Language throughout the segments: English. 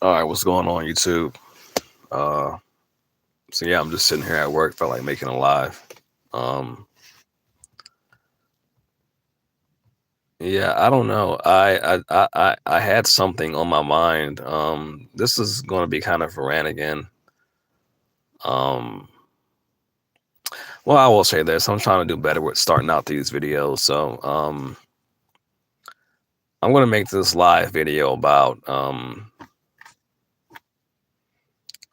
All right, what's going on YouTube? Uh, so yeah, I'm just sitting here at work. Felt like making a live. Um, yeah, I don't know. I had something on my mind. This is going to be kind of a rant again. Um, well, I will say this. I'm trying to do better with starting out these videos. So I'm going to make this live video about.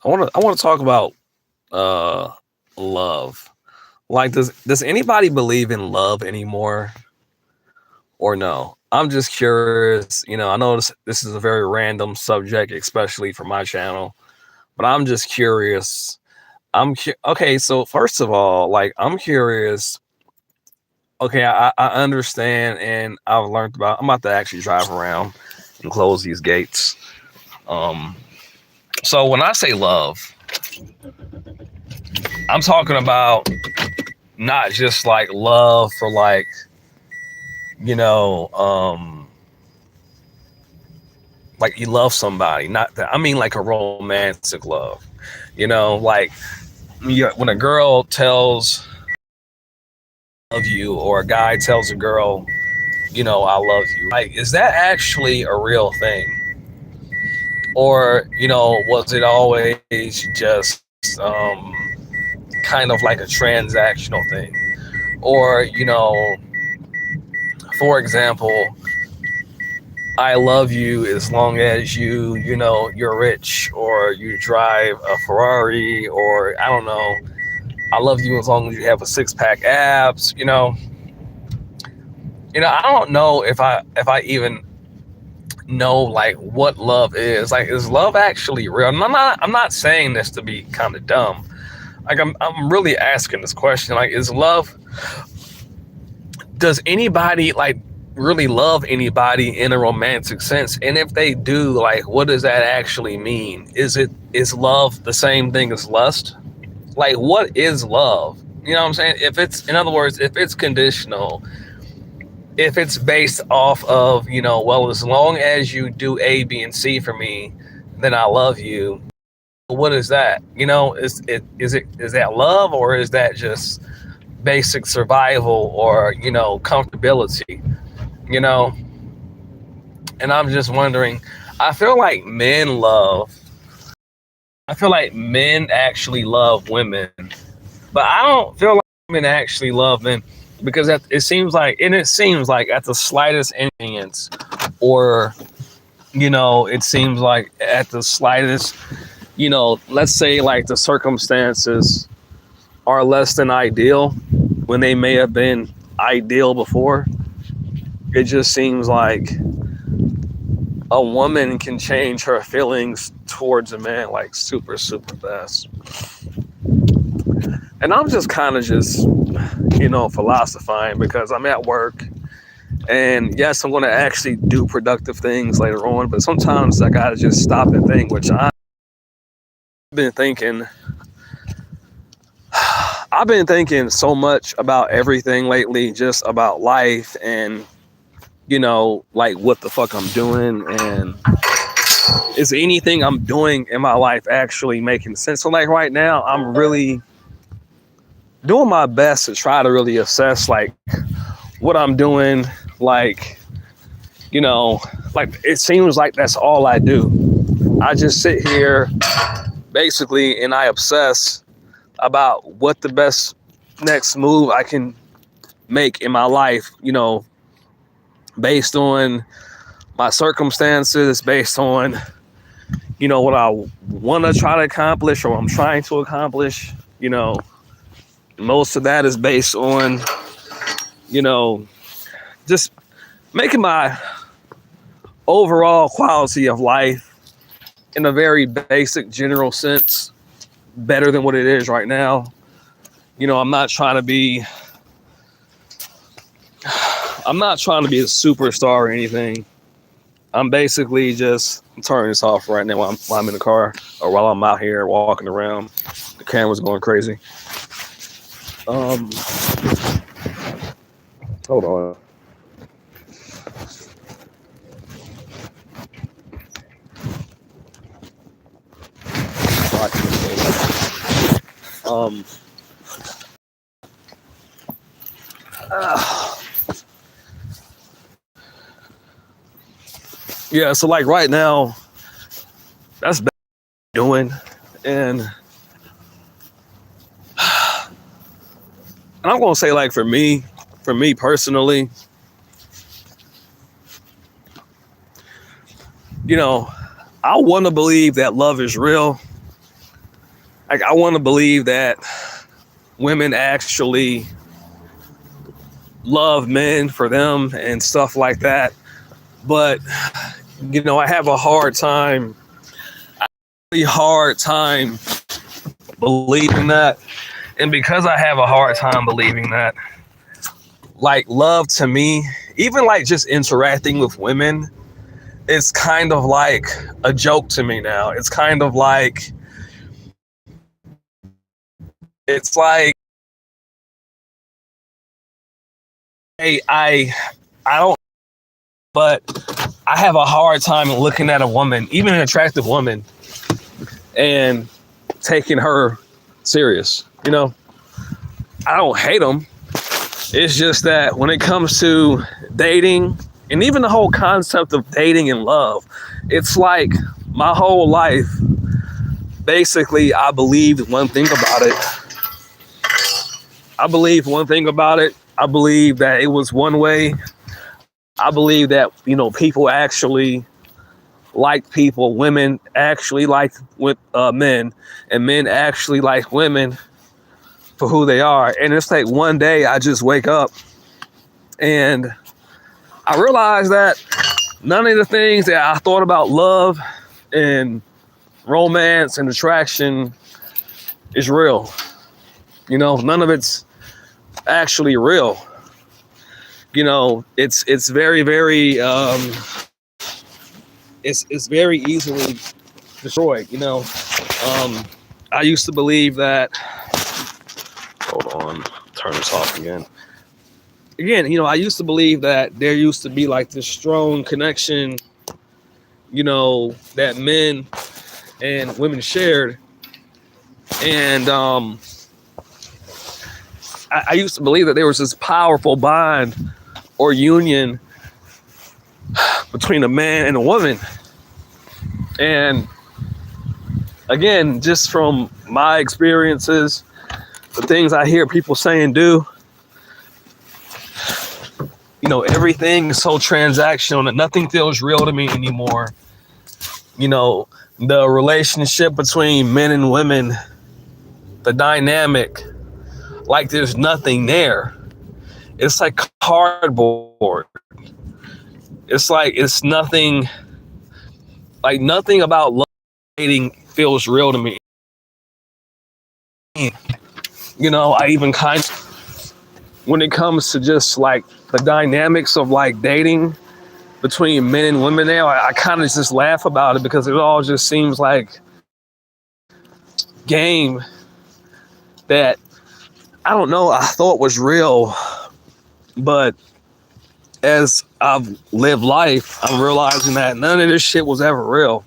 I want to talk about uh love. Like, does anybody believe in love anymore? Or no? I'm just curious. I know this is a very random subject, especially for my channel, but I'm just curious. Okay. So first of all, like, I'm curious. Okay, I understand, and I've learned about. I'm about to actually drive around and close these gates. Um, so when I say love, I'm talking about not just like love for like you know um like you love somebody, not that I mean like a romantic love, like when a girl tells love you, or a guy tells a girl, I love you. Like, is that actually a real thing? Or, was it always just kind of like a transactional thing? Or, for example, I love you as long as you're rich, or you drive a Ferrari, or I don't know. I love you as long as you have a six-pack abs. I don't know if I even know like what love is. Like, is love actually real? And I'm not saying this to be kind of dumb. Like, I'm really asking this question. Like, is love? Does anybody like really love anybody in a romantic sense? And if they do, like, what does that actually mean? Is love the same thing as lust? Like, what is love? You know what I'm saying? If it's, in other words, if it's conditional, if it's based off of, well, as long as you do A, B, and C for me, then I love you. What is that? Is that love, or is that just basic survival, or comfortability? You know, and I'm just wondering. I feel like men love. I feel like men actually love women, but I don't feel like women actually love men, because it seems like at the slightest inconvenience, or it seems like at the slightest, let's say like the circumstances are less than ideal when they may have been ideal before. It just seems like a woman can change her feelings towards a man like super, super fast. And I'm just kind of just, philosophizing because I'm at work. And yes, I'm going to actually do productive things later on, but sometimes I got to just stop and think, which I've been thinking. I've been thinking so much about everything lately, just about life and, like what the fuck I'm doing, and is anything I'm doing in my life actually making sense? So like right now, I'm really doing my best to try to really assess like what I'm doing. Like, like it seems like that's all I do. I just sit here basically and I obsess about what the best next move I can make in my life, based on my circumstances, based on, what I want to try to accomplish or I'm trying to accomplish. Most of that is based on, just making my overall quality of life in a very basic general sense better than what it is right now. I'm not trying to be a superstar or anything. I'm basically just turning this off right now while I'm in the car, or while I'm out here walking around. The camera's going crazy. Hold on. watching this game. Yeah, so like right now, that's bad doing, and I'm gonna say like for me personally, you know, I want to believe that love is real. Like I want to believe that women actually love men for them and stuff like that. But you know, I have a really hard time believing that. And because I have a hard time believing that, like love to me, even like just interacting with women, it's kind of like a joke to me now. It's kind of like, it's like, hey, I don't, but I have a hard time looking at a woman, even an attractive woman, and taking her serious. You know, I don't hate them. It's just that when it comes to dating, and even the whole concept of dating and love, it's like my whole life, basically, I believed one thing about it. I believe that it was one way. I believe that, you know, people actually like people, women actually like men, and men actually like women for who they are. And it's like one day I just wake up and I realize that none of the things that I thought about love and romance and attraction is real. You know, none of it's actually real. You know, it's very, very, it's very easily destroyed. You know, I used to believe that. Hold on, turn this off again. Again, you know, I used to believe that there used to be like this strong connection, you know, that men and women shared. And I used to believe that there was this powerful bond or union between a man and a woman. And again, just from my experiences, the things I hear people say and do, you know, everything is so transactional that nothing feels real to me anymore. You know, the relationship between men and women, the dynamic, like there's nothing there. It's like cardboard. It's like, it's nothing, like nothing about love dating feels real to me. You know, I even kind of, when it comes to just like the dynamics of like dating between men and women now, I kind of just laugh about it because it all just seems like game that, I don't know, I thought was real, but as I've lived life, I'm realizing that none of this shit was ever real.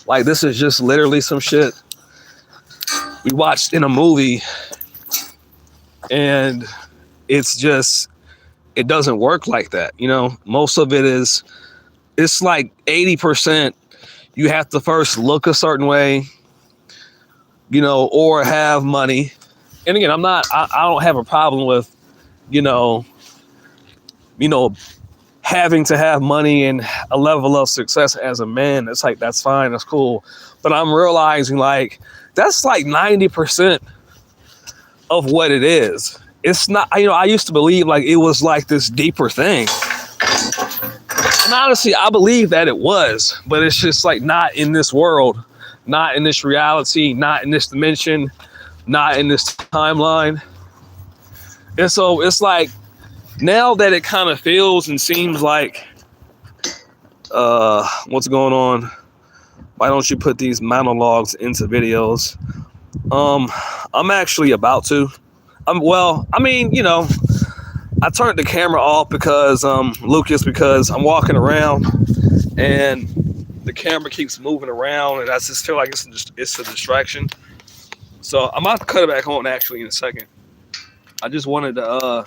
Like this is just literally some shit we watched in a movie, and it's just, it doesn't work like that. You know, most of it is, it's like 80% you have to first look a certain way, you know, or have money. And again, I don't have a problem with, you know, having to have money and a level of success as a man. It's like, that's fine, that's cool. But I'm realizing like, that's like 90% of what it is. It's not, you know, I used to believe like it was like this deeper thing. And honestly, I believe that it was, but it's just like not in this world, not in this reality, not in this dimension, not in this timeline. And so it's like, now that it kind of feels and seems like, what's going on? Why don't you put these monologues into videos? I'm actually about to. I mean, you know, I turned the camera off because, Lucas, because I'm walking around and the camera keeps moving around, and I just feel like it's a distraction. So I'm about to cut it back on actually in a second. I just wanted to.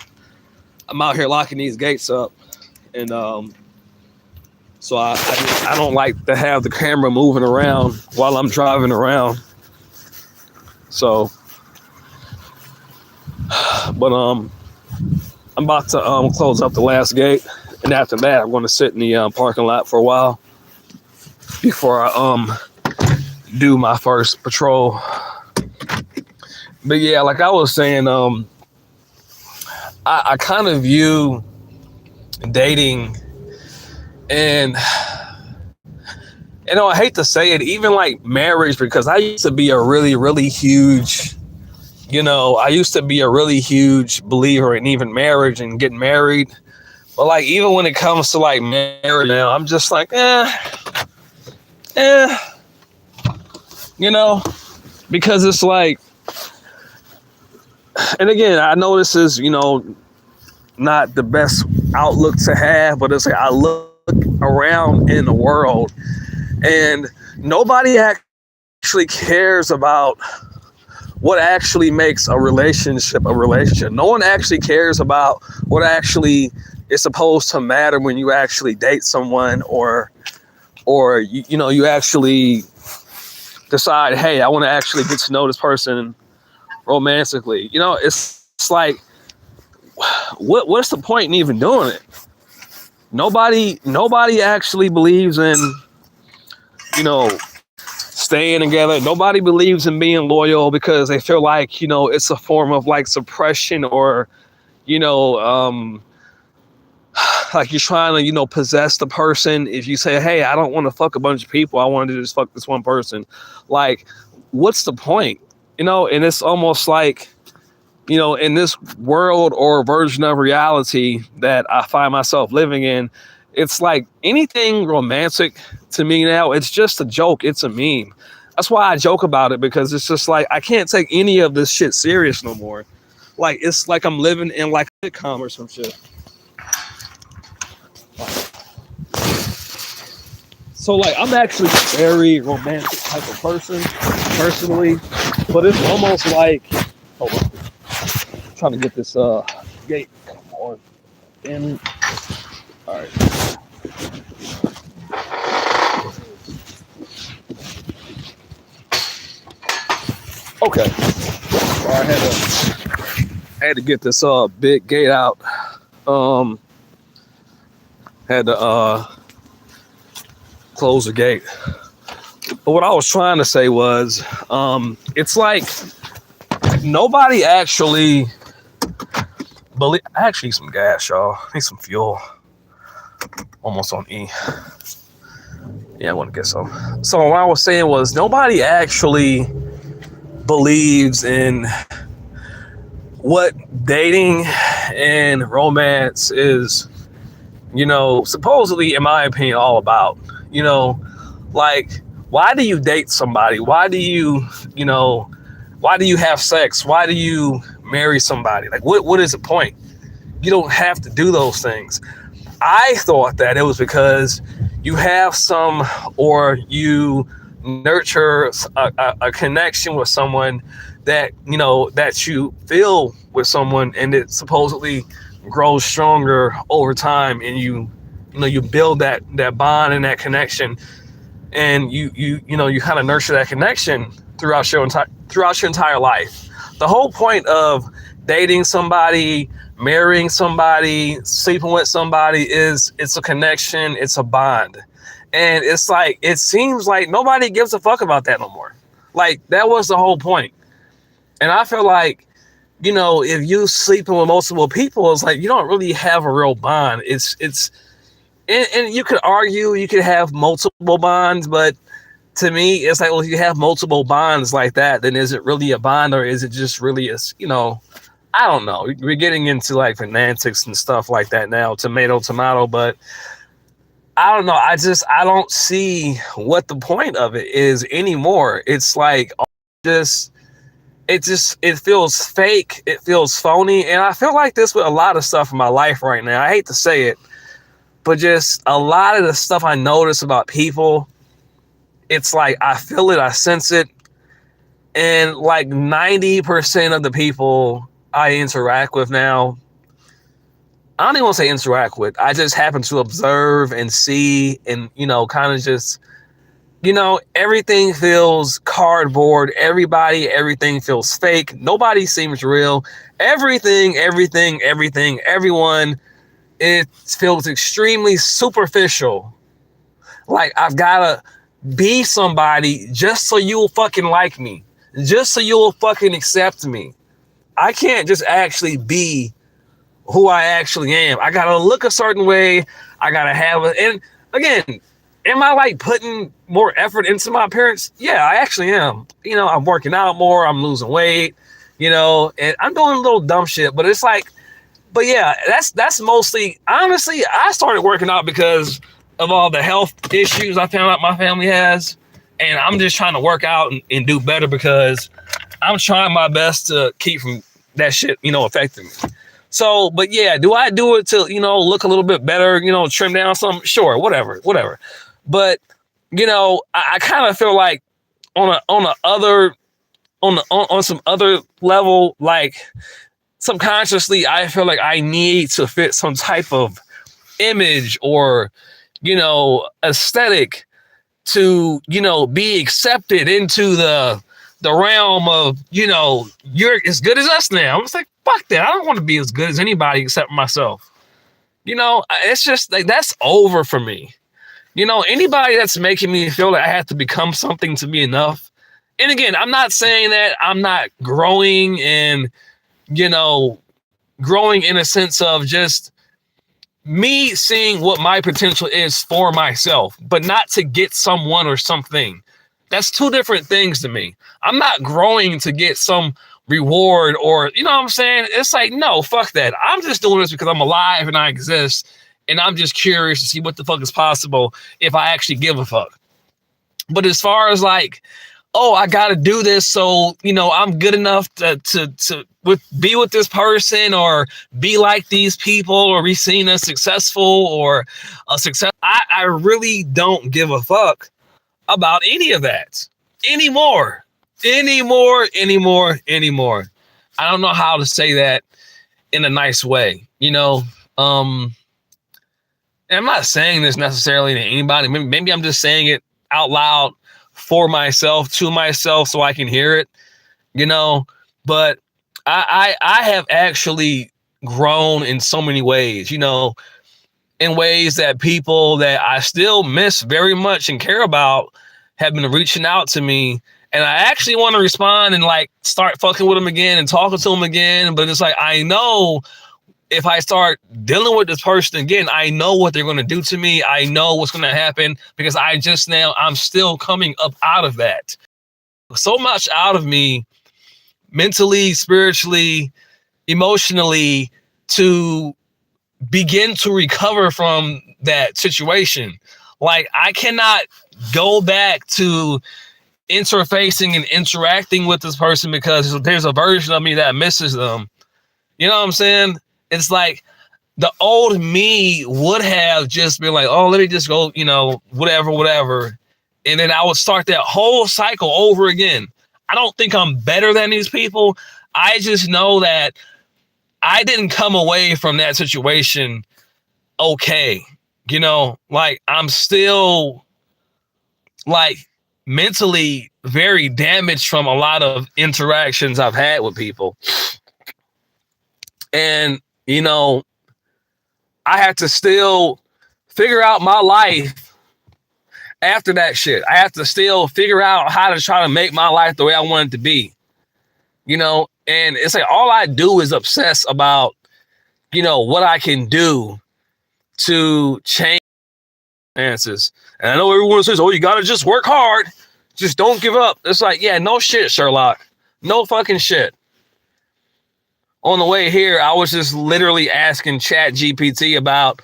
I'm out here locking these gates up, and so I don't like to have the camera moving around while I'm driving around. So, but I'm about to close up the last gate, and after that, I'm going to sit in the parking lot for a while before I do my first patrol. But yeah, like I was saying, I kind of view dating, and I hate to say it, even like marriage, because I used to be a really, really huge, I used to be a really huge believer in even marriage and getting married. But like, even when it comes to like marriage now, I'm just like, because it's like, and again, I know this is, not the best outlook to have, but it's like I look around in the world and nobody actually cares about what actually makes a relationship a relationship. No one actually cares about what actually is supposed to matter when you actually date someone, or you actually decide, hey, I want to actually get to know this person romantically. It's like, what's the point in even doing it? Nobody actually believes in, staying together. Nobody believes in being loyal because they feel like, it's a form of like suppression, or, like you're trying to, possess the person. If you say, hey, I don't want to fuck a bunch of people, I want to just fuck this one person. Like, what's the point? And it's almost like, in this world or version of reality that I find myself living in, it's like anything romantic to me now, it's just a joke. It's a meme. That's why I joke about it, because it's just like, I can't take any of this shit serious no more. Like, it's like I'm living in like a sitcom or some shit. So like, I'm actually a very romantic type of person, personally, but it's almost like, hold on, I'm trying to get this gate on in. All right. Okay. So I had to get this big gate out. Had to close the gate. But what I was trying to say was, it's like nobody actually believe. I actually need some gas, y'all. I need some fuel. Almost on E. Yeah, I want to get some. So what I was saying was, nobody actually believes in what dating and romance is, supposedly, in my opinion, all about. Like, why do you date somebody? Why do you have sex? Why do you marry somebody? Like, what is the point? You don't have to do those things. I thought that it was because you have or you nurture a connection with someone that, that you feel with someone, and it supposedly grows stronger over time, and you build that bond and that connection, and you kind of nurture that connection throughout your entire life. The whole point of dating somebody, marrying somebody, sleeping with somebody it's a connection, it's a bond. And it's like, it seems like nobody gives a fuck about that no more. Like, that was the whole point. And I feel like, if you sleeping with multiple people, it's like you don't really have a real bond. And you could argue you could have multiple bonds, but to me, it's like, well, if you have multiple bonds like that, then is it really a bond, or is it just really I don't know. We're getting into like semantics and stuff like that now, tomato, but I don't know. I don't see what the point of it is anymore. It's like, it feels fake. It feels phony. And I feel like this with a lot of stuff in my life right now. I hate to say it, but just a lot of the stuff I notice about people, it's like I feel it, I sense it, and like 90% of the people I interact with now, I don't even want to say interact with, I just happen to observe and see, and kind of just, everything feels cardboard. Everything feels fake. Nobody seems real. Everything, everyone, it feels extremely superficial. Like I've gotta be somebody just so you'll fucking like me, just so you'll fucking accept me. I can't just actually be who I actually am. I gotta look a certain way. I gotta have it. And again, am I like putting more effort into my appearance? Yeah, I actually am. I'm working out more. I'm losing weight. And I'm doing a little dumb shit. But it's like, but yeah, that's mostly, honestly, I started working out because of all the health issues I found out my family has. And I'm just trying to work out and do better because I'm trying my best to keep from that shit, affecting me. So, but yeah, do I do it to, look a little bit better, trim down some? Sure, whatever. But, I kind of feel like on some other level, like subconsciously, I feel like I need to fit some type of image or, aesthetic to, be accepted into the realm of, you're as good as us now. I'm just like, fuck that. I don't want to be as good as anybody except myself. It's just like, that's over for me. Anybody that's making me feel like I have to become something to be enough. And again, I'm not saying that I'm not growing and, growing in a sense of just me seeing what my potential is for myself, but not to get someone or something. That's two different things to me. I'm not growing to get some reward or, you know what I'm saying? It's like, no, fuck that. I'm just doing this because I'm alive and I exist. And I'm just curious to see what the fuck is possible if I actually give a fuck. But as far as like, oh, I got to do this so, I'm good enough to be with this person or be like these people or be seen as successful or a success. I really don't give a fuck about any of that anymore. I don't know how to say that in a nice way, and I'm not saying this necessarily to anybody. Maybe I'm just saying it out loud for myself, to myself, so I can hear it, but I have actually grown in so many ways, in ways that people that I still miss very much and care about have been reaching out to me. And I actually want to respond and like start fucking with them again and talking to them again. But it's like, I know if I start dealing with this person again, I know what they're going to do to me. I know what's going to happen because I'm still coming up out of that. So much out of me mentally, spiritually, emotionally to begin to recover from that situation. Like I cannot go back to interfacing and interacting with this person because there's a version of me that misses them. You know what I'm saying? It's like the old me would have just been like, oh, let me just go, whatever. And then I would start that whole cycle over again. I don't think I'm better than these people. I just know that I didn't come away from that situation okay. Like I'm still like mentally very damaged from a lot of interactions I've had with people. And, I had to still figure out my life after that shit. I have to still figure out how to try to make my life the way I want it to be, and it's like all I do is obsess about, what I can do to change answers. And I know everyone says, oh, you got to just work hard. Just don't give up. It's like, yeah, no shit, Sherlock. No fucking shit. On the way here, I was just literally asking ChatGPT about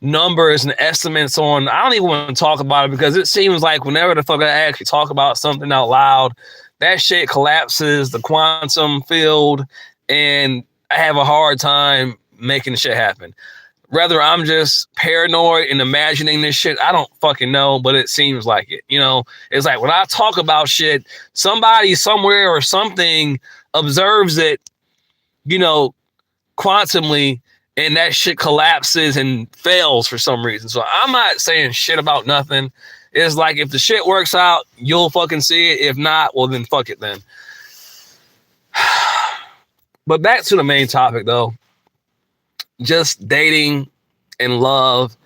numbers and estimates on, I don't even want to talk about it because it seems like whenever the fuck I actually talk about something out loud, that shit collapses the quantum field and I have a hard time making shit happen. Whether I'm just paranoid and imagining this shit, I don't fucking know, but it seems like it. You know, it's like when I talk about shit, somebody somewhere or something observes it, you know, quantumly, and that shit collapses and fails for some reason. So I'm not saying shit about nothing. It's like if the shit works out, you'll fucking see it. If not, well then fuck it then. But back to the main topic though. Just dating and love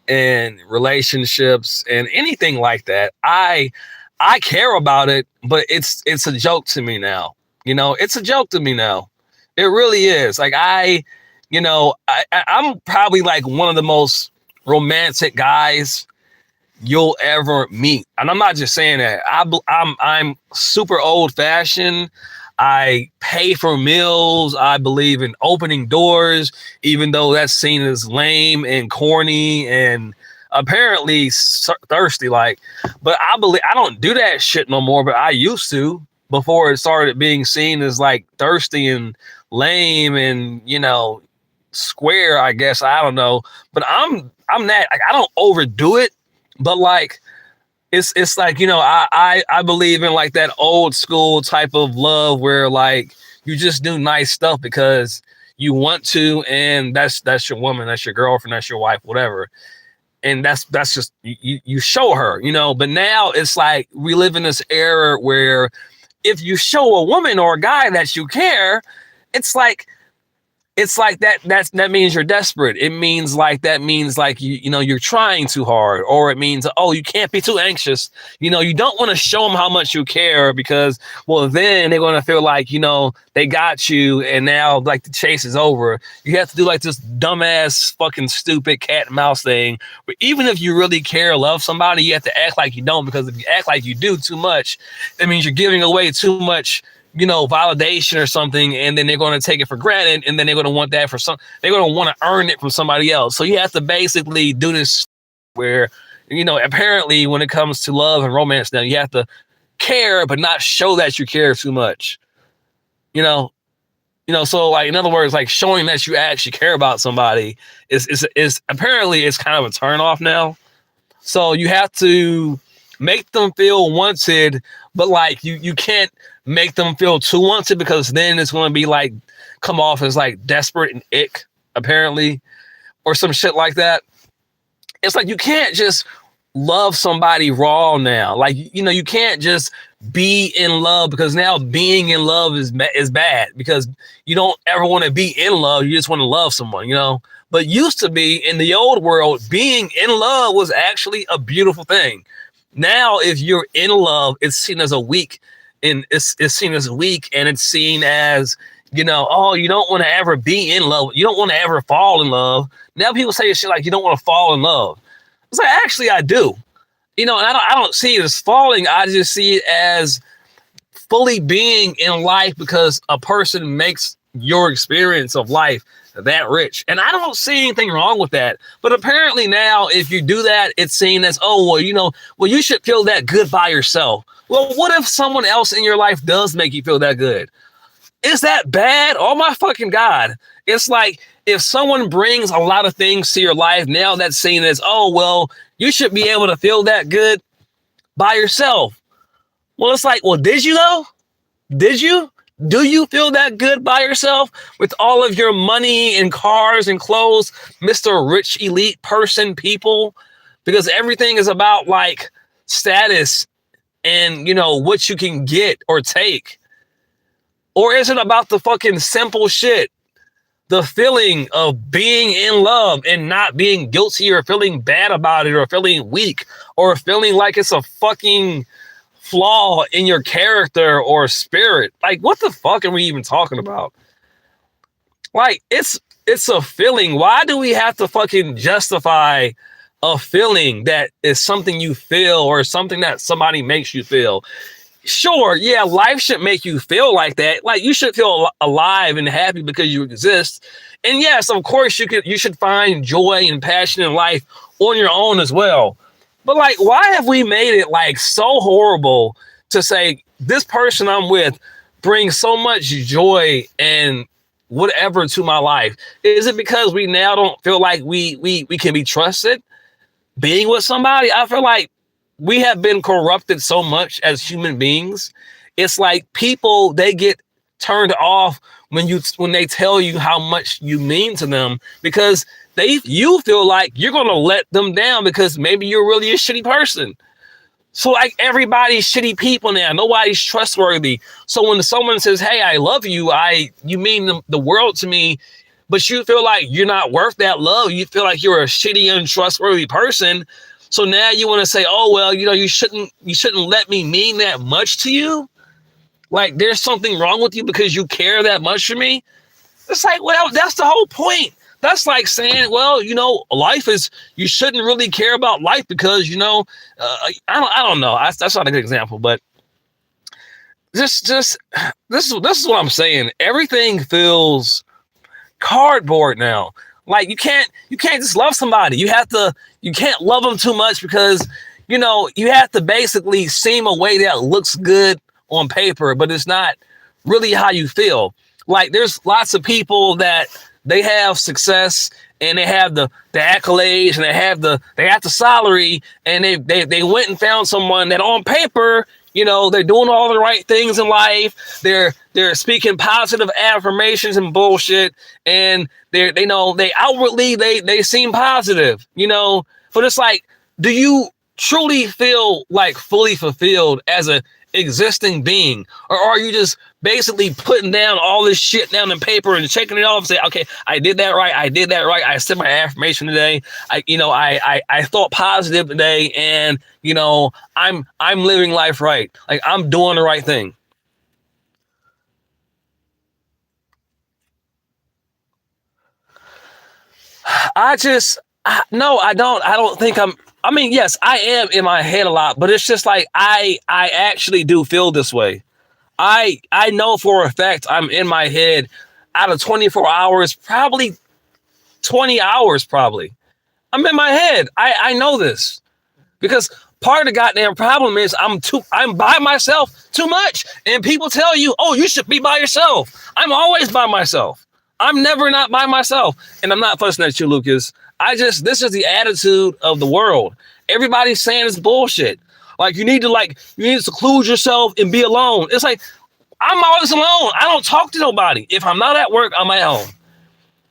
and relationships and anything like that. I care about it, but it's a joke to me now. You know, it's a joke to me now. It really is. Like I'm probably like one of the most romantic guys you'll ever meet, and I'm not just saying that. I'm super old fashioned. I pay for meals. I believe in opening doors, even though that's seen as lame and corny and apparently thirsty. Like, but I believe I don't do that shit no more. But I used to before it started being seen as like thirsty and lame and square. I guess I don't know. But I'm that. Like, I don't overdo it, but like. It's like, I believe in like that old school type of love where like you just do nice stuff because you want to, and that's your woman, that's your girlfriend, that's your wife, whatever. And that's just you show her, but now it's like we live in this era where if you show a woman or a guy that you care, it's like that means you're desperate. It means like you're trying too hard, or it means you can't be too anxious. You don't want to show them how much you care because then they're going to feel like they got you and now like the chase is over. You have to do like this dumbass fucking stupid cat and mouse thing. But even if you really care, love somebody, you have to act like you don't, because if you act like you do too much, it means you're giving away too much validation or something, and then they're going to take it for granted, and then they're going to want that they're going to want to earn it from somebody else. So you have to basically do this where, apparently when it comes to love and romance now, you have to care, but not show that you care too much, so like, in other words, like showing that you actually care about somebody is apparently it's kind of a turn off now. So you have to make them feel wanted, but like you can't make them feel too wanted, because then it's going to be like come off as like desperate and ick, apparently, or some shit like that. It's like you can't just love somebody raw now. Like, you can't just be in love, because now being in love is bad, because you don't ever want to be in love. You just want to love someone, But used to be, in the old world, being in love was actually a beautiful thing. Now, if you're in love, it's seen as a weak, and it's seen as weak, and it's seen as, you don't want to ever be in love. You don't want to ever fall in love. Now people say shit like you don't want to fall in love. It's like, actually, I do. And I don't see it as falling. I just see it as fully being in life, because a person makes your experience of life that rich. And I don't see anything wrong with that. But apparently now, if you do that, it's seen as, you should feel that good by yourself. Well, what if someone else in your life does make you feel that good? Is that bad? Oh my fucking God. It's like, if someone brings a lot of things to your life, now that's seen as, you should be able to feel that good by yourself. Well, it's like, did you though? Did you? Do you feel that good by yourself with all of your money and cars and clothes, Mr. Rich Elite Person people? Because everything is about like status and, what you can get or take. Or is it about the fucking simple shit? The feeling of being in love and not being guilty or feeling bad about it or feeling weak or feeling like it's a fucking flaw in your character or spirit. Like, what the fuck are we even talking about? Like, it's a feeling. Why do we have to fucking justify a feeling that is something you feel or something that somebody makes you feel? Sure, yeah, life should make you feel like that. Like, you should feel alive and happy because you exist. And yes, of course, you should find joy and passion in life on your own as well. But like, why have we made it like so horrible to say this person I'm with brings so much joy and whatever to my life? Is it because we now don't feel like we can be trusted being with somebody? I feel like we have been corrupted so much as human beings. It's like people, they get turned off when they tell you how much you mean to them, because you feel like you're gonna let them down because maybe you're really a shitty person. So like everybody's shitty people now. Nobody's trustworthy. So when someone says, "Hey, I love you," you mean the world to me, but you feel like you're not worth that love. You feel like you're a shitty, untrustworthy person. So now you want to say, "Oh well, you shouldn't let me mean that much to you." Like there's something wrong with you because you care that much for me. It's like, well, that's the whole point. That's like saying, well, life is, you shouldn't really care about life because, I don't know. That's not a good example, but this is what I'm saying. Everything feels cardboard now. Like you can't just love somebody. You can't love them too much because, you have to basically seem a way that looks good on paper, but it's not really how you feel. Like there's lots of people that they have success and they have the accolades and they have the salary, and they went and found someone that on paper, they're doing all the right things in life. They're speaking positive affirmations and bullshit, and they outwardly they seem positive, but it's like, do you truly feel like fully fulfilled as a existing being, or are you just basically putting down all this shit down in paper and checking it off and say, okay, I did that right, I said my affirmation today, I thought positive today, and I'm living life right, like I'm doing the right thing? No, I don't think I mean, yes, I am in my head a lot, but it's just like I actually do feel this way. I know for a fact I'm in my head. Out of 24 hours, probably 20 hours, probably I'm in my head. I know this because part of the goddamn problem is I'm by myself too much, and people tell you, oh, you should be by yourself. I'm always by myself. I'm never not by myself, and I'm not fussing at you, Lucas. This is the attitude of the world. Everybody's saying it's bullshit. Like you need to seclude yourself and be alone. It's like, I'm always alone. I don't talk to nobody. If I'm not at work, I'm at home.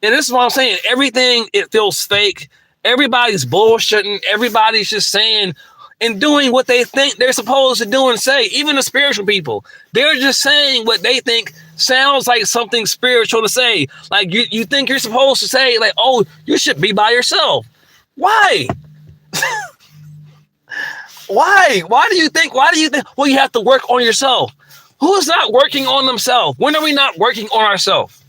And this is what I'm saying. Everything, it feels fake. Everybody's bullshitting. Everybody's just saying and doing what they think they're supposed to do and say. Even the spiritual people, they're just saying what they think sounds like something spiritual to say. Like you think you're supposed to say, like, oh, you should be by yourself. Why? Why do you think, well, you have to work on yourself? Who's not working on themselves? When are we not working on ourselves?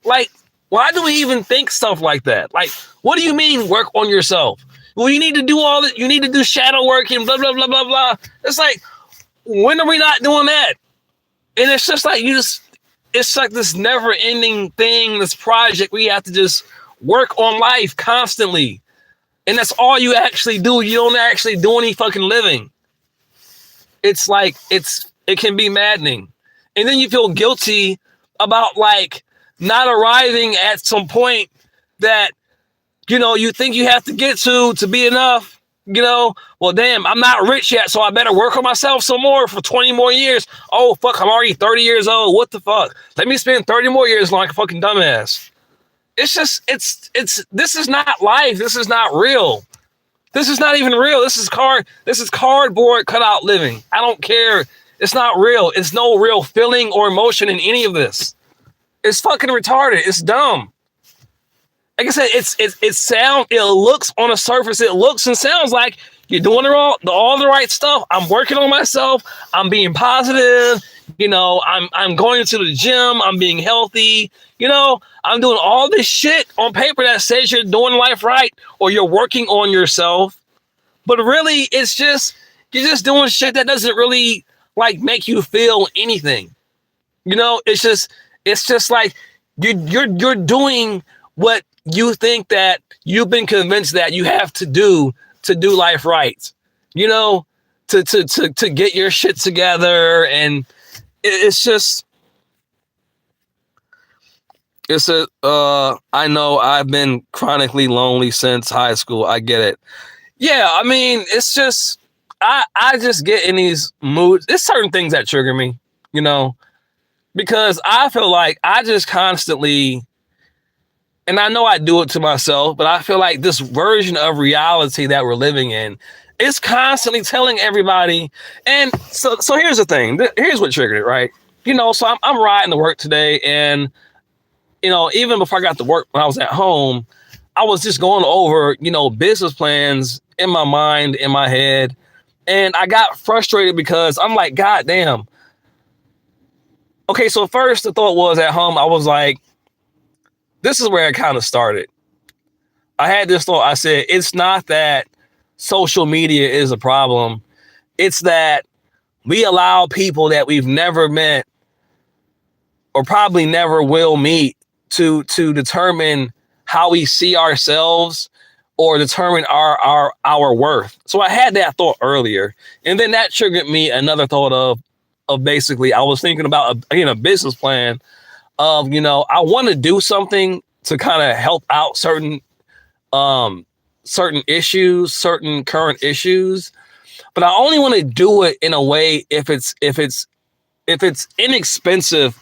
Like, why do we even think stuff like that? Like, what do you mean work on yourself? Well, you need to do all that. You need to do shadow work and blah, blah, blah, blah, blah. It's like, when are we not doing that? And it's just like, it's like this never ending thing, this project where you have to just work on life constantly. And that's all you actually do. You don't actually do any fucking living. It's like, it can be maddening. And then you feel guilty about like not arriving at some point that, you think you have to get to be enough. Well, damn, I'm not rich yet, so I better work on myself some more for 20 more years. Oh, fuck, I'm already 30 years old. What the fuck? Let me spend 30 more years like a fucking dumbass. It's just, this is not life. This is not real. This is not even real. This is cardboard cutout living. I don't care. It's not real. It's no real feeling or emotion in any of this. It's fucking retarded. It's dumb. Like I said, it looks on the surface, it looks and sounds like you're doing all the right stuff. I'm working on myself. I'm being positive. I'm going to the gym. I'm being healthy. I'm doing all this shit on paper that says you're doing life right or you're working on yourself. But really, it's just, you're just doing shit that doesn't really like make you feel anything. It's just like you're doing what you think that you've been convinced that you have to do life right, to get your shit together. And it's just, It's a I know I've been chronically lonely since high school. I get it. Yeah, I mean, it's just I just get in these moods. It's certain things that trigger me, you know, because I feel like I just constantly, and I know I do it to myself, but I feel like this version of reality that we're living in is constantly telling everybody. And so here's the thing. Here's what triggered it, right? So I'm riding to work today, and even before I got to work when I was at home, I was just going over, business plans in my mind, in my head. And I got frustrated because I'm like, God damn. Okay, so first the thought was at home, I was like, this is where it kind of started. I had this thought. I said, it's not that social media is a problem. It's that we allow people that we've never met or probably never will meet to determine how we see ourselves or determine our worth. So I had that thought earlier, and then that triggered me another thought of basically I was thinking about a business plan of I want to do something to kind of help out certain issues, certain current issues, but I only want to do it in a way if it's inexpensive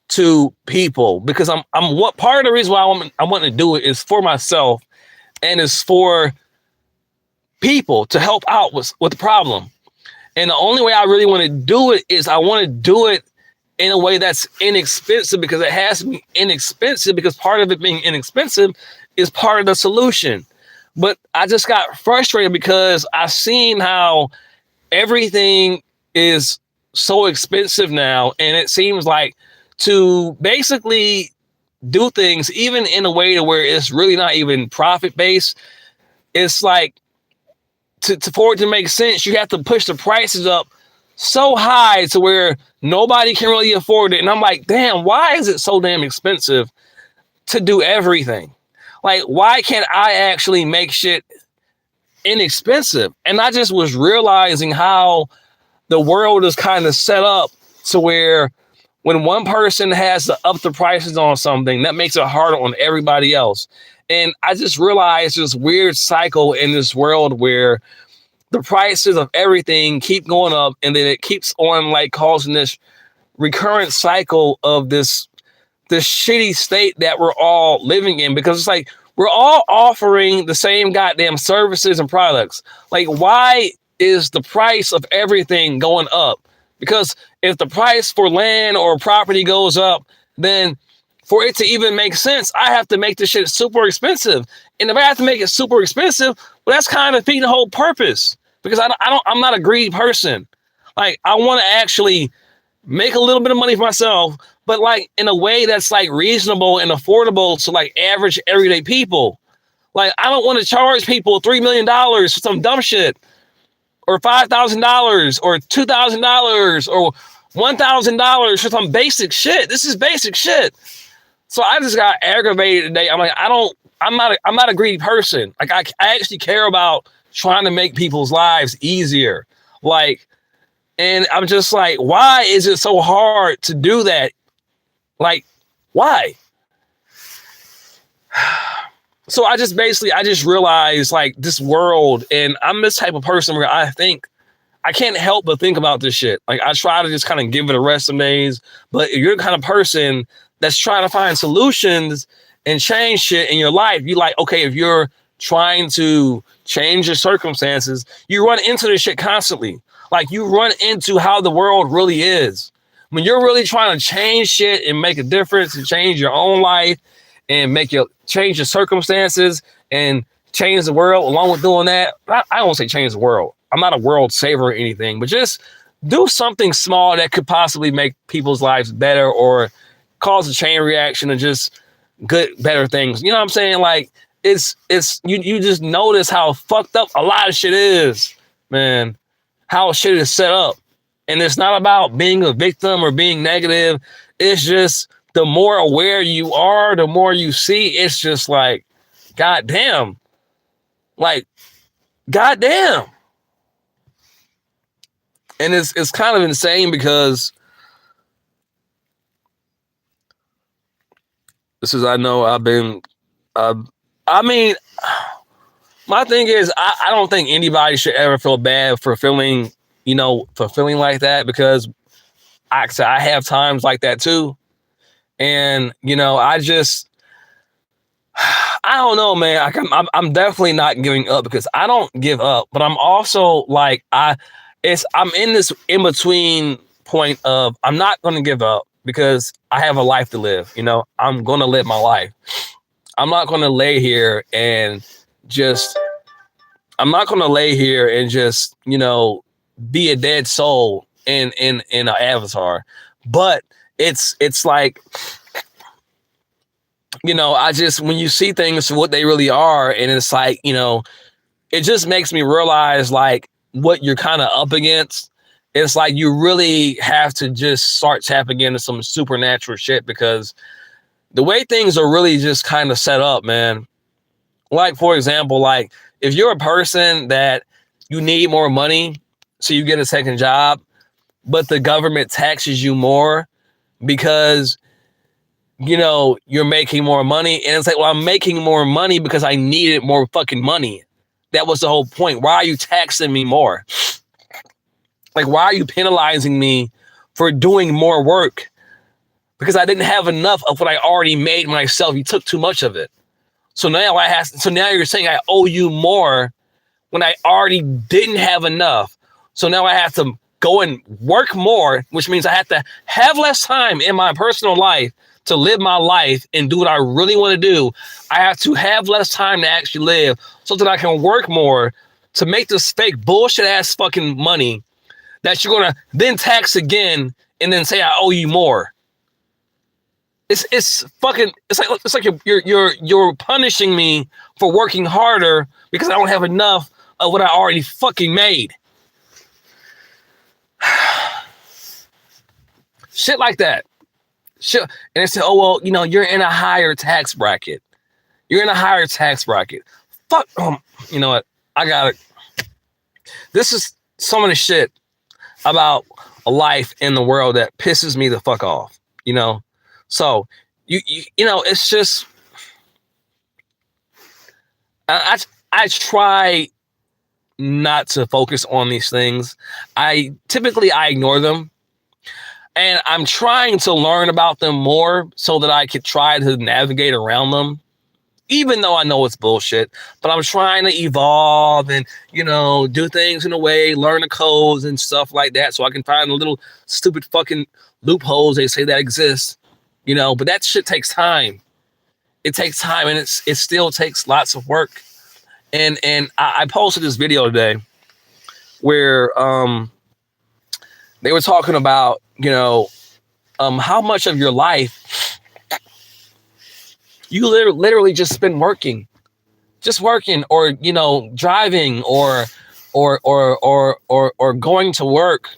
to people, because I'm what part of the reason why I want to do it is for myself and it's for people to help out with the problem. And the only way I really want to do it is I want to do it in a way that's inexpensive, because it has to be inexpensive, because part of it being inexpensive is part of the solution. But I just got frustrated because I've seen how everything is so expensive now. And it seems like to basically do things, even in a way to where it's really not even profit based, it's like for it to make sense, you have to push the prices up so high to where nobody can really afford it. And I'm like, damn, why is it so damn expensive to do everything? Like, why can't I actually make shit inexpensive? And I just was realizing how the world is kind of set up to where when one person has to up the prices on something, that makes it harder on everybody else. And I just realized this weird cycle in this world where the prices of everything keep going up, and then it keeps on like causing this recurrent cycle of this shitty state that we're all living in, because it's like we're all offering the same goddamn services and products. Like, why is the price of everything going up? Because if the price for land or property goes up, then for it to even make sense, I have to make this shit super expensive. And if I have to make it super expensive, well, that's kind of defeating the whole purpose. Because I'm not a greedy person. Like, I want to actually make a little bit of money for myself, but like in a way that's like reasonable and affordable to like average everyday people. Like, I don't want to charge people $3 million for some dumb shit, or $5,000 or $2,000 or $1,000 for some basic shit. This is basic shit. So I just got aggravated today. I'm like, I'm not a greedy person. Like, I actually care about trying to make people's lives easier. Like, and I'm just like, why is it so hard to do that? Like, why? So I just realized like this world, and I'm this type of person where I think I can't help but think about this shit. Like, I try to just kind of give it a rest some days, but if you're the kind of person that's trying to find solutions and change shit in your life, you like, okay, if you're trying to change your circumstances, you run into this shit constantly. Like, you run into how the world really is. When you're really trying to change shit and make a difference and change your own life and change your circumstances and change the world along with doing that. I don't say change the world. I'm not a world saver or anything, but just do something small that could possibly make people's lives better or cause a chain reaction of just better things. You know what I'm saying? Like, it's you just notice how fucked up a lot of shit is, man. How shit is set up. And it's not about being a victim or being negative. It's just the more aware you are, the more you see. It's just like, goddamn. Like, goddamn. And it's kind of insane because This is, I know I've been, I mean, my thing is, I don't think anybody should ever feel bad for feeling, for feeling like that, because I have times like that too. And, I don't know, man. I'm definitely not giving up, because I don't give up, but I'm also like, I'm in this in between point of, I'm not going to give up because I have a life to live. I'm going to live my life. I'm not going to lay here and just, I'm not going to lay here and just, be a dead soul in an avatar. But it's like, I just, when you see things for what they really are, and it's like, it just makes me realize like what you're kind of up against. It's like you really have to just start tapping into some supernatural shit, because the way things are really just kind of set up, man. Like, for example, like if you're a person that you need more money, so you get a second job, but the government taxes you more because, you're making more money. And it's like, well, I'm making more money because I needed more fucking money. That was the whole point. Why are you taxing me more? Like, why are you penalizing me for doing more work? Because I didn't have enough of what I already made myself. You took too much of it. So now you're saying I owe you more when I already didn't have enough. So now I have to go and work more, which means I have to have less time in my personal life to live my life and do what I really want to do. I have to have less time to actually live so that I can work more to make this fake bullshit ass fucking money that you're going to then tax again and then say I owe you more. It's like you're punishing me for working harder because I don't have enough of what I already fucking made. Shit like that. Shit. And they say, oh, well, you're in a higher tax bracket. You're in a higher tax bracket. Fuck. You know what? I got it. This is some of the shit about a life in the world that pisses me the fuck off. So it's just, I try not to focus on these things. I ignore them, and I'm trying to learn about them more so that I could try to navigate around them, even though I know it's bullshit. But I'm trying to evolve and, do things in a way, learn the codes and stuff like that, so I can find the little stupid fucking loopholes they say that exist. But that shit takes time. It takes time, and it still takes lots of work. And I posted this video today where they were talking about, how much of your life you literally just spend working, or driving, or going to work.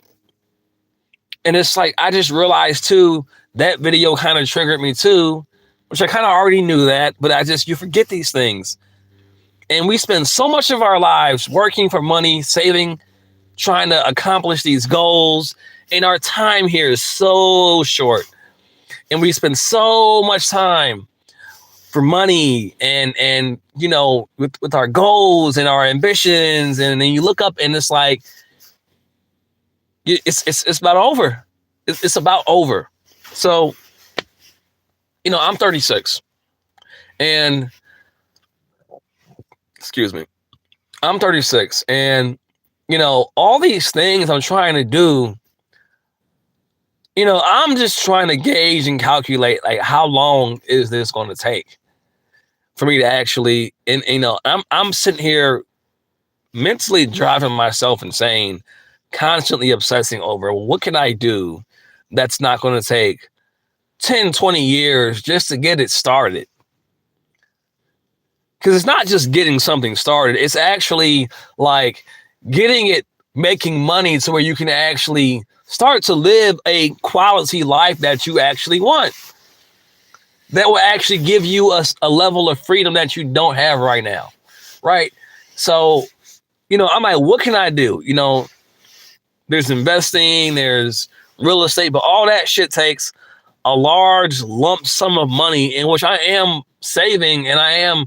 And it's like, I just realized too, that video kind of triggered me too, which I kind of already knew that, but you forget these things. And we spend so much of our lives working for money, saving, trying to accomplish these goals. And our time here is so short. And we spend so much time for money and with our goals and our ambitions. And then you look up and it's like, it's about over. It's about over. So, I'm 36, and excuse me, I'm 36, and, all these things I'm trying to do, I'm just trying to gauge and calculate, like, how long is this going to take for me to actually, and, I'm sitting here mentally driving myself insane, constantly obsessing over what can I do that's not going to take 10, 20 years just to get it started. Because it's not just getting something started. It's actually like getting it, making money to where you can actually start to live a quality life that you actually want. That will actually give you a level of freedom that you don't have right now. Right? So, I'm like, what can I do? There's investing, there's real estate, but all that shit takes a large lump sum of money in which I am saving and I am,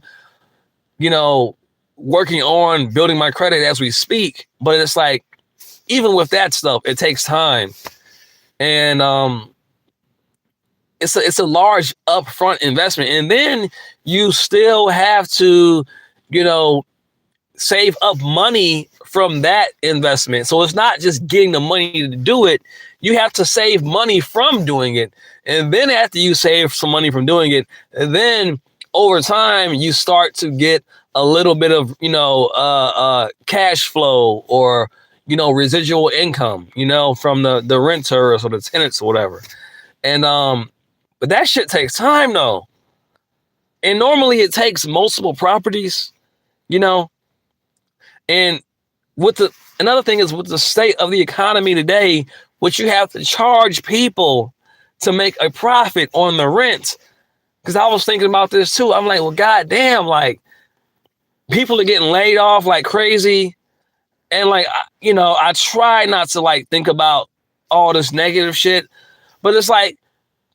you know, working on building my credit as we speak. But it's like, even with that stuff, it takes time. And it's a large upfront investment. And then you still have to, you know, save up money from that investment. So it's not just getting the money to do it. You have to save money from doing it. And then after you save some money from doing it, and then over time, you start to get a little bit of, you know, cash flow or, you know, residual income, you know, from the renters or the tenants or whatever. And, but that shit takes time though. And normally it takes multiple properties, you know, and another thing is with the state of the economy today, which you have to charge people to make a profit on the rent. Because I was thinking about this too. I'm like, well, goddamn, like people are getting laid off like crazy. And like, you know, I try not to like think about all this negative shit, but it's like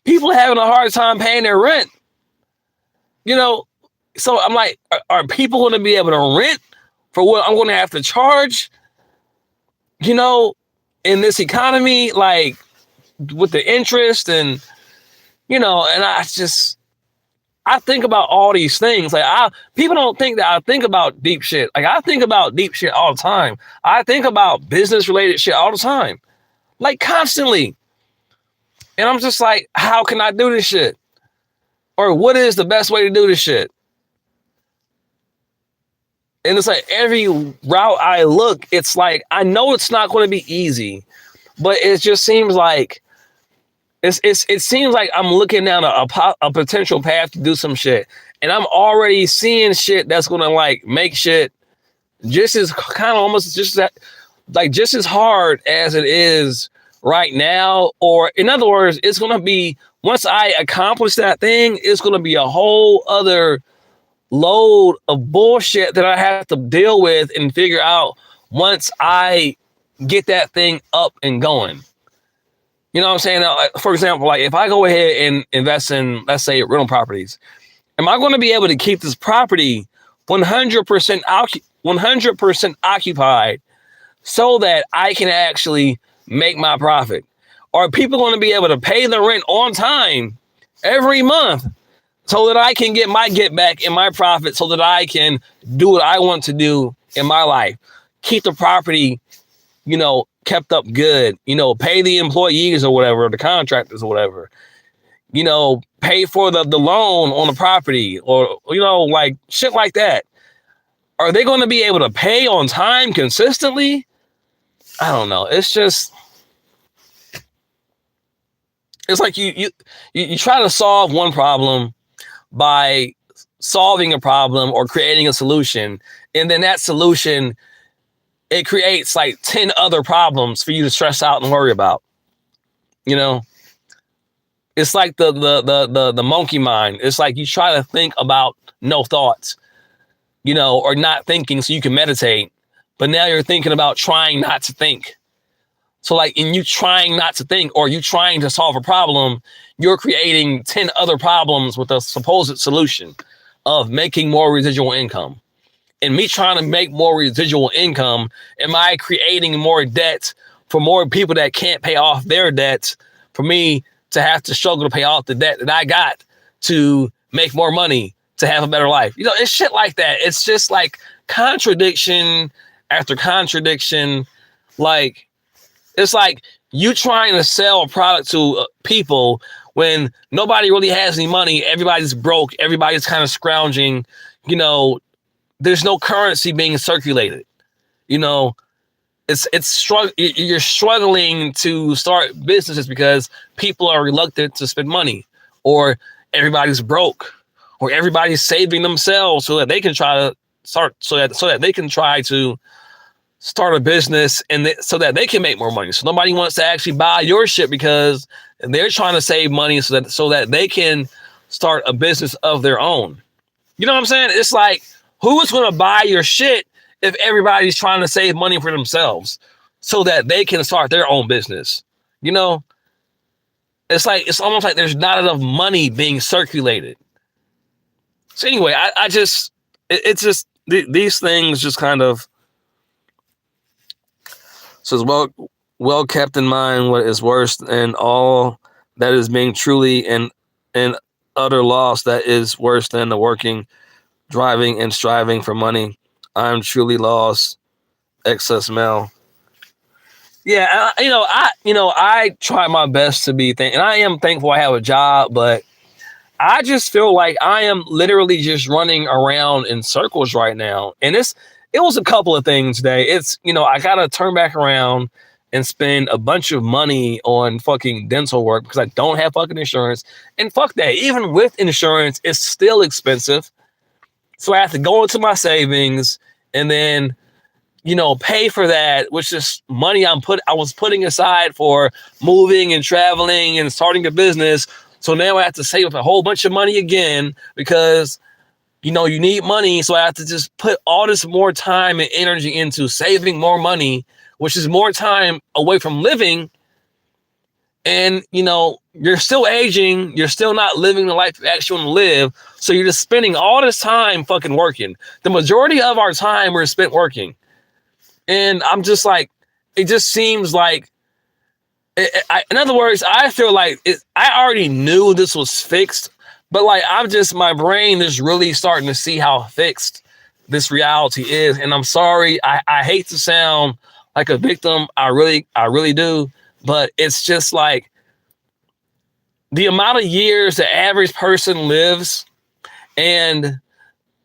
people are having a hard time paying their rent, you know? So I'm like, are people going to be able to rent for what I'm going to have to charge, you know, in this economy, like with the interest and, you know, and I think about all these things. Like people don't think that I think about deep shit. Like I think about deep shit all the time. I think about business related shit all the time, like constantly. And I'm just like, how can I do this shit? Or what is the best way to do this shit? And it's like every route I look, it's like, I know it's not going to be easy, but it just seems like it seems like I'm looking down a potential path to do some shit. And I'm already seeing shit that's going to like make shit just as kind of almost just that, like just as hard as it is right now. Or in other words, it's going to be, once I accomplish that thing, it's going to be a whole other load of bullshit that I have to deal with and figure out once I get that thing up and going. You know what I'm saying? Like, for example, like if I go ahead and invest in, let's say, rental properties, am I going to be able to keep this property 100% occupied so that I can actually make my profit? Or are people going to be able to pay the rent on time every month so that I can get my get back in my profit so that I can do what I want to do in my life? Keep the property, you know, kept up good, you know, pay the employees or whatever, the contractors or whatever, you know, pay for the loan on the property or, you know, like shit like that. Are they going to be able to pay on time consistently? I don't know. It's just, it's like you try to solve one problem by solving a problem or creating a solution. And then that solution, it creates like 10 other problems for you to stress out and worry about. You know, it's like the monkey mind. It's like you try to think about no thoughts, you know, or not thinking so you can meditate. But now you're thinking about trying not to think. So like in you trying not to think or you trying to solve a problem, you're creating 10 other problems with a supposed solution of making more residual income. And me trying to make more residual income, am I creating more debt for more people that can't pay off their debts for me to have to struggle to pay off the debt that I got to make more money to have a better life? You know, it's shit like that. It's just like contradiction after contradiction. Like, it's like you trying to sell a product to people when nobody really has any money. Everybody's broke. Everybody's kind of scrounging, you know. There's no currency being circulated. You know, you're struggling to start businesses because people are reluctant to spend money, or everybody's broke, or everybody's saving themselves so that they can try to start, so that they can try to start a business and so that they can make more money. So nobody wants to actually buy your shit because they're trying to save money so that they can start a business of their own. You know what I'm saying? It's like, who is going to buy your shit if everybody's trying to save money for themselves so that they can start their own business? You know, it's almost like there's not enough money being circulated. So anyway, I just it's just these things just kind of says well kept in mind what is worse and all that is being truly and utter loss that is worse than the working, driving and striving for money. I'm truly lost. Excess mail. Yeah, I try my best to be and I am thankful I have a job, but I just feel like I am literally just running around in circles right now. And it was a couple of things today. I gotta turn back around and spend a bunch of money on fucking dental work because I don't have fucking insurance. And fuck that, even with insurance, it's still expensive. So I have to go into my savings and then pay for that, which is money I was putting aside for moving and traveling and starting a business. So now I have to save up a whole bunch of money again because, you need money. So I have to just put all this more time and energy into saving more money, which is more time away from living. And, you're still aging. You're still not living the life you actually want to live. So you're just spending all this time fucking working. The majority of our time we're spent working. And I'm just like, it just seems like, in other words, I feel like I already knew this was fixed, but like my brain is really starting to see how fixed this reality is. And I'm sorry, I hate to sound like a victim. I really do. But it's just like the amount of years the average person lives and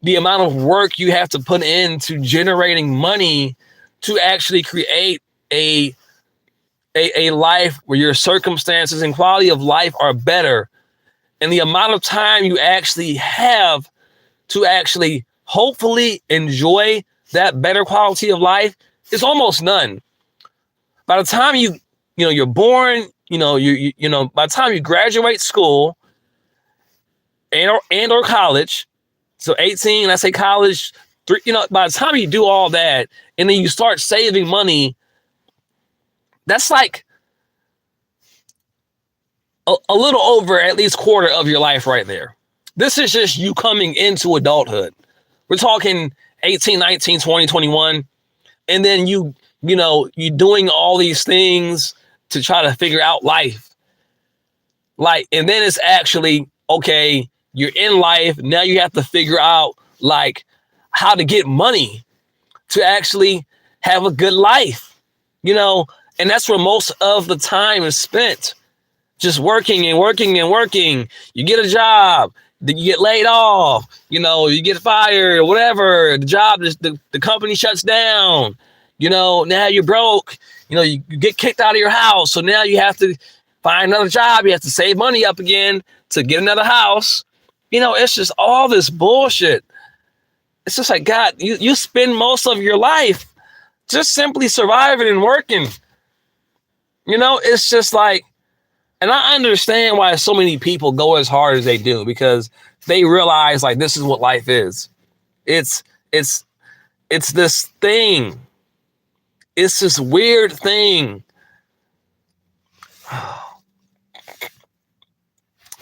the amount of work you have to put into generating money to actually create a life where your circumstances and quality of life are better, and the amount of time you actually have to actually hopefully enjoy that better quality of life is almost none. By the time you're born, by the time you graduate school and or college, so 18, I say college, by the time you do all that and then you start saving money, that's like a little over at least quarter of your life right there. This is just you coming into adulthood. We're talking 18, 19, 20, 21. And then you doing all these things to try to figure out life. Like, and then it's actually, okay, you're in life. Now you have to figure out like how to get money to actually have a good life, and that's where most of the time is spent. Just working and working and working. You get a job, then you get laid off, you get fired or whatever. The job, the company shuts down. Now you're broke. You get kicked out of your house. So now you have to find another job. You have to save money up again to get another house. It's just all this bullshit. It's just like, God, you spend most of your life just simply surviving and working. It's just like, and I understand why so many people go as hard as they do, because they realize like this is what life is. It's this thing. It's this weird thing.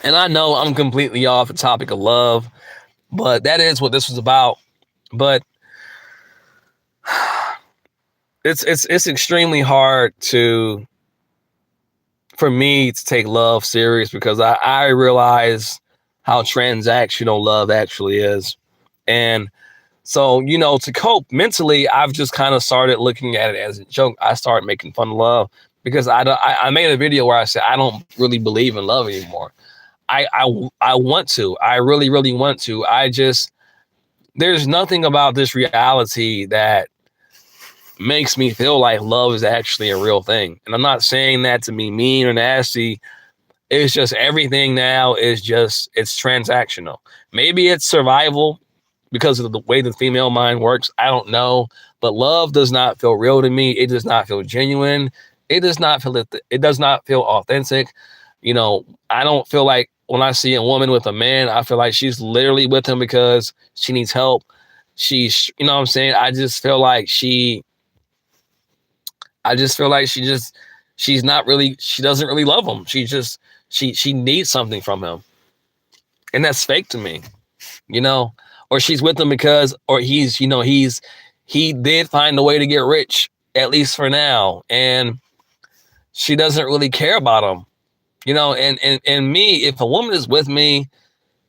And I know I'm completely off the topic of love, but that is what this was about. But it's extremely hard for me to take love serious, because I realize how transactional love actually is. And so, to cope mentally, I've just kind of started looking at it as a joke. I started making fun of love because I made a video where I said, I don't really believe in love anymore. I want to, I really, really want to. There's nothing about this reality that makes me feel like love is actually a real thing. And I'm not saying that to be mean or nasty. It's just everything now is it's transactional. Maybe it's survival because of the way the female mind works. I don't know. But love does not feel real to me. It does not feel genuine. It does not feel authentic. I don't feel like when I see a woman with a man, I feel like she's literally with him because she needs help. She's, what I'm saying? I just feel like she doesn't really love him. She's She needs something from him, and that's fake to me, you know. Or she's with him because, or he's, you know, he did find a way to get rich, at least for now, and she doesn't really care about him, you know. And me, if a woman is with me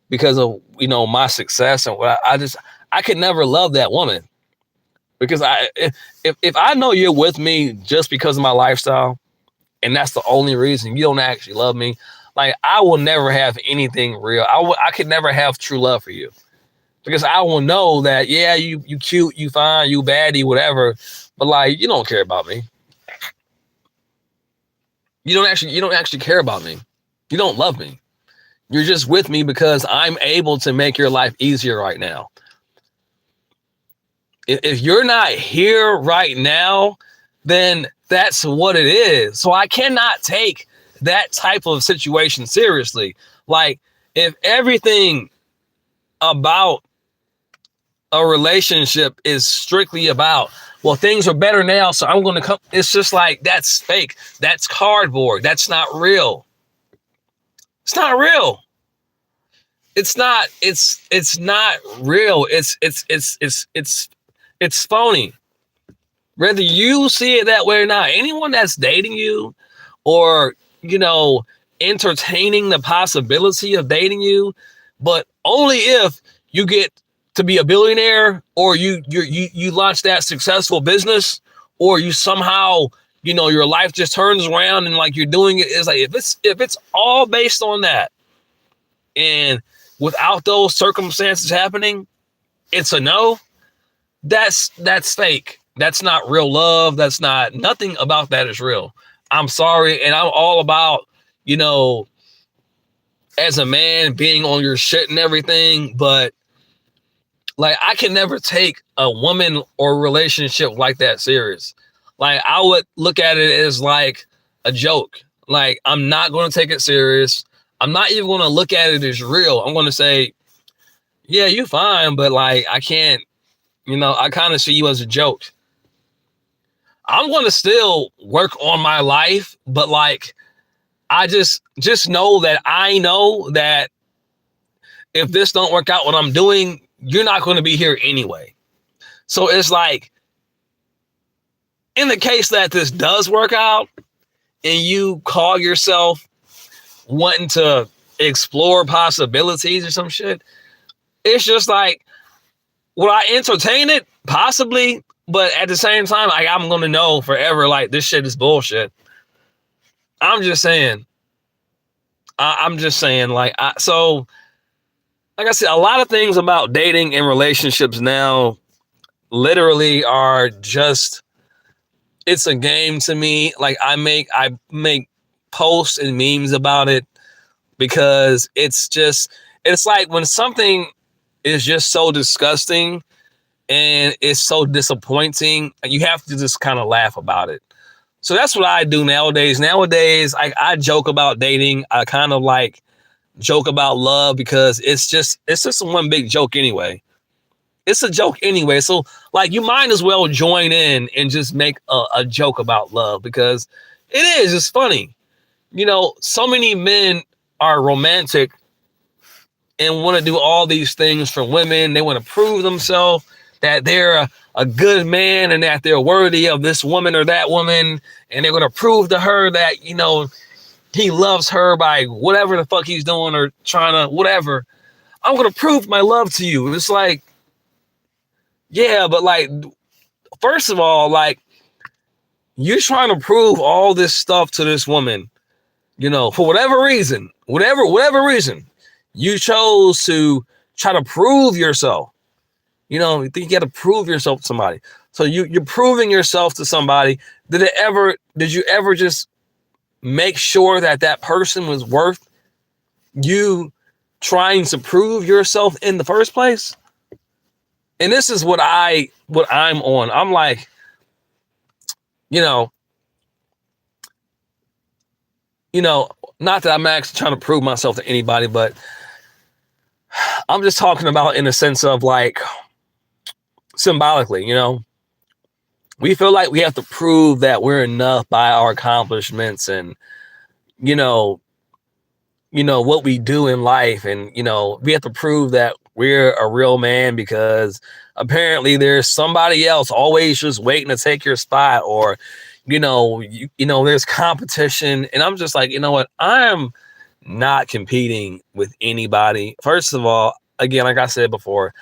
because of, you know, my success and what I could never love that woman, because if I know you're with me just because of my lifestyle, and that's the only reason, you don't actually love me, like, I will never have anything real. I could never have true love for you, because I will know that, yeah, you cute, you fine, you baddie, whatever, but like, you don't care about me. You don't actually care about me. You don't love me. You're just with me because I'm able to make your life easier right now. If you're not here right now, then that's what it is. So I cannot take that type of situation seriously. Like, if everything about a relationship is strictly about, well, things are better now, so I'm going to come, it's just like, that's fake. That's cardboard. That's not real. It's not real. It's not real. It's phony. Whether you see it that way or not, anyone that's dating you, or, you know, entertaining the possibility of dating you, but only if you get to be a billionaire, or you launch that successful business, or you somehow, you know, your life just turns around and like you're doing it. It's like, if it's all based on that, and without those circumstances happening, it's a no. That's fake. That's not real love. That's not, nothing about that is real. I'm sorry. And I'm all about, you know, as a man, being on your shit and everything. But like, I can never take a woman or relationship like that serious. Like, I would look at it as like a joke. Like, I'm not going to take it serious. I'm not even going to look at it as real. I'm going to say, yeah, you fine, but like, I can't, you know, I kind of see you as a joke. I'm going to still work on my life, but like, I just know that I know that if this don't work out what I'm doing, you're not going to be here anyway. So it's like, in the case that this does work out and you call yourself wanting to explore possibilities or some shit, it's just like, will I entertain it? Possibly. But at the same time, like, I'm going to know forever, like, this shit is bullshit. I'm just saying. I'm just saying, like, so, like I said, a lot of things about dating and relationships now literally are just, it's a game to me. Like, I make posts and memes about it, because it's like when something is just so disgusting and it's so disappointing, you have to just kind of laugh about it. So that's what I do nowadays. Nowadays, I joke about dating. I kind of like joke about love, because it's just one big joke anyway. It's a joke anyway. So like, you might as well join in and just make a joke about love, because it's funny. You know, so many men are romantic and want to do all these things for women. They want to prove themselves that they're a good man and that they're worthy of this woman or that woman. And they're going to prove to her that, you know, he loves her by whatever the fuck he's doing, or trying to, whatever. I'm going to prove my love to you. It's like, yeah, but like, first of all, like, you're trying to prove all this stuff to this woman, you know, for whatever reason, whatever reason, you chose to try to prove yourself. You know, you think you got to prove yourself to somebody. So you're proving yourself to somebody. Did you ever just make sure that person was worth you trying to prove yourself in the first place? And this is what I'm on. I'm like, you know, not that I'm actually trying to prove myself to anybody, but I'm just talking about in the sense of like, symbolically, you know, we feel like we have to prove that we're enough by our accomplishments, and, you know, what we do in life. And, we have to prove that we're a real man because apparently there's somebody else always just waiting to take your spot, or, there's competition. And I'm just like, you know what? I am not competing with anybody. First of all, again, like I said before,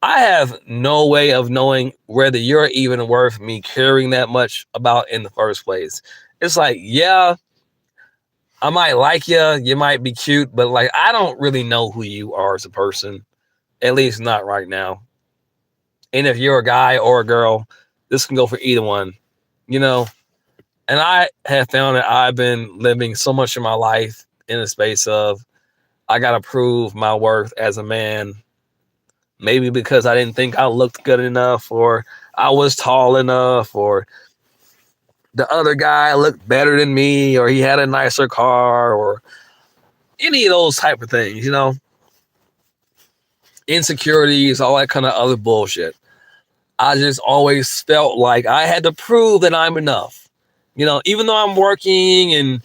I have no way of knowing whether you're even worth me caring that much about in the first place. It's like, yeah, I might like you, you might be cute, but like, I don't really know who you are as a person, at least not right now. And if you're a guy or a girl, this can go for either one, you know? And I have found that I've been living so much of my life in a space of, I got to prove my worth as a man. Maybe because I didn't think I looked good enough, or I was tall enough, or the other guy looked better than me, or he had a nicer car, or any of those type of things, insecurities, all that kind of other bullshit. I just always felt like I had to prove that I'm enough. Even though I'm working and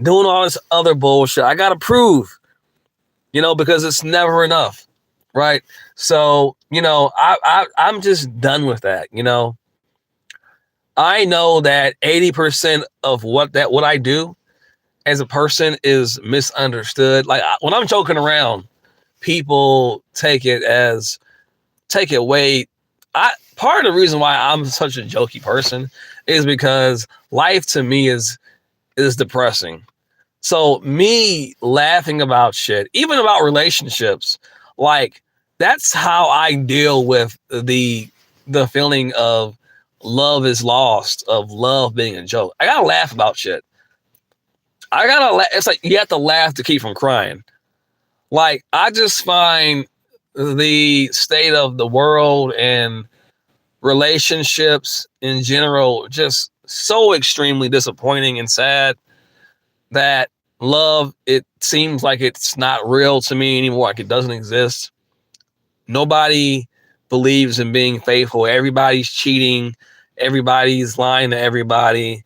doing all this other bullshit, I got to prove, because it's never enough. Right. So, I'm just done with that. I know that 80% of what I do as a person is misunderstood. Like when I'm joking around, people take it way. Part of the reason why I'm such a jokey person is because life to me is depressing. So me laughing about shit, even about relationships, like that's how I deal with the feeling of love is lost, of love being a joke. I gotta laugh about shit. It's like you have to laugh to keep from crying. Like I just find the state of the world and relationships in general just so extremely disappointing and sad that love, it seems like it's not real to me anymore. Like it doesn't exist. Nobody believes in being faithful. Everybody's cheating. Everybody's lying to everybody.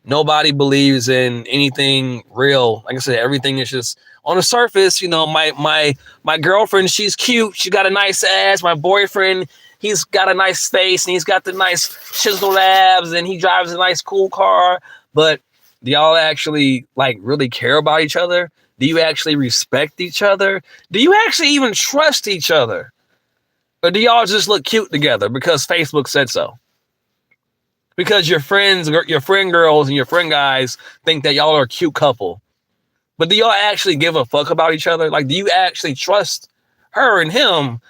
Nobody believes in anything real. Like I said, everything is just on the surface. My girlfriend, she's cute. She got a nice ass. My boyfriend, he's got a nice face and he's got the nice chiseled abs and he drives a nice cool car. But do y'all actually like really care about each other? Do you actually respect each other? Do you actually even trust each other? Or do y'all just look cute together because Facebook said so? Because your friend girls and your friend guys think that y'all are a cute couple. But do y'all actually give a fuck about each other? Like, do you actually trust her and him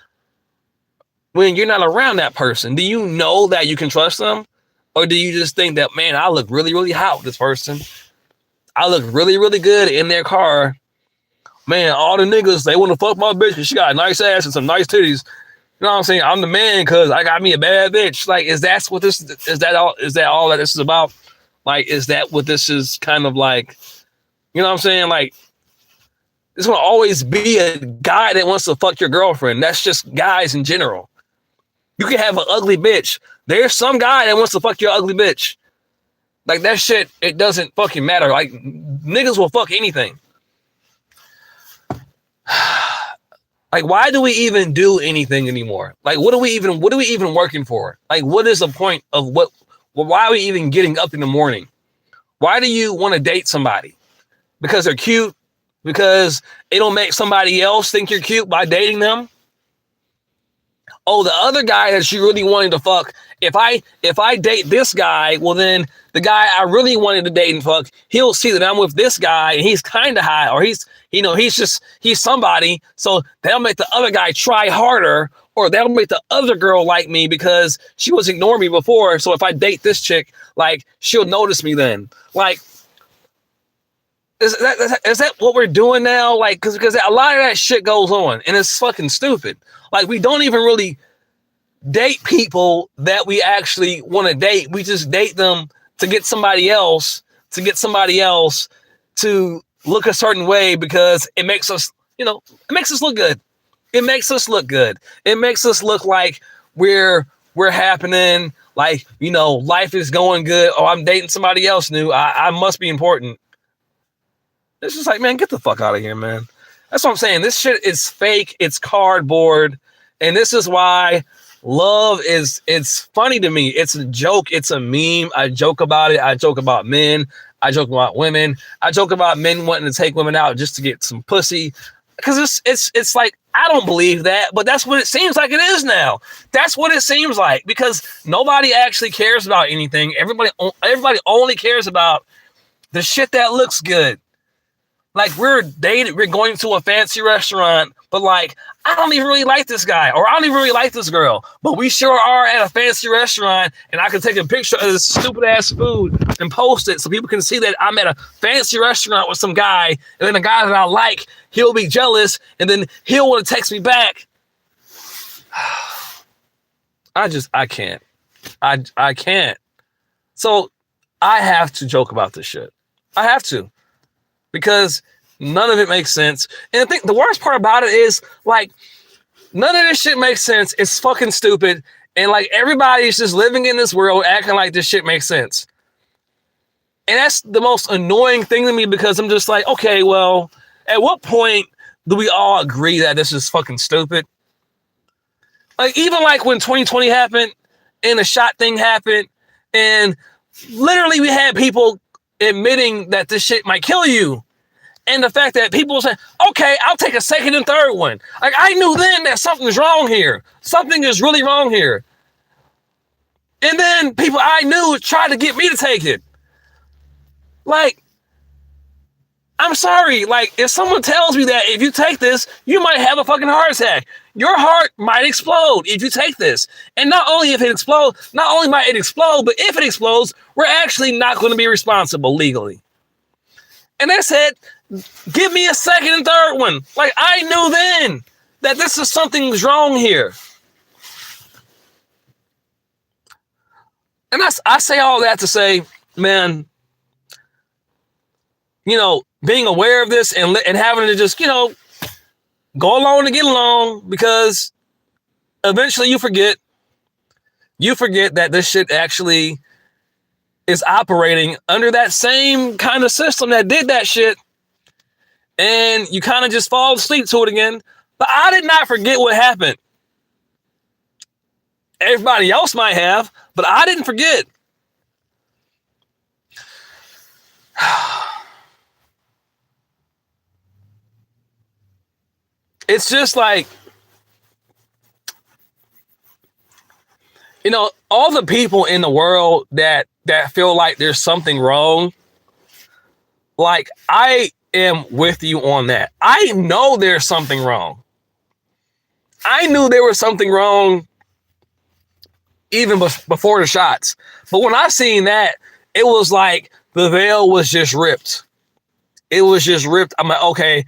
when you're not around that person? Do you know that you can trust them? Or do you just think that, man, I look really, really hot with this person. I look really, really good in their car. Man, all the niggas, they want to fuck my bitch because she got a nice ass and some nice titties. You know what I'm saying? I'm the man because I got me a bad bitch. Like, is that all that this is about? Like, is that what this is kind of like? You know what I'm saying? Like, there's going to always be a guy that wants to fuck your girlfriend. That's just guys in general. You can have an ugly bitch. There's some guy that wants to fuck your ugly bitch. Like, that shit, it doesn't fucking matter. Like, niggas will fuck anything. Like, why do we even do anything anymore? Like, what are we even working for? Like, what is the point of why are we even getting up in the morning? Why do you want to date somebody? Because they're cute? Because it'll make somebody else think you're cute by dating them? Oh, the other guy that you really wanted to fuck, if I date this guy, well then the guy I really wanted to date and fuck, he'll see that I'm with this guy and he's kind of hot, or he's somebody, so that'll make the other guy try harder, or that'll make the other girl like me because she was ignoring me before, so if I date this chick, like, she'll notice me then. Like, is that what we're doing now? Like, because a lot of that shit goes on and it's fucking stupid. Like, we don't even really date people that we actually want to date. We just date them to get somebody else to look a certain way because it makes us, it makes us look good. It makes us look good. It makes us look like we're happening, like, life is going good. Oh, I'm dating somebody else new. I must be important. It's just like, man, get the fuck out of here, man. That's what I'm saying. This shit is fake. It's cardboard. And this is why love it's funny to me. It's a joke. It's a meme. I joke about it. I joke about men. I joke about women. I joke about men wanting to take women out just to get some pussy. Because it's like, I don't believe that, but that's what it seems like it is now. That's what it seems like, because nobody actually cares about anything. Everybody only cares about the shit that looks good. Like, we're going to a fancy restaurant, but like, I don't even really like this guy, or I don't even really like this girl, but we sure are at a fancy restaurant, and I can take a picture of this stupid ass food and post it so people can see that I'm at a fancy restaurant with some guy, and then the guy that I like, he'll be jealous, and then he'll want to text me back. I can't. I can't. So I have to joke about this shit. I have to. Because none of it makes sense. And I think the worst part about it is, like, none of this shit makes sense. It's fucking stupid. And like, everybody's just living in this world acting like this shit makes sense. And that's the most annoying thing to me, because I'm just like, okay, well, at what point do we all agree that this is fucking stupid? Like, even like when 2020 happened and the shot thing happened, and literally we had people admitting that this shit might kill you. And the fact that people say, okay, I'll take a second and third one. Like, I knew then that something's wrong here. Something is really wrong here. And then people I knew tried to get me to take it. Like, I'm sorry. Like, if someone tells me that if you take this, you might have a fucking heart attack. Your heart might explode if you take this. And not only if it explodes, not only might it explode, but if it explodes, we're actually not going to be responsible legally. And they said, give me a second and third one. Like, I knew then that this is something's wrong here. And I say all that to say, man, you know, being aware of this and having to just, you know, go along to get along, because eventually you forget that this shit actually is operating under that same kind of system that did that shit. And you kind of just fall asleep to it again. But I did not forget what happened. Everybody else might have, but I didn't forget. It's just like, you know, all the people in the world that feel like there's something wrong, like, I am with you on that. I know there's something wrong. I knew there was something wrong even before the shots. But when I seen that, it was like the veil was just ripped. It was just ripped. I'm like, okay,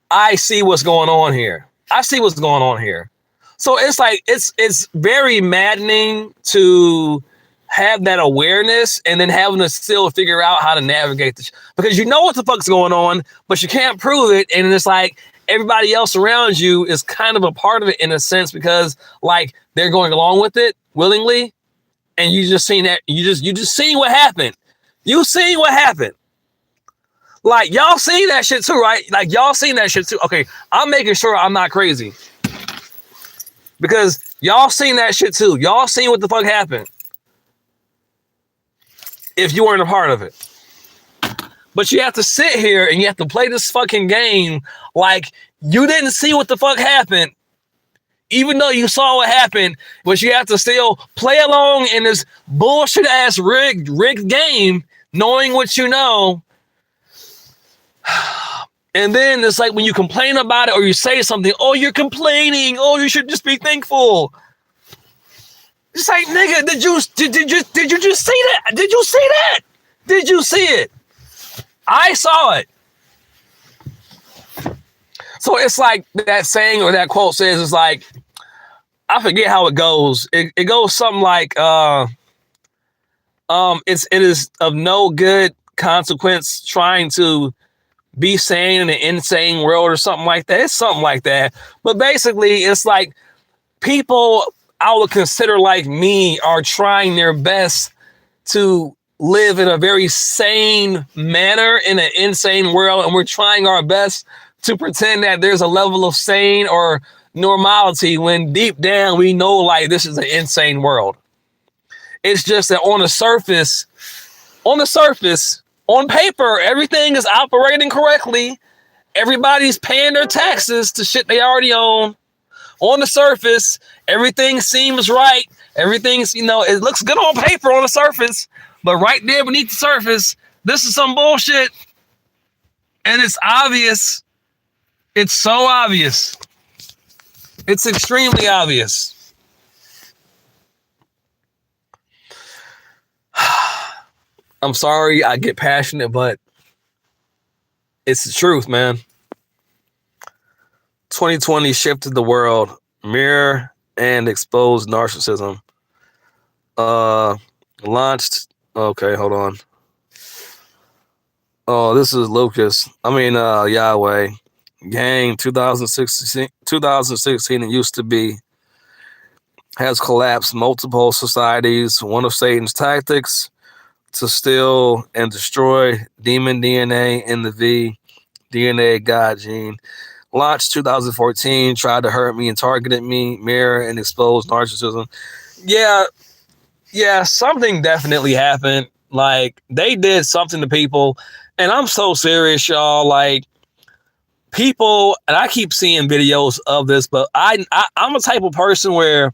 I see what's going on here. I see what's going on here. So it's like, it's very maddening to have that awareness and then having to still figure out how to navigate this, because you know what the fuck's going on, but you can't prove it. And it's like everybody else around you is kind of a part of it in a sense, because like they're going along with it willingly. And you just seen that, you just seen what happened. You seen what happened. Like, y'all seen that shit too, right? Like, y'all seen that shit too. Okay, I'm making sure I'm not crazy, because y'all seen that shit too. Y'all seen what the fuck happened if you weren't a part of it. But you have to sit here and you have to play this fucking game like you didn't see what the fuck happened, even though you saw what happened. But you have to still play along in this bullshit ass rigged game, knowing what you know. And then it's like when you complain about it or you say something, oh, you're complaining. Oh, you should just be thankful. It's like, nigga, did you just see that? Did you see that? Did you see it? I saw it. So it's like that saying or that quote says, it's like, I forget how it goes. It goes something like, it is of no good consequence trying to be sane in an insane world or something like that. It's something like that. But basically, it's like people I would consider like me are trying their best to live in a very sane manner in an insane world, and we're trying our best to pretend that there's a level of sane or normality when deep down we know like this is an insane world. It's just that on the surface, on paper, everything is operating correctly. Everybody's paying their taxes to shit they already own. On the surface, everything seems right. Everything's, it looks good on paper on the surface, but right there beneath the surface, this is some bullshit. And it's obvious. It's so obvious. It's extremely obvious. I'm sorry I get passionate, but it's the truth, man. 2020 shifted the world. Mirror and exposed narcissism. Launched. Okay, hold on. Oh, this is Lucas. Yahweh. Gang 2016 it used to be has collapsed multiple societies. One of Satan's tactics to steal and destroy demon DNA in the V DNA God gene. Launched 2014, tried to hurt me and targeted me. Mirror and exposed narcissism. Yeah, something definitely happened. Like, they did something to people, and I'm so serious, y'all. Like, people, and I keep seeing videos of this, but I'm a type of person where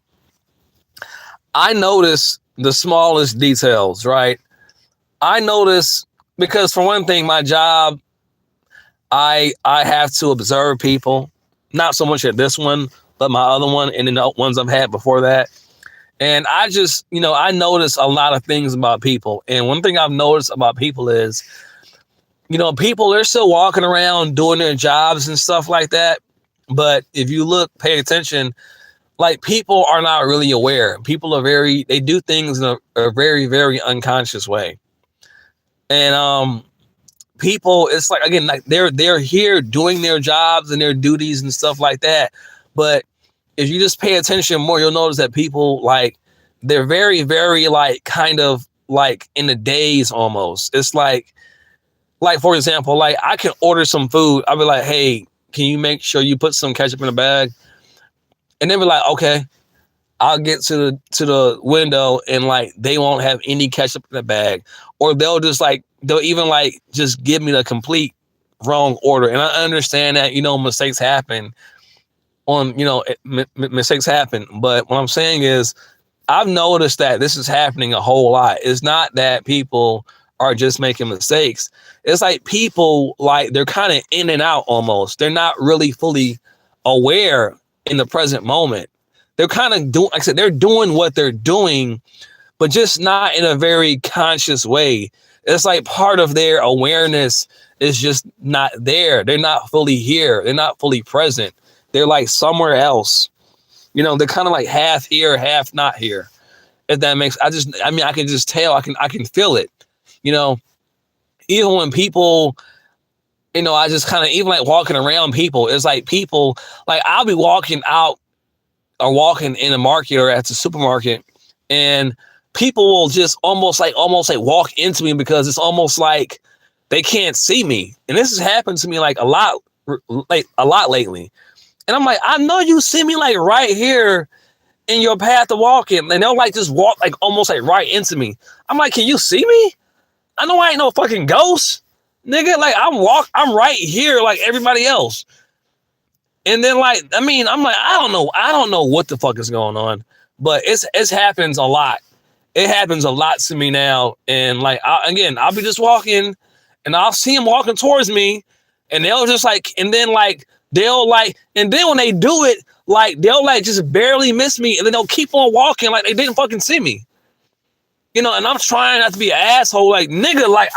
I notice the smallest details, right? I notice, because for one thing, my job, I have to observe people, not so much at this one, but my other one, and then the ones I've had before that. And I just, I notice a lot of things about people. And one thing I've noticed about people is, people, they're still walking around doing their jobs and stuff like that. But if you pay attention, like, people are not really aware. People are they do things in a very, very unconscious way. And people, it's like, again, like they're here doing their jobs and their duties and stuff like that. But if you just pay attention more, you'll notice that people, like, they're very, very, like, kind of like in the daze almost. It's like, for example, like, I can order some food. I'll be like, hey, can you make sure you put some ketchup in the bag? And they'll be like, okay. I'll get to the window, and like, they won't have any ketchup in the bag, or they'll even like just give me the complete wrong order. And I understand that, mistakes happen mistakes happen. But what I'm saying is, I've noticed that this is happening a whole lot. It's not that people are just making mistakes. It's like people, like, they're kind of in and out almost. They're not really fully aware in the present moment. They're kind of doing, like I said, they're doing what they're doing, but just not in a very conscious way. It's like part of their awareness is just not there. They're not fully here. They're not fully present. They're like somewhere else. They're kind of like half here, half not here. If that makes, I can just tell, I can feel it. Even when people, I just kind of, even like walking around people, it's like people, like, I'll be walking out or walking in a market or at the supermarket, and people will just almost like walk into me because it's almost like they can't see me. And this has happened to me like a lot lately. And I'm like, I know you see me like right here in your path of walking, and they'll like just walk like almost like right into me. I'm like, can you see me? I know I ain't no fucking ghost, nigga. Like, I'm right here like everybody else. And then, like, I'm like, I don't know what the fuck is going on, but it happens a lot. It happens a lot to me now. And like, I'll be just walking, and I'll see them walking towards me, and they'll just like, and then like, they'll like, and then when they do it, like, they'll like just barely miss me, and then they'll keep on walking like they didn't fucking see me. And I'm trying not to be an asshole, like, nigga, like,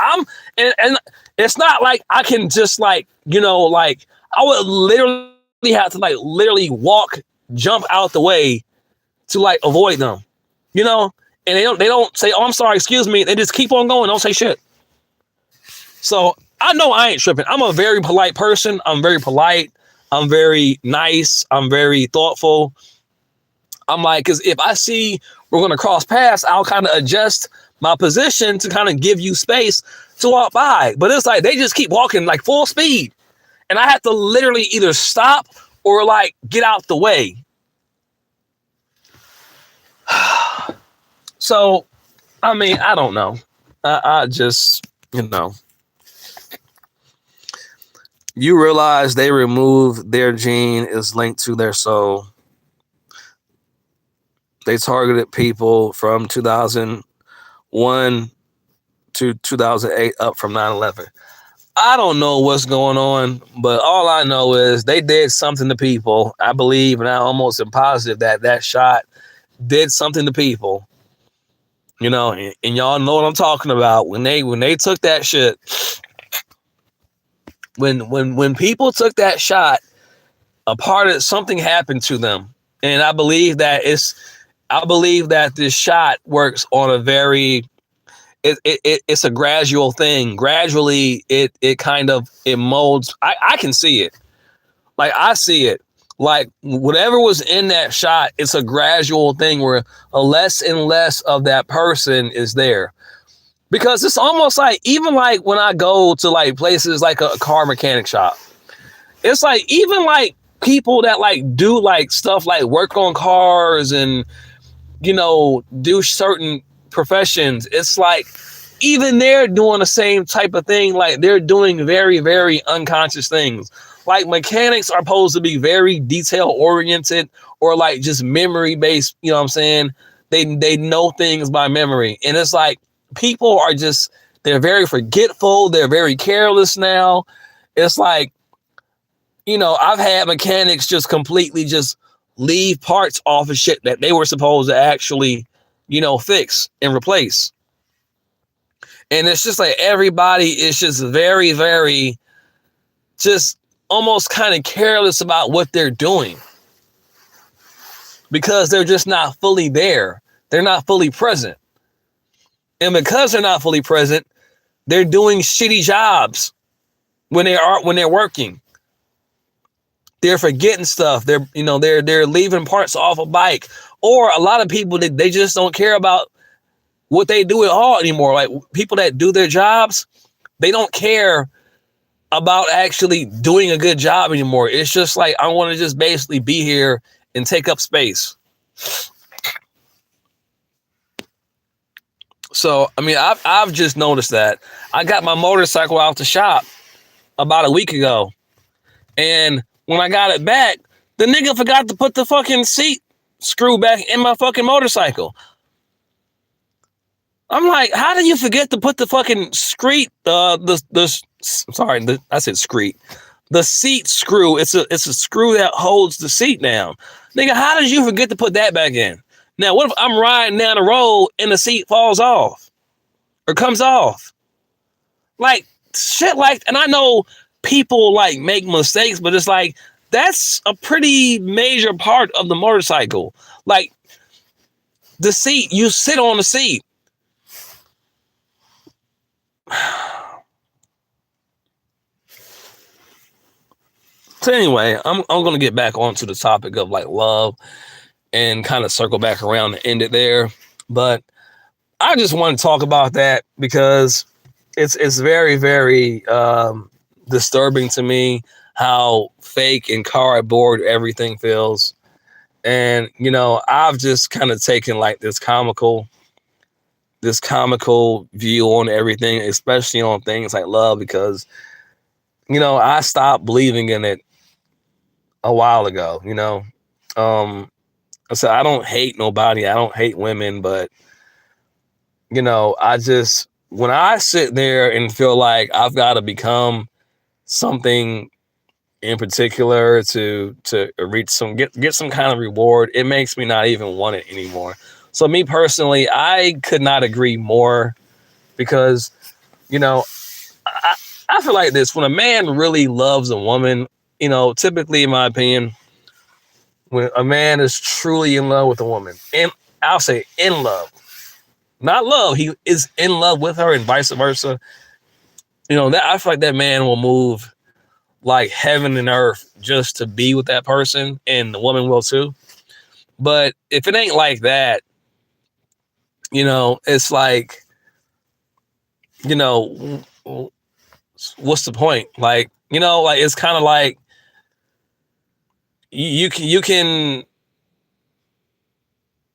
and it's not like I can just like, like, I would literally have to like literally jump out the way to like avoid them, and they don't say, oh, I'm sorry, excuse me. They just keep on going. Don't say shit. So I know I ain't tripping. I'm a very polite person. I'm very polite. I'm very nice. I'm very thoughtful. I'm like, because if I see we're going to cross paths, I'll kind of adjust my position to kind of give you space to walk by. But it's like they just keep walking like full speed. And I have to literally either stop or like get out the way. So, I mean, I don't know. I just, you realize they removed their gene is linked to their soul. They targeted people from 2001 to 2008 up from 9/11. I don't know what's going on, but all I know is they did something to people. I believe, and I almost am positive that shot did something to people. And y'all know what I'm talking about. When they took that shit, when people took that shot, a part of something happened to them. And I believe that this shot works on a very it's a gradual thing. Gradually, it kind of it molds. I can see it. Like I see it. Like whatever was in that shot, it's a gradual thing where a less and less of that person is there. Because it's almost like even like when I go to like places like a car mechanic shop, it's like even like people that like do like stuff like work on cars and do certain professions, it's like even they're doing the same type of thing. Like they're doing very, very unconscious things. Like mechanics are supposed to be very detail oriented or like just memory based. You know what I'm saying? They know things by memory. And it's like people are just, they're very forgetful. They're very careless now. It's like, I've had mechanics just completely just leave parts off of shit that they were supposed to actually, fix and replace. And it's just like everybody is just very, very just almost kind of careless about what they're doing because they're just not fully there. They're not fully present. And because they're not fully present, they're doing shitty jobs when they're working. They're forgetting stuff. They're leaving parts off a bike. Or a lot of people that they just don't care about what they do at all anymore. Like people that do their jobs, they don't care about actually doing a good job anymore. It's just like, I want to just basically be here and take up space. So, I mean, I've just noticed that. I got my motorcycle out the shop about a week ago. And when I got it back, the nigga forgot to put the fucking seat screw back in my fucking motorcycle. I'm like, how do you forget to put the fucking I said screet. The seat screw. It's a screw that holds the seat down. Nigga, how did you forget to put that back in? Now, what if I'm riding down the road and the seat falls off or comes off? Like shit like, and I know people like make mistakes, but it's like, that's a pretty major part of the motorcycle. Like the seat, you sit on the seat. So anyway, I'm going to get back onto the topic of like love and kind of circle back around and end it there. But I just want to talk about that because it's very, very disturbing to me how fake and cardboard everything feels. And, I've just kind of taken like this comical view on everything, especially on things like love, because, I stopped believing in it a while ago, So I don't hate nobody. I don't hate women, but, I just, when I sit there and feel like I've got to become something in particular to reach get some kind of reward, it makes me not even want it anymore. So me personally, I could not agree more because, I feel like this, when a man really loves a woman, typically in my opinion, when a man is truly in love with a woman, and I'll say in love, not love, he is in love with her and vice versa. That I feel like that man will move like heaven and earth just to be with that person, and the woman will too. But if it ain't like that, it's like you know, what's the point? Like, like it's kind of like you can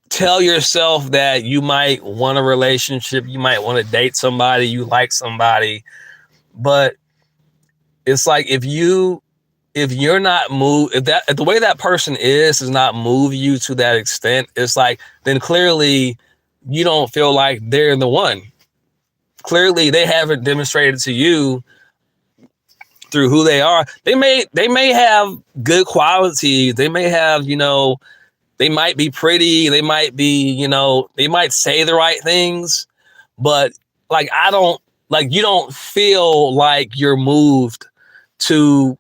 tell yourself that you might want a relationship, you might want to date somebody, you like somebody, but it's like if you're not moved, if the way that person is does not move you to that extent, it's like then clearly you don't feel like they're the one. Clearly they haven't demonstrated to you through who they are. They may have good qualities. They may have, they might be pretty, they might be, they might say the right things, but like you don't feel like you're moved to,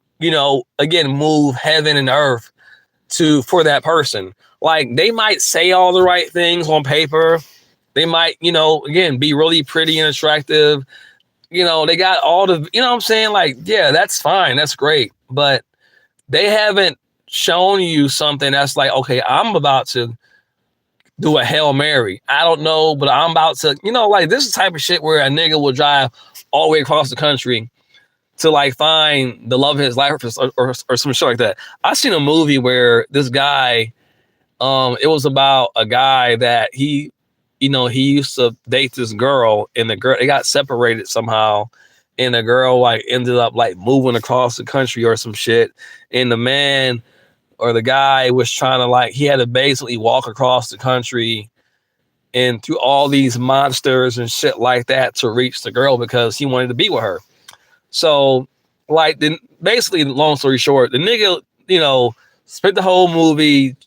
again, move heaven and earth for that person. Like they might say all the right things on paper. They might, again, be really pretty and attractive. They got all the, what I'm saying? Like, yeah, that's fine. That's great. But they haven't shown you something that's like, okay, I'm about to do a Hail Mary. I don't know, but I'm about to, like this is the type of shit where a nigga will drive all the way across the country to like find the love of his life or some shit like that. I seen a movie where this guy, it was about a guy that he used to date this girl, and the girl, they got separated somehow, and the girl like ended up like moving across the country or some shit, and the man or the guy was trying to like, he had to basically walk across the country and through all these monsters and shit like that to reach the girl because he wanted to be with her. So like, then basically, long story short, the nigga, spent the whole movie,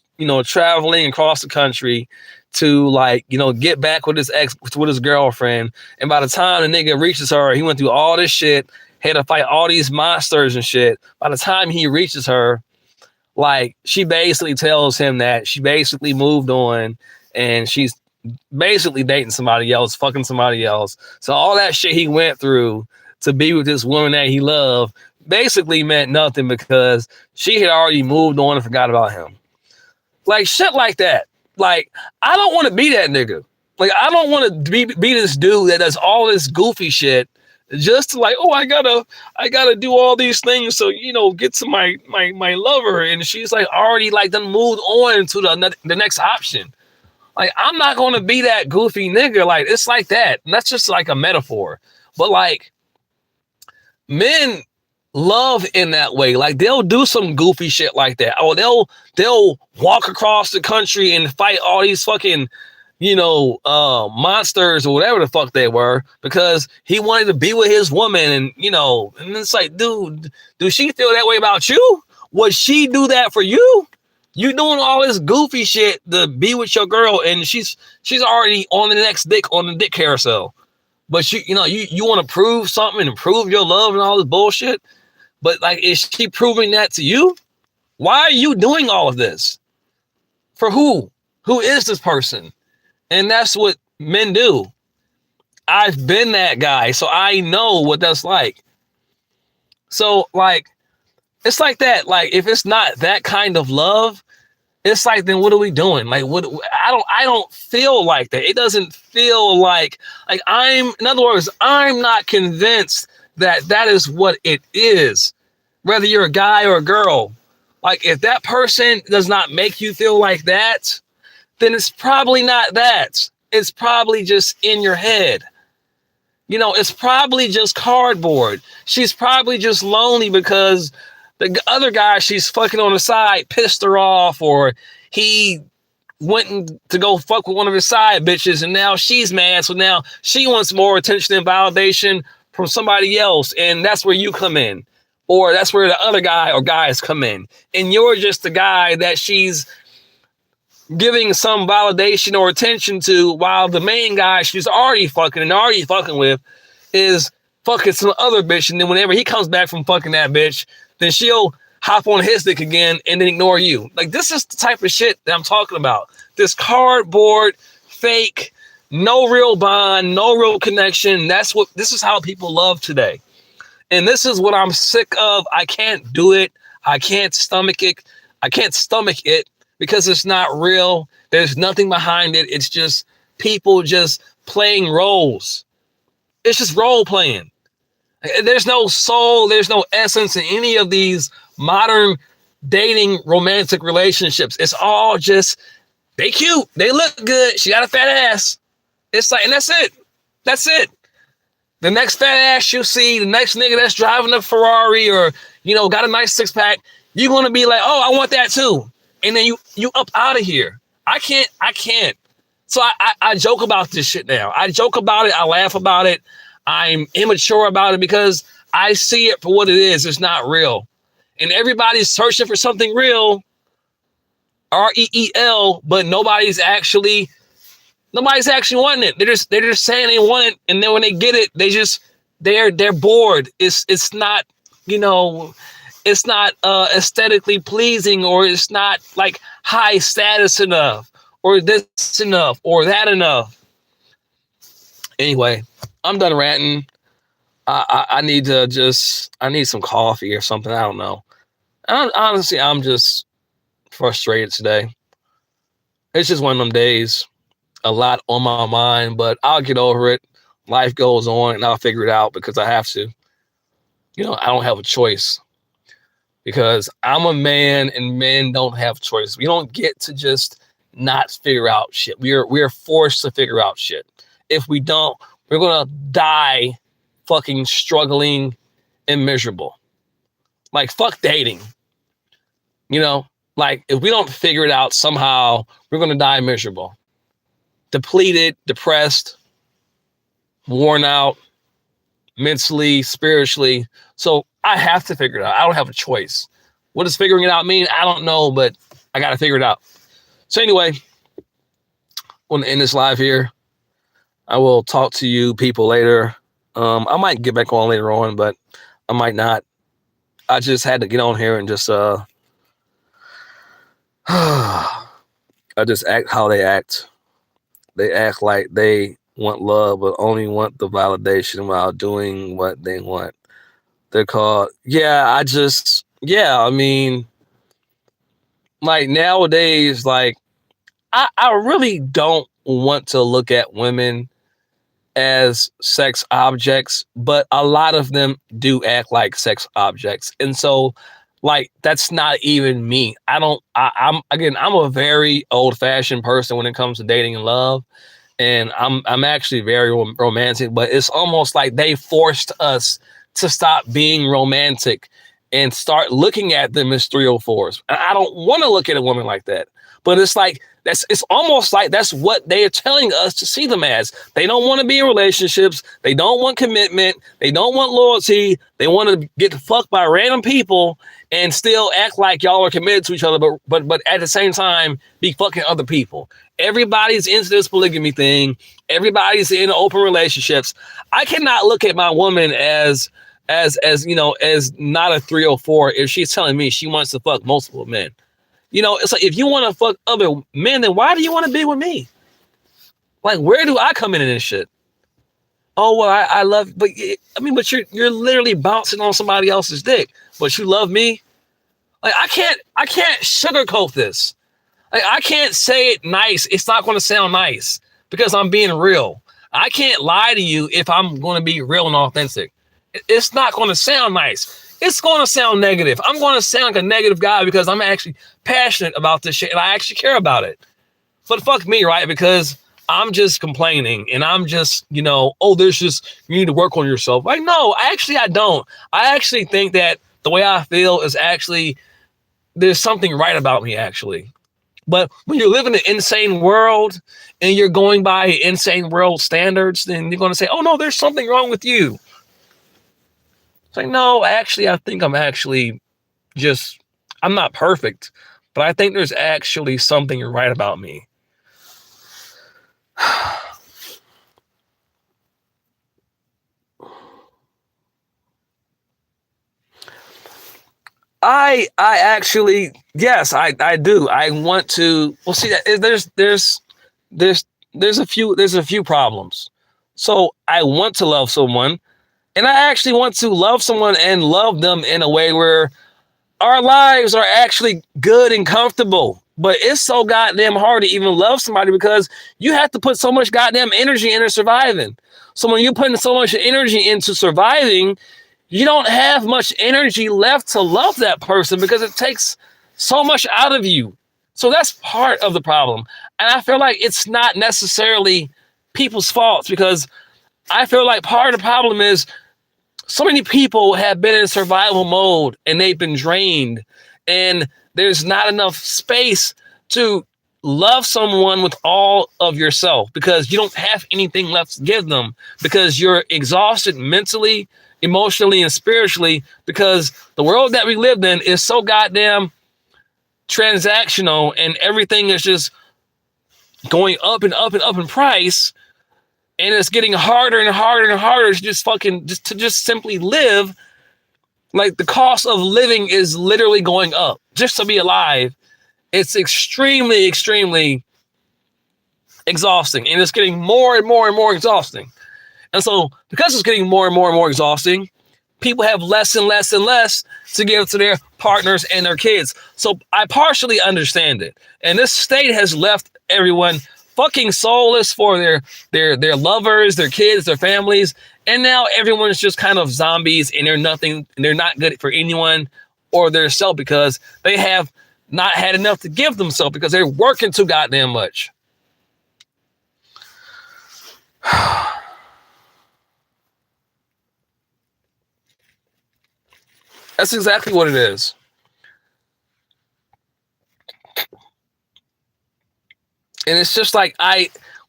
traveling across the country to like, get back with his girlfriend. And by the time the nigga reaches her, he went through all this shit, had to fight all these monsters and shit. By the time he reaches her, like she basically tells him that she basically moved on and she's basically dating somebody else, fucking somebody else. So all that shit he went through to be with this woman that he loved basically meant nothing because she had already moved on and forgot about him. Like shit like that. Like, I don't want to be that nigga. Like, I don't want to be this dude that does all this goofy shit just to like, oh, I gotta do all these things so get to my lover, and she's like already like done moved on to the next option. Like, I'm not gonna be that goofy nigga. Like, it's like that. And that's just like a metaphor. But like, men love in that way. Like, they'll do some goofy shit like that. Oh, they'll walk across the country and fight all these fucking monsters or whatever the fuck they were because he wanted to be with his woman. And and it's like, dude, do she feel that way about you? Would she do that for you? You doing all this goofy shit to be with your girl, and she's already on the next dick on the dick carousel. But you want to prove something and prove your love and all this bullshit. But like, is she proving that to you? Why are you doing all of this? For who? Who is this person? And that's what men do. I've been that guy, so I know what that's like. So like, it's like that. Like, if it's not that kind of love, it's like, then what are we doing? Like, I don't feel like that. It doesn't feel like in other words, I'm not convinced that is what it is. Whether you're a guy or a girl, like if that person does not make you feel like that, then it's probably not that. It's probably just in your head. It's probably just cardboard. She's probably just lonely because the other guy she's fucking on the side pissed her off, or he went to go fuck with one of his side bitches and now she's mad. So now she wants more attention and validation from somebody else. And that's where you come in. Or that's where the other guy or guys come in. And you're just the guy that she's giving some validation or attention to, while the main guy she's already fucking with is fucking some other bitch. And then whenever he comes back from fucking that bitch, then she'll hop on his dick again and then ignore you. Like, this is the type of shit that I'm talking about. This cardboard, fake, no real bond, no real connection. This is how people love today. And this is what I'm sick of. I can't do it. I can't stomach it. Because it's not real. There's nothing behind it. It's just people just playing roles. It's just role playing. There's no soul, there's no essence in any of these modern dating romantic relationships. It's all just, they cute, they look good, she got a fat ass. It's like, and that's it. That's it. The next fat ass you see, the next nigga that's driving a Ferrari or, you know, got a nice six pack, you're gonna be like, oh, I want that too. And then you up out of here. I can't. So I joke about this shit now. I joke about it, I laugh about it. I'm immature about it because I see it for what it is. It's not real. And everybody's searching for something real, REEL, but nobody's actually wanting it. They're just saying they want it, and then when they get it, they're bored. It's not, you know, it's not aesthetically pleasing, or it's not like high status enough, or this enough, or that enough. Anyway, I'm done ranting. I need some coffee or something. I don't know. Honestly, I'm just frustrated today. It's just one of them days. A lot on my mind, but I'll get over it. Life goes on, and I'll figure it out because I have to. You know, I don't have a choice because I'm a man, and men don't have choice. We don't get to just not figure out shit. We're forced to figure out shit. If we don't, we're gonna die fucking struggling and miserable. Like, fuck dating. You know, like, if we don't figure it out somehow, we're gonna die miserable. Depleted, depressed, worn out, mentally, spiritually. So I have to figure it out. I don't have a choice. What does figuring it out mean? I don't know, but I got to figure it out. So anyway, I want to end this live here. I will talk to you people later. I might get back on later on, but I might not. I just had to get on here and just I just act how they act. They act like they want love, but only want the validation while doing what they want. They're called, I mean, like nowadays, like I really don't want to look at women as sex objects, but a lot of them do act like sex objects. And so, like, that's not even me. I'm a very old-fashioned person when it comes to dating and love. And I'm actually very romantic, but it's almost like they forced us to stop being romantic and start looking at them as 304s. I don't want to look at a woman like that, but it's like, it's almost like that's what they are telling us to see them as. They don't want to be in relationships. They don't want commitment. They don't want loyalty. They want to get fucked by random people and still act like y'all are committed to each other, but at the same time be fucking other people. Everybody's into this polygamy thing. Everybody's in open relationships. I cannot look at my woman as you know, as not a 304 if she's telling me she wants to fuck multiple men. You know, it's like, if you want to fuck other men, then why do you want to be with me? Like, where do I come in this shit? Oh, well, I love, but you're literally bouncing on somebody else's dick, but you love me. Like, I can't sugarcoat this. Like, I can't say it nice. It's not going to sound nice because I'm being real. I can't lie to you if I'm going to be real and authentic. It's not going to sound nice. It's going to sound negative. I'm going to sound like a negative guy because I'm actually passionate about this shit and I actually care about it. But fuck me, right? Because I'm just complaining and I'm just, you know, oh, you need to work on yourself. Like, no, I don't. I actually think that the way I feel is actually, there's something right about me, actually. But when you're living in an insane world and you're going by insane world standards, then you're going to say, oh, no, there's something wrong with you. It's like, no, actually, I think I'm not perfect, but I think there's actually something right about me. I actually, yes, I do. I want to, well, see, there's a few problems. So I want to love someone, and I actually want to love someone and love them in a way where our lives are actually good and comfortable. But it's so goddamn hard to even love somebody because you have to put so much goddamn energy into surviving. So when you're putting so much energy into surviving, you don't have much energy left to love that person because it takes so much out of you. So that's part of the problem. And I feel like it's not necessarily people's faults, because I feel like part of the problem is so many people have been in survival mode and they've been drained, and there's not enough space to love someone with all of yourself because you don't have anything left to give them, because you're exhausted mentally, emotionally, and spiritually, because the world that we live in is so goddamn transactional and everything is just going up and up and up in price, and it's getting harder and harder and harder to just simply live. Like, the cost of living is literally going up just to be alive. It's extremely, extremely exhausting, and it's getting more and more and more exhausting. And so, because it's getting more and more and more exhausting, people have less and less and less to give to their partners and their kids. So I partially understand it. And this state has left everyone fucking soulless for their lovers, their kids, their families. And now everyone's just kind of zombies, and they're not good for anyone or their self, because they have not had enough to give themselves because they're working too goddamn much. That's exactly what it is. And it's just like,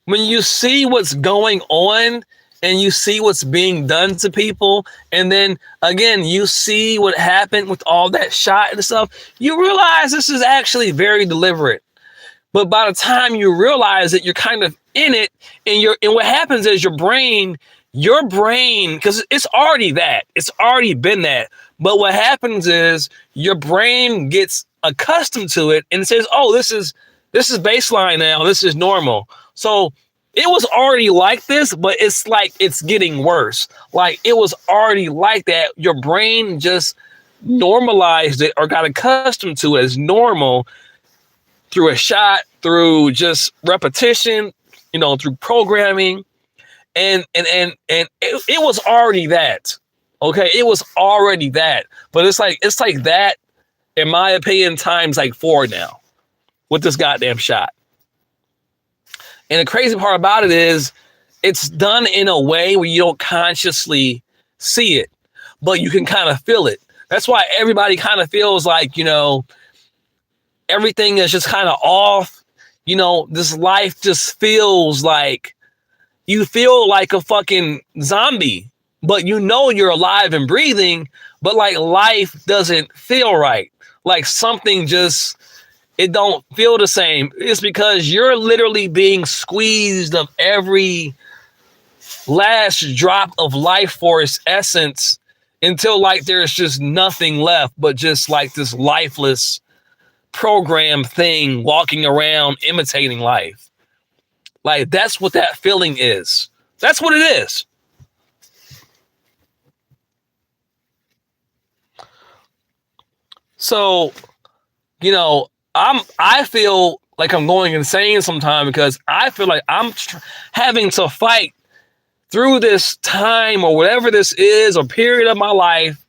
when you see what's going on and you see what's being done to people, and then again, you see what happened with all that shot and stuff, you realize this is actually very deliberate. But by the time you realize it, you're kind of in it, and what happens is your brain, because it's already been that. But what happens is your brain gets accustomed to it and says, "Oh, this is baseline now. This is normal." So it was already like this, but it's like it's getting worse. Like, it was already like that. Your brain just normalized it or got accustomed to it as normal through a shot, through just repetition, through programming. And it was already that. Okay, it was already that. But it's like that, in my opinion, times like 4 now with this goddamn shot. And the crazy part about it is it's done in a way where you don't consciously see it, but you can kind of feel it. That's why everybody kind of feels like, everything is just kind of off. This life just feels like you feel like a fucking zombie, but you're alive and breathing, but like life doesn't feel right. Like something just, it don't feel the same. It's because you're literally being squeezed of every last drop of life force essence until like there's just nothing left but just like this lifeless program thing walking around imitating life. Like, that's what that feeling is. That's what it is. So, I feel like I'm going insane sometimes because I feel like I'm having to fight through this time or whatever this is, or period of my life,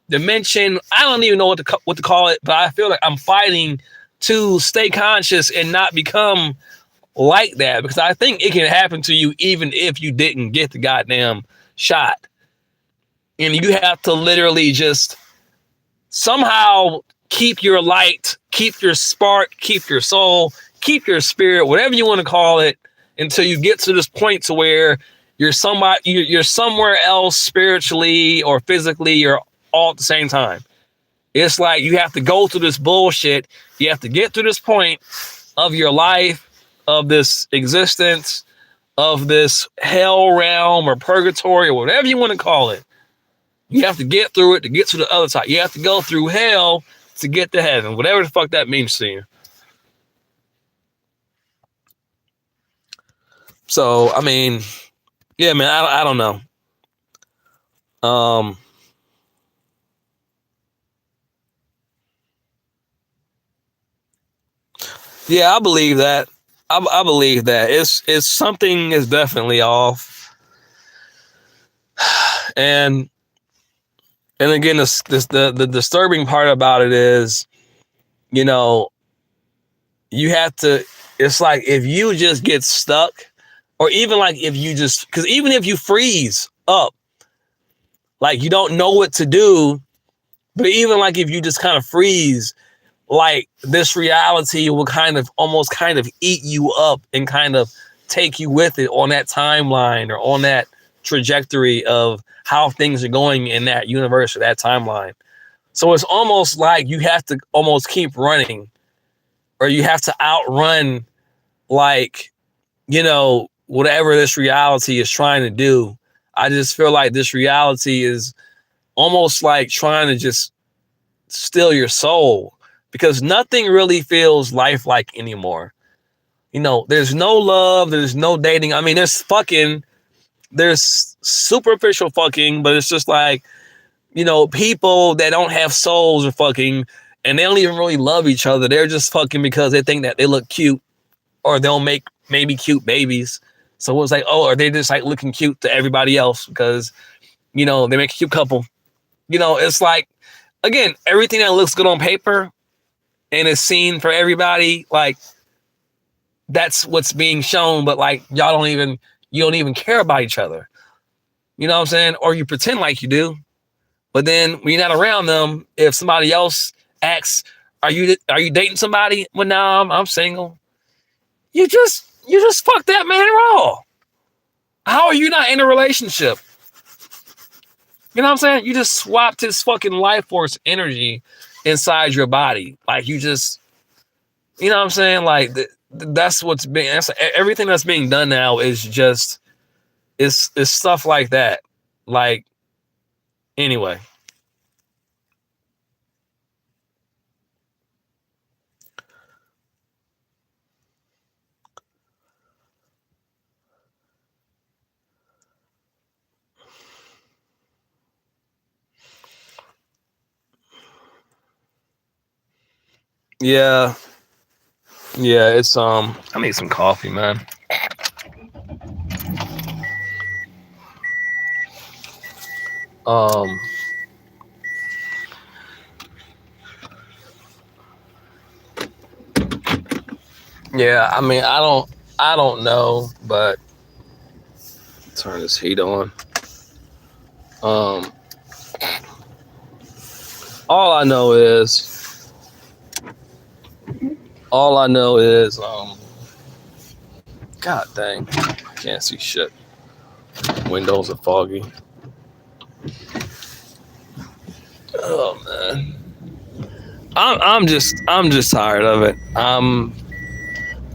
dimension. I don't even know what to call it, but I feel like I'm fighting to stay conscious and not become like that, because I think it can happen to you even if you didn't get the goddamn shot. And you have to literally just somehow keep your light, keep your spark, keep your soul, keep your spirit, whatever you want to call it, until you get to this point to where you're somewhere else spiritually or physically, or all at the same time. It's like you have to go through this bullshit. You have to get to this point of your life, of this existence, of this hell realm or purgatory or whatever you want to call it. You have to get through it to get to the other side. You have to go through hell to get to heaven, whatever the fuck that means to you. So, I mean, yeah, man, I don't know. Yeah, I believe that. I believe that it's something is definitely off. And again, the disturbing part about it is, you know, you have to, it's like if you just get stuck, or even like if you just, because even if you freeze up, like you don't know what to do, but even like if you just kind of freeze, like this reality will kind of almost kind of eat you up and kind of take you with it on that timeline or on that trajectory of how things are going in that universe or that timeline. So it's almost like you have to almost keep running, or you have to outrun, like, you know, whatever this reality is trying to do. I just feel like this reality is almost like trying to just steal your soul, because nothing really feels lifelike anymore. You know, there's no love, there's no dating. I mean, there's superficial fucking, but it's just like, you know, people that don't have souls are fucking, and they don't even really love each other. They're just fucking because they think that they look cute, or they'll make maybe cute babies. So it's like, oh, are they just like looking cute to everybody else because, you know, they make a cute couple? You know, it's like, again, everything that looks good on paper and is seen for everybody, like, that's what's being shown. But like, you don't even care about each other. You know what I'm saying? Or you pretend like you do. But then when you're not around them, if somebody else asks, are you dating somebody? Well, no, I'm single. You just fuck that man raw. How are you not in a relationship? You know what I'm saying? You just swapped his fucking life force energy inside your body. Like, you just, you know what I'm saying? Like, that's what's being, everything that's being done now is just, it's stuff like that. Like, anyway. Yeah. Yeah, it's I need some coffee, man. Um yeah, I mean, I don't know, but turn this heat on. Um all I know is God dang, can't see shit. Windows are foggy. Oh man, I'm just tired of it.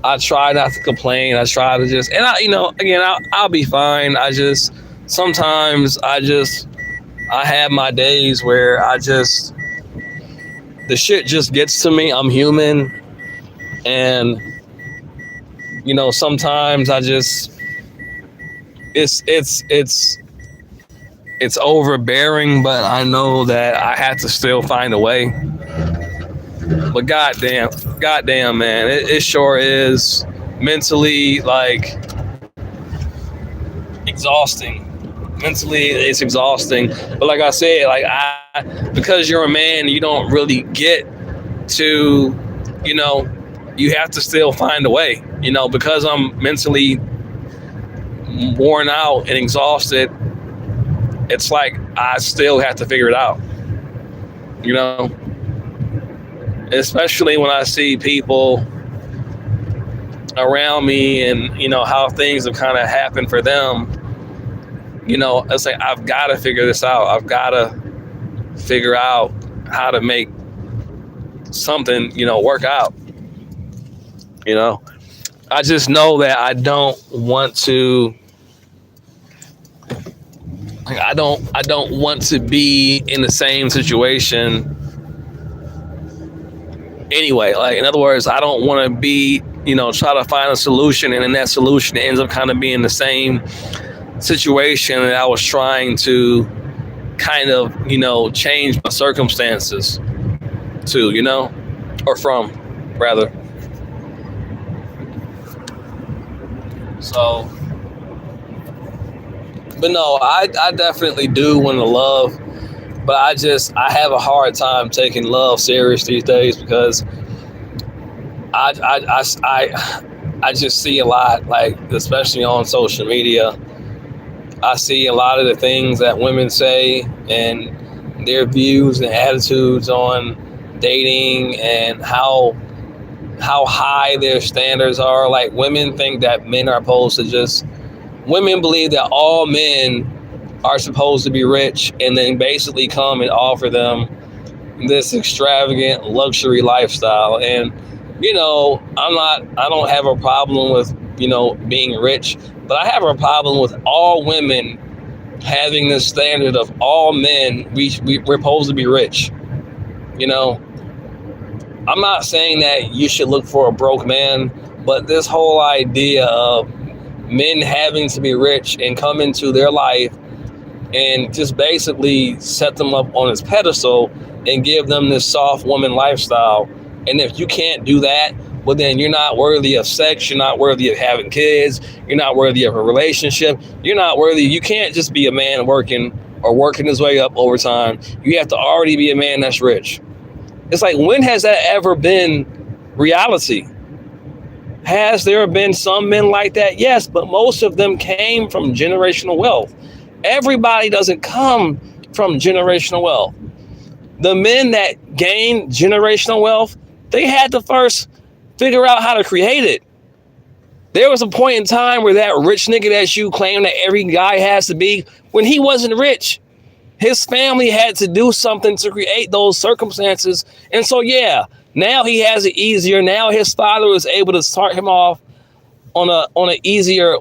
I try not to complain. I try to just, and I, you know, again, I'll be fine. I just sometimes I have my days where the shit just gets to me. I'm human, and you know, sometimes it's overbearing, but I know that I have to still find a way. But goddamn, man, it sure is mentally, like, exhausting. Mentally, it's exhausting. But like I said, like, because you're a man, you don't really get to, you know, you have to still find a way. You know, because I'm mentally worn out and exhausted, it's like I still have to figure it out. You know, especially when I see people around me and, you know, how things have kind of happened for them. You know, it's like, I've got to figure this out. I've got to figure out how to make something, you know, work out. You know, I just know that I don't want to, like, I don't want to be in the same situation anyway. Like, in other words, I don't want to be, you know, try to find a solution, and then that solution ends up kind of being the same situation that I was trying to kind of, you know, change my circumstances to, you know, or from, rather. So But no, I definitely do want to love, but I have a hard time taking love serious these days because I just see a lot, like, especially on social media. I see a lot of the things that women say and their views and attitudes on dating and how high their standards are. Like, women think that men are supposed to just, women believe that all men are supposed to be rich and then basically come and offer them this extravagant luxury lifestyle. And, I don't have a problem with, being rich, but I have a problem with all women having this standard of all men, we're supposed to be rich. I'm not saying that you should look for a broke man, but this whole idea of men having to be rich and come into their life and just basically set them up on his pedestal and give them this soft woman lifestyle. And if you can't do that, well, then you're not worthy of sex. You're not worthy of having kids. You're not worthy of a relationship. You're not worthy. You can't just be a man working his way up over time. You have to already be a man that's rich. It's like, when has that ever been reality? Has there been some men like that? Yes, but most of them came from generational wealth. Everybody doesn't come from generational wealth. The men that gained generational wealth, they had to first figure out how to create it. There was a point in time where that rich nigga that you claim that every guy has to be, when he wasn't rich, his family had to do something to create those circumstances. And so, yeah, now he has it easier. Now his father was able to start him off on an easier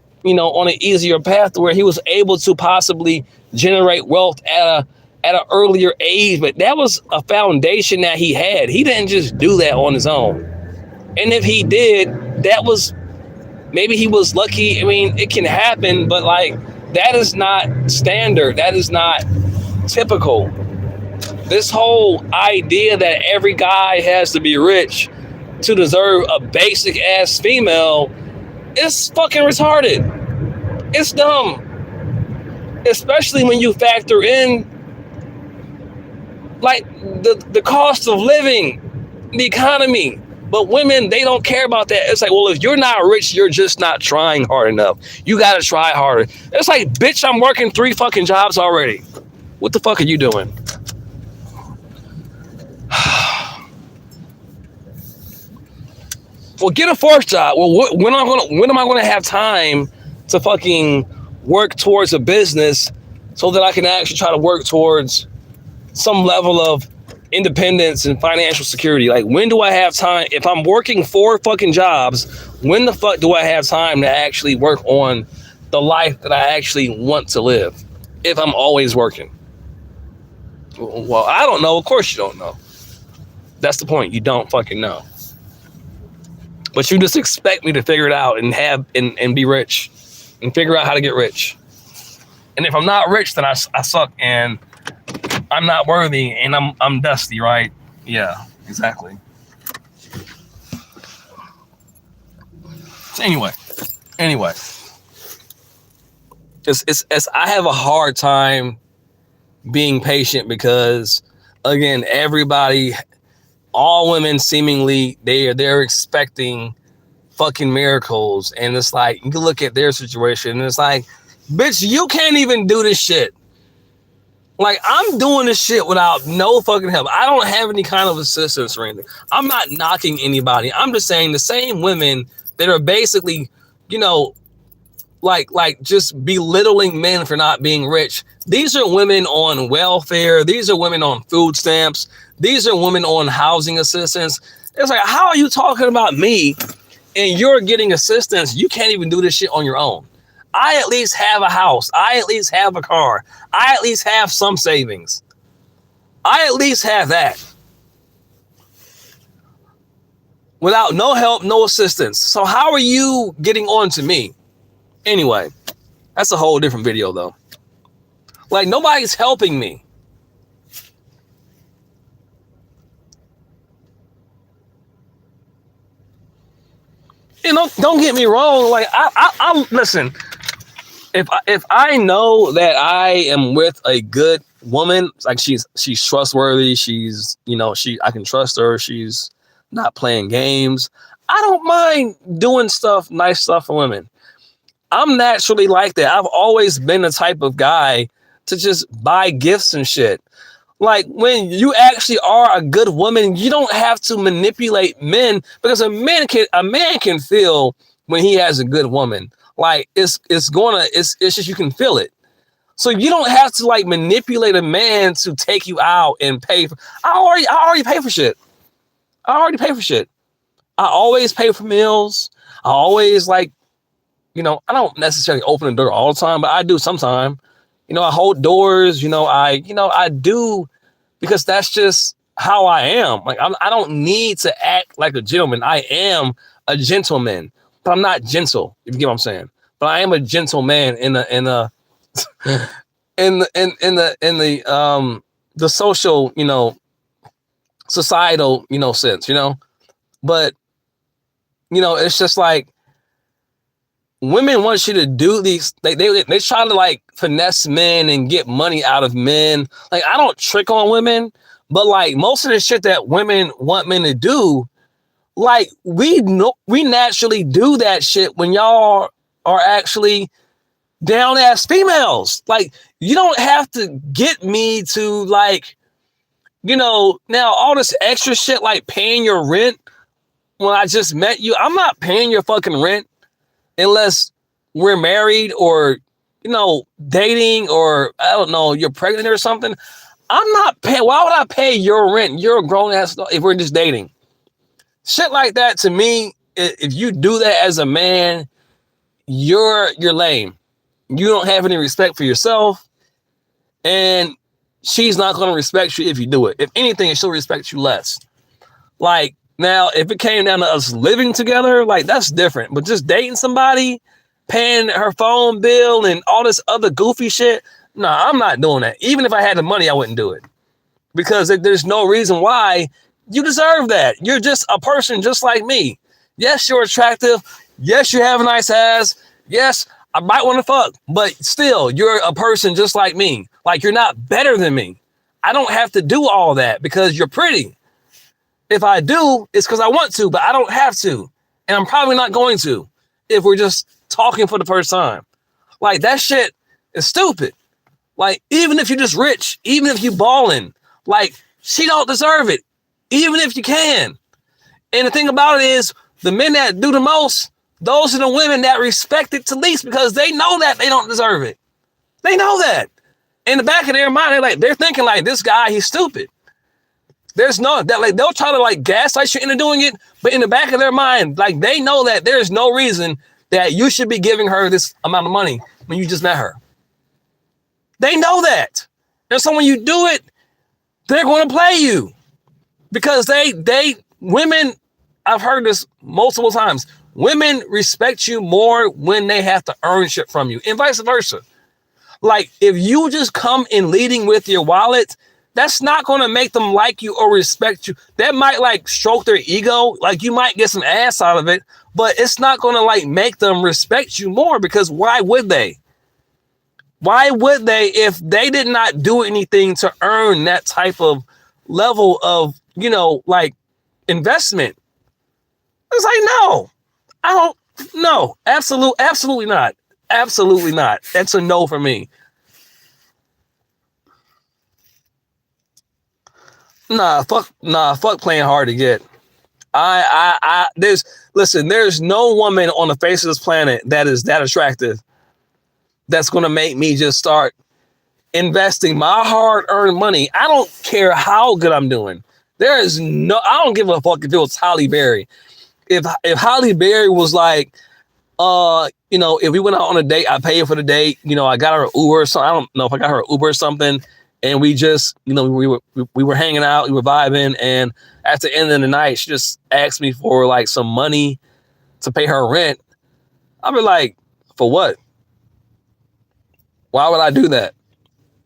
path, where he was able to possibly generate wealth at an earlier age. But that was a foundation that he had. He didn't just do that on his own. And if he did, maybe he was lucky. I mean, it can happen, but like, that is not standard. That is not typical. This whole idea that every guy has to be rich to deserve a basic ass female is fucking retarded. It's dumb. Especially when you factor in, like, the cost of living, the economy. But women, they don't care about that. It's like, well, if you're not rich, you're just not trying hard enough. You got to try harder. It's like, bitch, I'm working 3 fucking jobs already. What the fuck are you doing? Well, get a 4th job. Well, when am I gonna have time to fucking work towards a business so that I can actually try to work towards some level of independence and financial security? Like, when do I have time? If I'm working 4 fucking jobs, when the fuck do I have time to actually work on the life that I actually want to live if I'm always working? Well, I don't know. Of course you don't know. That's the point. You don't fucking know. But you just expect me to figure it out and and be rich and figure out how to get rich. And if I'm not rich, then I suck and I'm not worthy and I'm dusty, right? Yeah, exactly. So anyway, it's I have a hard time being patient because, again, all women seemingly they're expecting fucking miracles, and it's like, you look at their situation and it's like, bitch, you can't even do this shit. Like, I'm doing this shit without no fucking help. I don't have any kind of assistance or anything. I'm not knocking anybody. I'm just saying the same women that are basically, like just belittling men for not being rich. These are women on welfare. These are women on food stamps. These are women on housing assistance. It's like, how are you talking about me and you're getting assistance? You can't even do this shit on your own. I at least have a house. I at least have a car. I at least have some savings. I at least have that. Without no help, no assistance. So how are you getting on to me? Anyway, that's a whole different video though. Like, nobody's helping me. Don't get me wrong. Like, I listen, if I know that I am with a good woman, like she's trustworthy, she's I can trust her, she's not playing games. I don't mind doing nice stuff for women. I'm naturally like that. I've always been the type of guy to just buy gifts and shit. Like when you actually are a good woman, you don't have to manipulate men because a man can feel when he has a good woman. Like it's just you can feel it. So you don't have to like manipulate a man to take you out and pay for. I already pay for shit. I already pay for shit. I always pay for meals. I always I don't necessarily open the door all the time, but I do sometimes. I hold doors. I do because that's just how I am. Like I don't need to act like a gentleman. I am a gentleman, but I'm not gentle. If you get what I'm saying. But I am a gentleman in the the social, societal, sense, But it's just like women want you to do these. They try to like finesse men and get money out of men. Like I don't trick on women, but like most of the shit that women want men to do, like we naturally do that shit when y'all are actually down ass females. Like you don't have to get me to like, now all this extra shit like paying your rent when I just met you. I'm not paying your fucking rent unless we're married or, dating or I don't know, you're pregnant or something. I'm not paying. Why would I pay your rent? You're a grown ass if we're just dating. Shit like that to me, if you do that as a man, you're lame. You don't have any respect for yourself, and she's not going to respect you if you do it. If anything, she'll respect you less. Like now, if it came down to us living together, like that's different. But just dating somebody, paying her phone bill and all this other goofy shit, nah, I'm not doing that. Even if I had the money, I wouldn't do it because there's no reason why. You deserve that. You're just a person just like me. Yes, you're attractive. Yes, you have a nice ass. Yes, I might want to fuck, but still, you're a person just like me. Like, you're not better than me. I don't have to do all that because you're pretty. If I do, it's because I want to, but I don't have to. And I'm probably not going to if we're just talking for the first time. Like, that shit is stupid. Like, even if you're just rich, even if you balling, like, she don't deserve it, even if you can. And the thing about it is, the men that do the most, those are the women that respect it the least because they know that they don't deserve it. They know that. In the back of their mind, they're thinking like, this guy, he's stupid. There's no, that like, they'll try to like gaslight you into doing it, but in the back of their mind, like they know that there's no reason that you should be giving her this amount of money when you just met her. They know that. And so when you do it, they're going to play you because women, I've heard this multiple times. Women respect you more when they have to earn shit from you and vice versa. Like if you just come in leading with your wallet, that's not going to make them like you or respect you. That might like stroke their ego. Like you might get some ass out of it, but it's not going to like make them respect you more because why would they? Why would they if they did not do anything to earn that type of level of, like investment? It's like, no, I don't, no, absolutely not. Absolutely not. That's a no for me. Fuck playing hard to get. There's no woman on the face of this planet that is that attractive that's going to make me just start investing my hard-earned money. I don't care how good I'm doing. I don't give a fuck if it was Halle Berry. If Halle Berry was like, if we went out on a date, I paid for the date, I got her an Uber or something. I don't know if I got her an Uber or something. And we just, we were hanging out, we were vibing. And at the end of the night, she just asked me for like some money to pay her rent. I'll be like, for what? Why would I do that?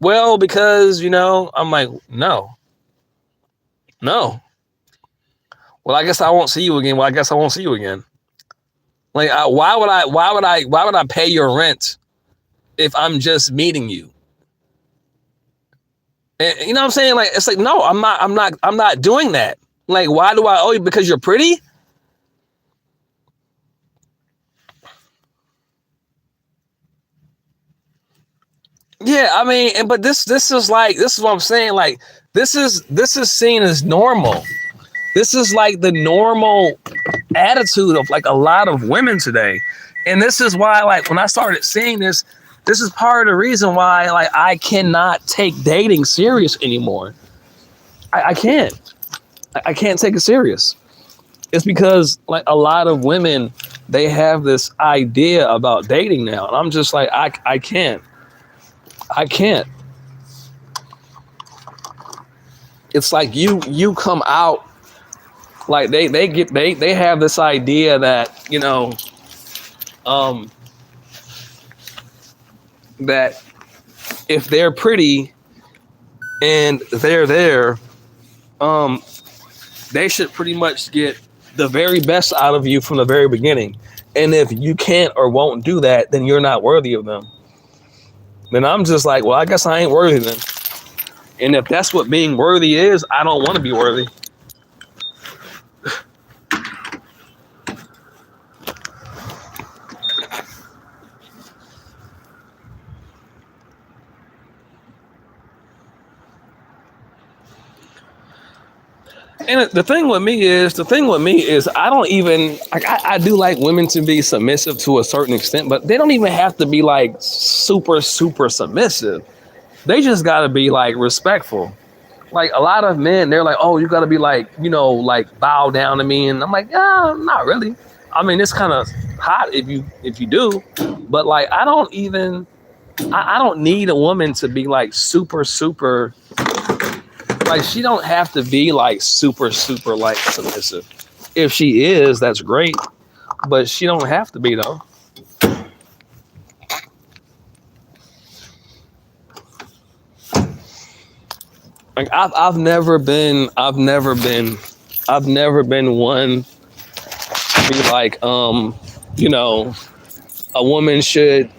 Well, because, I'm like, no. Well, I guess I won't see you again. Well, I guess I won't see you again. Like, why would I pay your rent if I'm just meeting you. And you know what I'm saying? Like, it's like, no, I'm not doing that. Like, why do I owe you? Because you're pretty? Yeah, I mean, but this is like, this is what I'm saying. Like, this is seen as normal. This is like the normal attitude of like a lot of women today. And this is why, like, when I started seeing this, this is part of the reason why, like, I cannot take dating serious anymore. I can't. I can't take it serious. It's because, like, a lot of women, they have this idea about dating now, and I'm just like, I can't. I can't. It's like you come out like they have this idea that, you know, um that if they're pretty and they're there, um they should pretty much get the very best out of you from the very beginning. And if you can't or won't do that, then you're not worthy of them. Then I'm just like, well, I guess I ain't worthy then. And if that's what being worthy is, I don't want to be worthy. And the thing with me is, I don't even like. I do like women to be submissive to a certain extent, but they don't even have to be like super submissive. They just got to be like respectful. Like, a lot of men, they're like, oh, you got to be like, you know, like, bow down to me, and I'm like, yeah, not really. I mean, it's kind of hot if you do, but like, I don't need a woman to be like super like, she don't have to be like super like submissive. If she is, that's great, but she don't have to be though. Like, I've never been one to be like, you know, a woman should,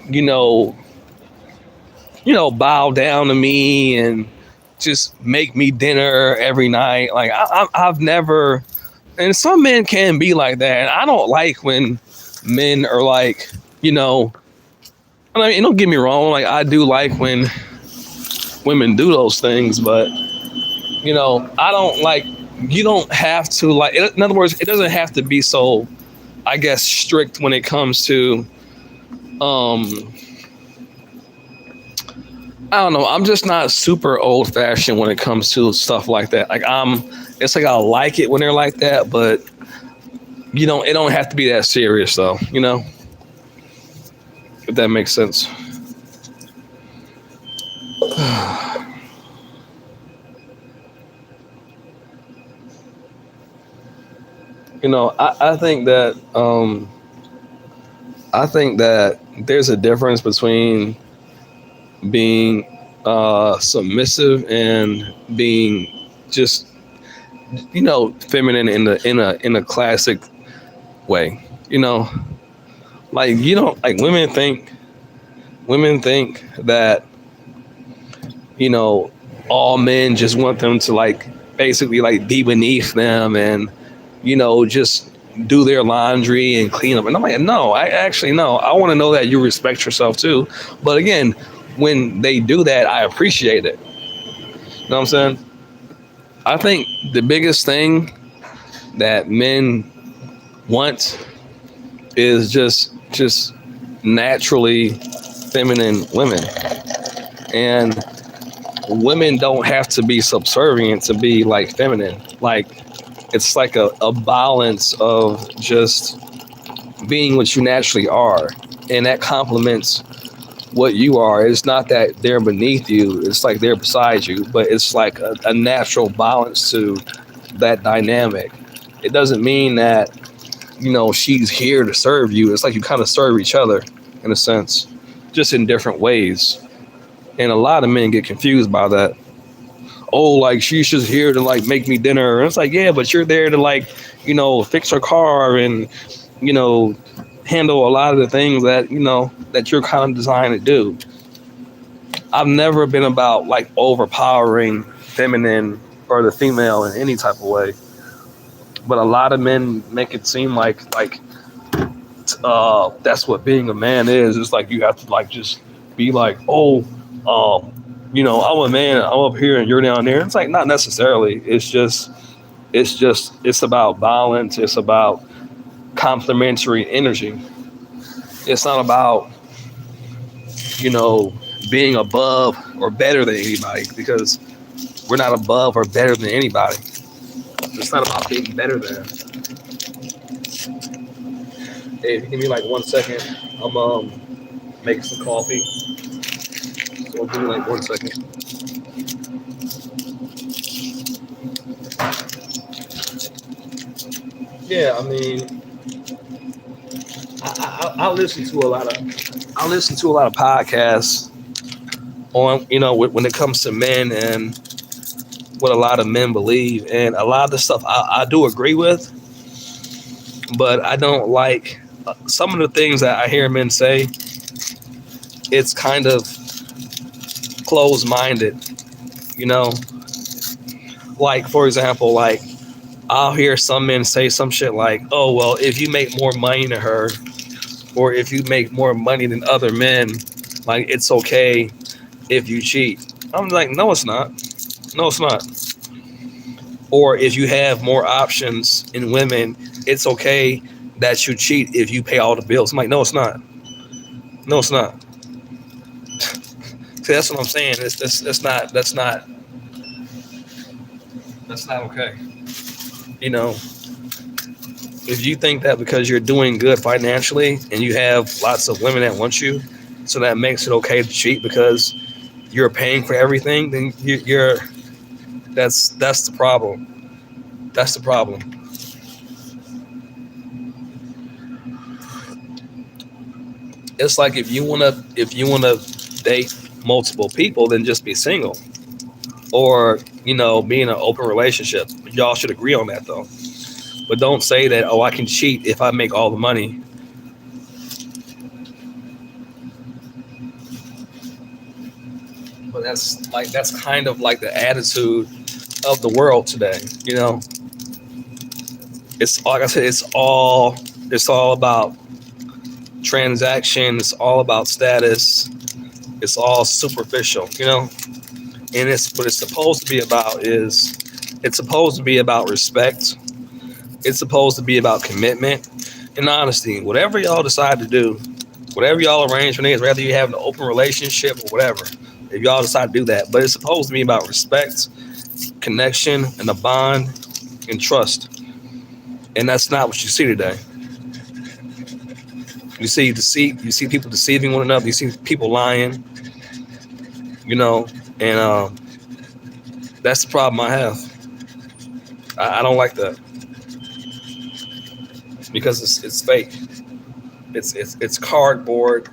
bow down to me and just make me dinner every night. Like, I've never, and some men can be like that. And I don't like when men are like, I mean, don't get me wrong. Like, I do like when women do those things, but I don't like, you don't have to like, in other words, it doesn't have to be so, I guess, strict when it comes to, I don't know. I'm just not super old fashioned when it comes to stuff like that. Like, it's like, I like it when they're like that, but it don't have to be that serious though, if that makes sense. I think that, there's a difference between being submissive and being just feminine in a classic way. Like, like, women think that all men just want them to, like, basically, like, be beneath them and just do their laundry and clean up. And I'm like, no, no. I want to know that you respect yourself too. But again, when they do that, I appreciate it. You know what I'm saying? I think the biggest thing that men want is just naturally feminine women. And women don't have to be subservient to be like feminine. Like, it's like a balance of just being what you naturally are. And that complements what you are. It's not that they're beneath you. It's like they're beside you, but it's like a natural balance to that dynamic. It doesn't mean that, she's here to serve you. It's like you kind of serve each other in a sense, just in different ways. And a lot of men get confused by that. Oh, like, she's just here to, like, make me dinner. And it's like, yeah, but you're there to, like, fix her car and, handle a lot of the things that, that you're kind of designed to do. I've never been about like overpowering feminine or the female in any type of way. But a lot of men make it seem like that's what being a man is. It's like you have to like just be like, oh, I'm a man, I'm up here and you're down there. It's like not necessarily. It's about balance. It's about complementary energy. It's not about you know being above or better than anybody because we're not above or better than anybody. It's not about being better than. Hey, if you give me like 1 second, I'm making some coffee. So give me like 1 second. Yeah, I mean, I listen to a lot of podcasts on when it comes to men and what a lot of men believe, and a lot of the stuff I do agree with, but I don't like some of the things that I hear men say. It's kind of closed minded, you know. Like for example, like I'll hear some men say some shit like, "Oh well, if you make more money than her, or if you make more money than other men, like it's okay if you cheat." I'm like, no, it's not. No, it's not. Or if you have more options in women, it's okay that you cheat if you pay all the bills. I'm like, no, it's not. No, it's not. See, that's what I'm saying. It's not. That's not okay. You know, if you think that because you're doing good financially and you have lots of women that want you, so that makes it okay to cheat because you're paying for everything, then you're that's the problem. That's the problem. It's like if you wanna date multiple people, then just be single, or be in an open relationship. Y'all should agree on that though. But don't say that, oh, I can cheat if I make all the money. But that's kind of like the attitude of the world today. It's like I said, it's all about transaction. It's all about status. It's all superficial. And it's what it's supposed to be about is it's supposed to be about respect. It's supposed to be about commitment and honesty. Whatever y'all decide to do, whatever y'all arrangement is, whether you have an open relationship or whatever, if y'all decide to do that, but it's supposed to be about respect, connection, and a bond and trust. And that's not what you see today. You see people deceiving one another. You see people lying. You know, and that's the problem I have. I don't like that because it's fake. It's cardboard.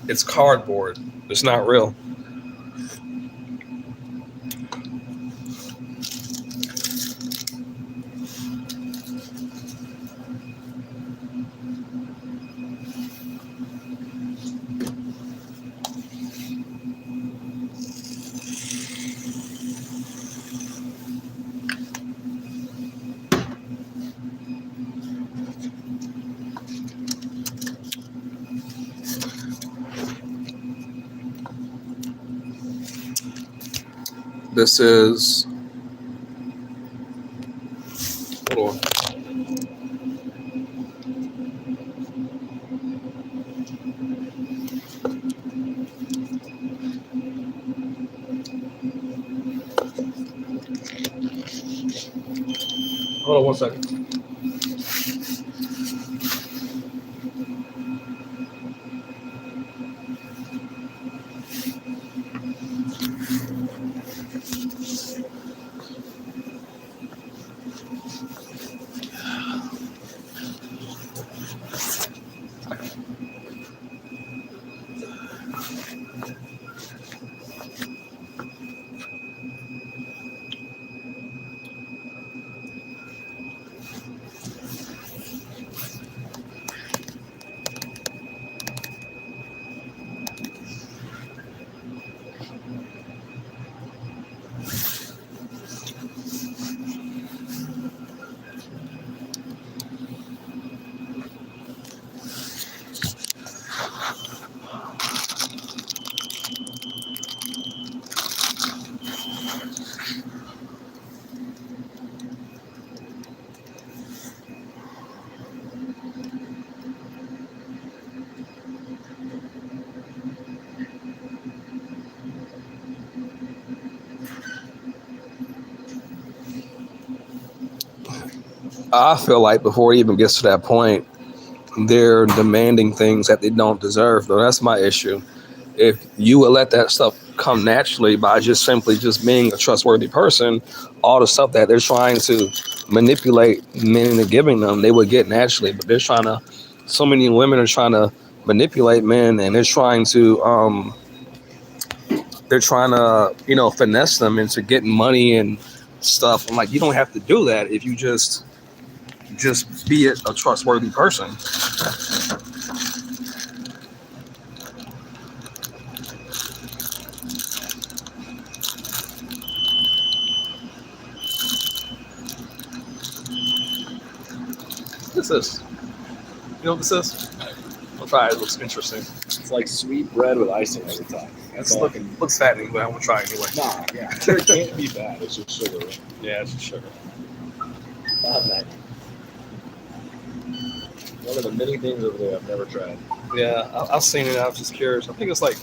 It's cardboard. It's not real. This is hold on. Hold on 1 second. I feel like before it even gets to that point, they're demanding things that they don't deserve. Though that's my issue. If you would let that stuff come naturally by just simply just being a trustworthy person, all the stuff that they're trying to manipulate men into giving them, they would get naturally. But they're trying to. So many women are trying to manipulate men, and they're trying to, finesse them into getting money and stuff. I'm like, you don't have to do that if you just be a trustworthy person. What's this? You know what this is? I'll try it. It looks interesting. It's like sweet bread with icing every time. That's looks fattening, but I'm gonna try it anyway. Nah, yeah. Sure, it can't be bad. It's just sugar, right? Yeah, it's just sugar. Not that. One of the many things over there I've never tried. Yeah, I've seen it. I was just curious. I think it's like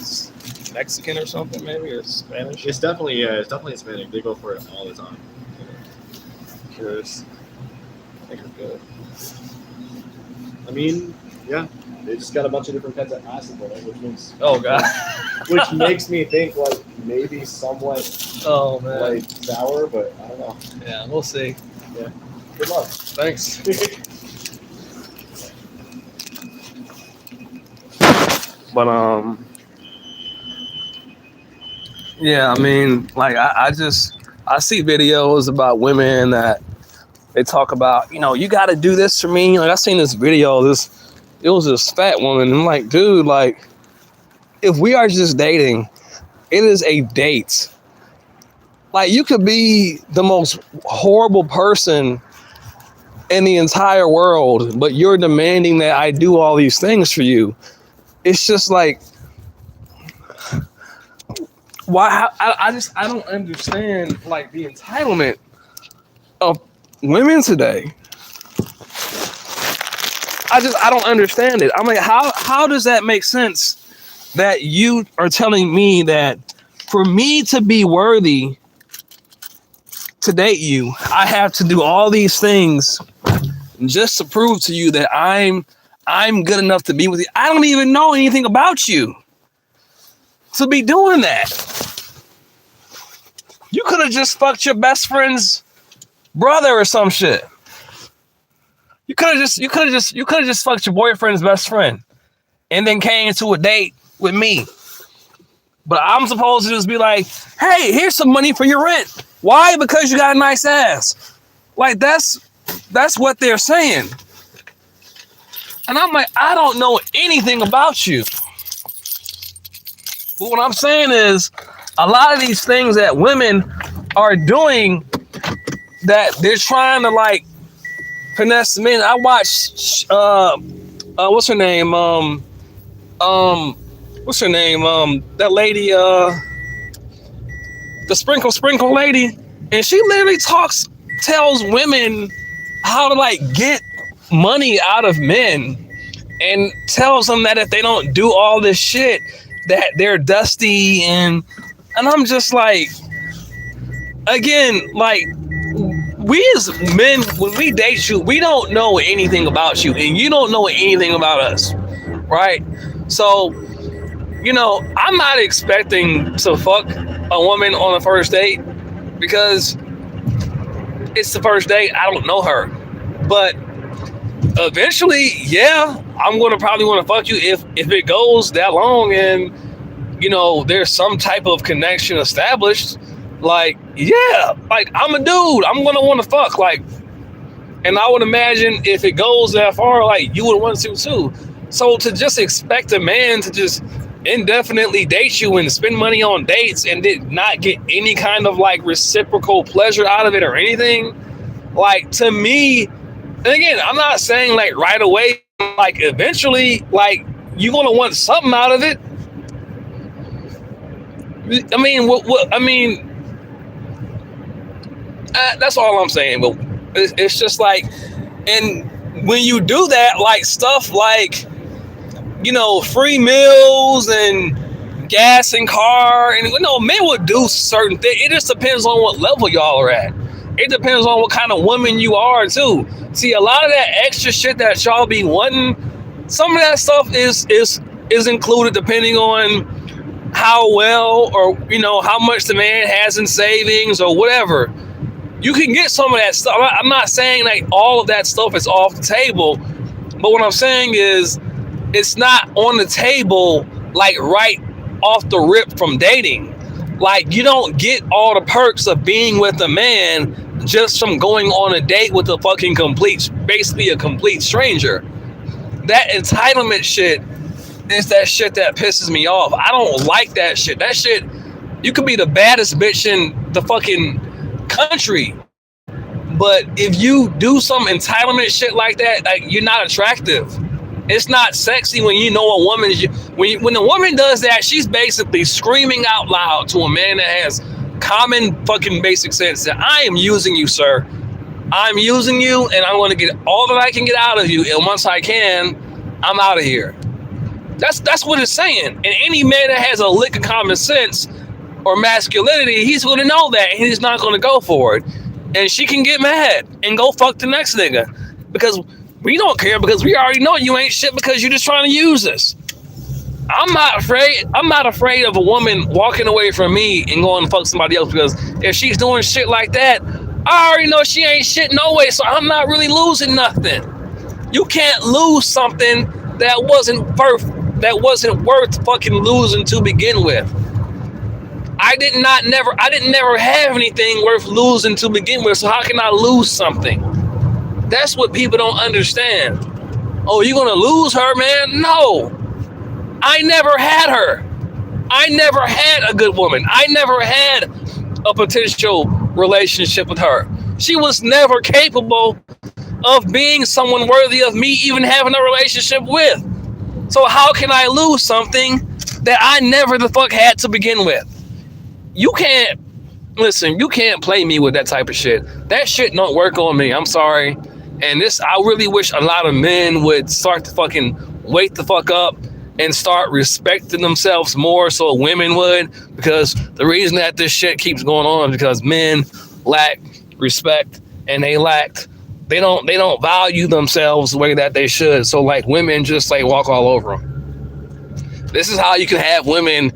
Mexican or something, maybe, or Spanish. It's definitely Hispanic. They go for it all the time. Curious. I think it's good. I mean, yeah, they just got a bunch of different kinds of acid in it, which makes me think like maybe somewhat like sour, but I don't know. Yeah, we'll see. Yeah. Good luck. Thanks. But yeah, I mean, like I see videos about women that they talk about, you got to do this for me. Like I seen this video, it was this fat woman. I'm like, dude, like if we are just dating, it is a date. Like you could be the most horrible person in the entire world, but you're demanding that I do all these things for you. It's just like, why? I don't understand like the entitlement of women today. I don't understand it. I'm like, how does that make sense that you are telling me that for me to be worthy to date you, I have to do all these things just to prove to you that I'm good enough to be with you? I don't even know anything about you to be doing that. You could have just fucked your best friend's brother or some shit. You could have just fucked your boyfriend's best friend and then came to a date with me. But I'm supposed to just be like, hey, here's some money for your rent. Why? Because you got a nice ass. Like that's what they're saying. And I'm like, I don't know anything about you. But what I'm saying is, a lot of these things that women are doing, that they're trying to like finesse men. I watched what's her name? That lady, the sprinkle lady, and she literally tells women how to like get money out of men, and tells them that if they don't do all this shit, that they're dusty, and I'm just like, again, like we as men, when we date you, we don't know anything about you, and you don't know anything about us, right? So, I'm not expecting to fuck a woman on a first date because it's the first date. I don't know her, but eventually, yeah, I'm gonna probably want to fuck you if it goes that long and there's some type of connection established. Like, yeah, like I'm a dude, I'm gonna want to fuck, like, and I would imagine if it goes that far, like you would want to too. So to just expect a man to just indefinitely date you and spend money on dates and did not get any kind of like reciprocal pleasure out of it or anything, like, to me, and again, I'm not saying like right away, like eventually, like you're gonna want something out of it. I mean, that's all I'm saying. But it's just like, and when you do that, like stuff like, free meals and gas and car, and men would do certain things. It just depends on what level y'all are at. it depends on what kind of woman you are too. See, a lot of that extra shit that y'all be wanting, some of that stuff is included depending on how well, or how much the man has in savings or whatever. You can get some of that stuff. I'm not saying like all of that stuff is off the table, but what I'm saying is it's not on the table like right off the rip from dating. Like, you don't get all the perks of being with a man just from going on a date with basically a complete stranger. That entitlement shit is that shit that pisses me off. I don't like that shit. That shit, you could be the baddest bitch in the fucking country, but if you do some entitlement shit like that, like, you're not attractive. It's not sexy when you know a woman is. When a woman does that, she's basically screaming out loud to a man that has common fucking basic sense that I am using you, sir. I'm using you, and I'm going to get all that I can get out of you. And once I can, I'm out of here. That's what it's saying. And any man that has a lick of common sense or masculinity, he's going to know that, and he's not going to go for it. And she can get mad and go fuck the next nigga, because we don't care, because we already know you ain't shit because you're just trying to use us. I'm not afraid of a woman walking away from me and going to fuck somebody else, because if she's doing shit like that, I already know she ain't shit no way, so I'm not really losing nothing. You can't lose something that wasn't worth fucking losing to begin with. I didn't never have anything worth losing to begin with, so how can I lose something? That's what people don't understand. Oh, you gonna lose her, man? No. I never had her. I never had a good woman. I never had a potential relationship with her. She was never capable of being someone worthy of me even having a relationship with. So how can I lose something that I never the fuck had to begin with? You can't play me with that type of shit. That shit don't work on me. I'm sorry. And I really wish a lot of men would start to fucking wake the fuck up and start respecting themselves more so women would, because the reason that this shit keeps going on is because men lack respect, and they don't value themselves the way that they should. So like, women just like walk all over them. This is how you can have women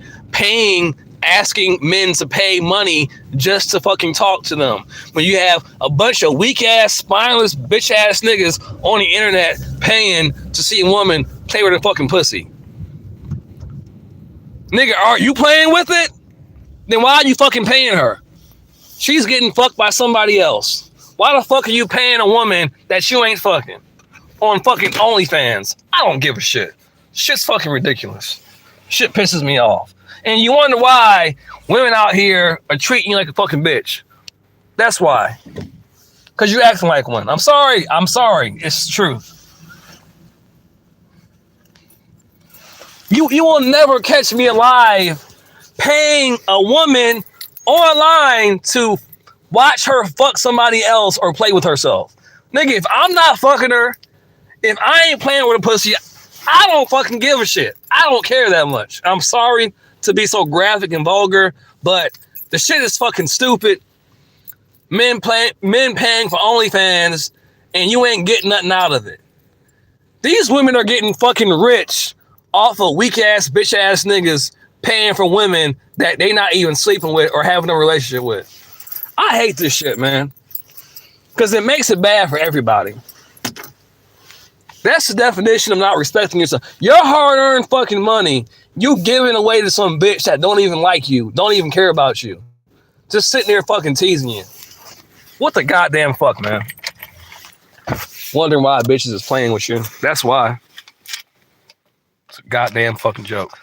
asking men to pay money just to fucking talk to them, when you have a bunch of weak ass, spineless, bitch ass niggas on the internet paying to see a woman play with her fucking pussy. Nigga, are you playing with it? Then why are you fucking paying her? She's getting fucked by somebody else. Why the fuck are you paying a woman that you ain't fucking on fucking OnlyFans? I don't give a shit. Shit's fucking ridiculous. Shit pisses me off. And you wonder why women out here are treating you like a fucking bitch. That's why. Because you're acting like one. I'm sorry. It's the truth. You will never catch me alive paying a woman online to watch her fuck somebody else or play with herself. Nigga, if I'm not fucking her, if I ain't playing with a pussy, I don't fucking give a shit. I don't care that much. I'm sorry to be so graphic and vulgar, but the shit is fucking stupid. Men paying for OnlyFans, and you ain't getting nothing out of it. These women are getting fucking rich off of weak ass, bitch ass niggas paying for women that they not even sleeping with or having a relationship with. I hate this shit, man, because it makes it bad for everybody. That's the definition of not respecting yourself. Your hard-earned fucking money, you giving away to some bitch that don't even like you, don't even care about you, just sitting there fucking teasing you. What the goddamn fuck, man? Wondering why bitches is playing with you. That's why. It's a goddamn fucking joke.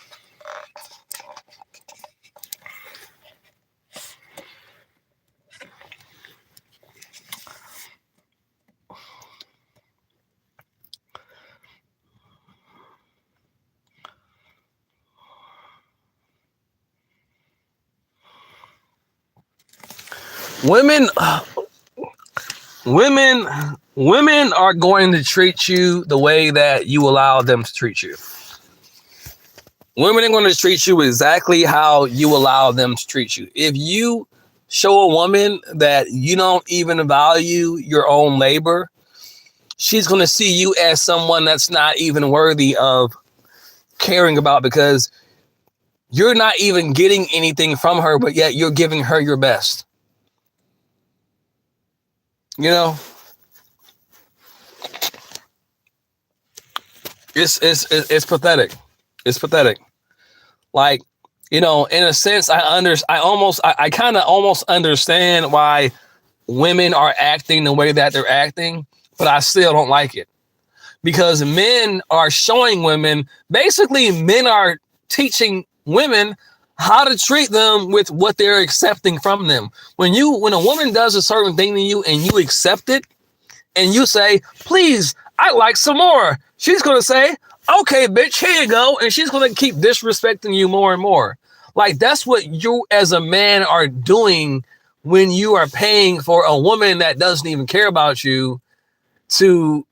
Women are going to treat you the way that you allow them to treat you. Women are going to treat you exactly how you allow them to treat you. If you show a woman that you don't even value your own labor, she's going to see you as someone that's not even worthy of caring about, because you're not even getting anything from her, but yet you're giving her your best. You know, it's pathetic. It's pathetic. Like, you know, in a sense, I kind of almost understand why women are acting the way that they're acting, but I still don't like it, because men are showing women, basically men are teaching women how to treat them with what they're accepting from them. When a woman does a certain thing to you and you accept it and you say, please, I'd like some more, she's going to say, okay, bitch, here you go. And she's going to keep disrespecting you more and more. Like, that's what you as a man are doing when you are paying for a woman that doesn't even care about you to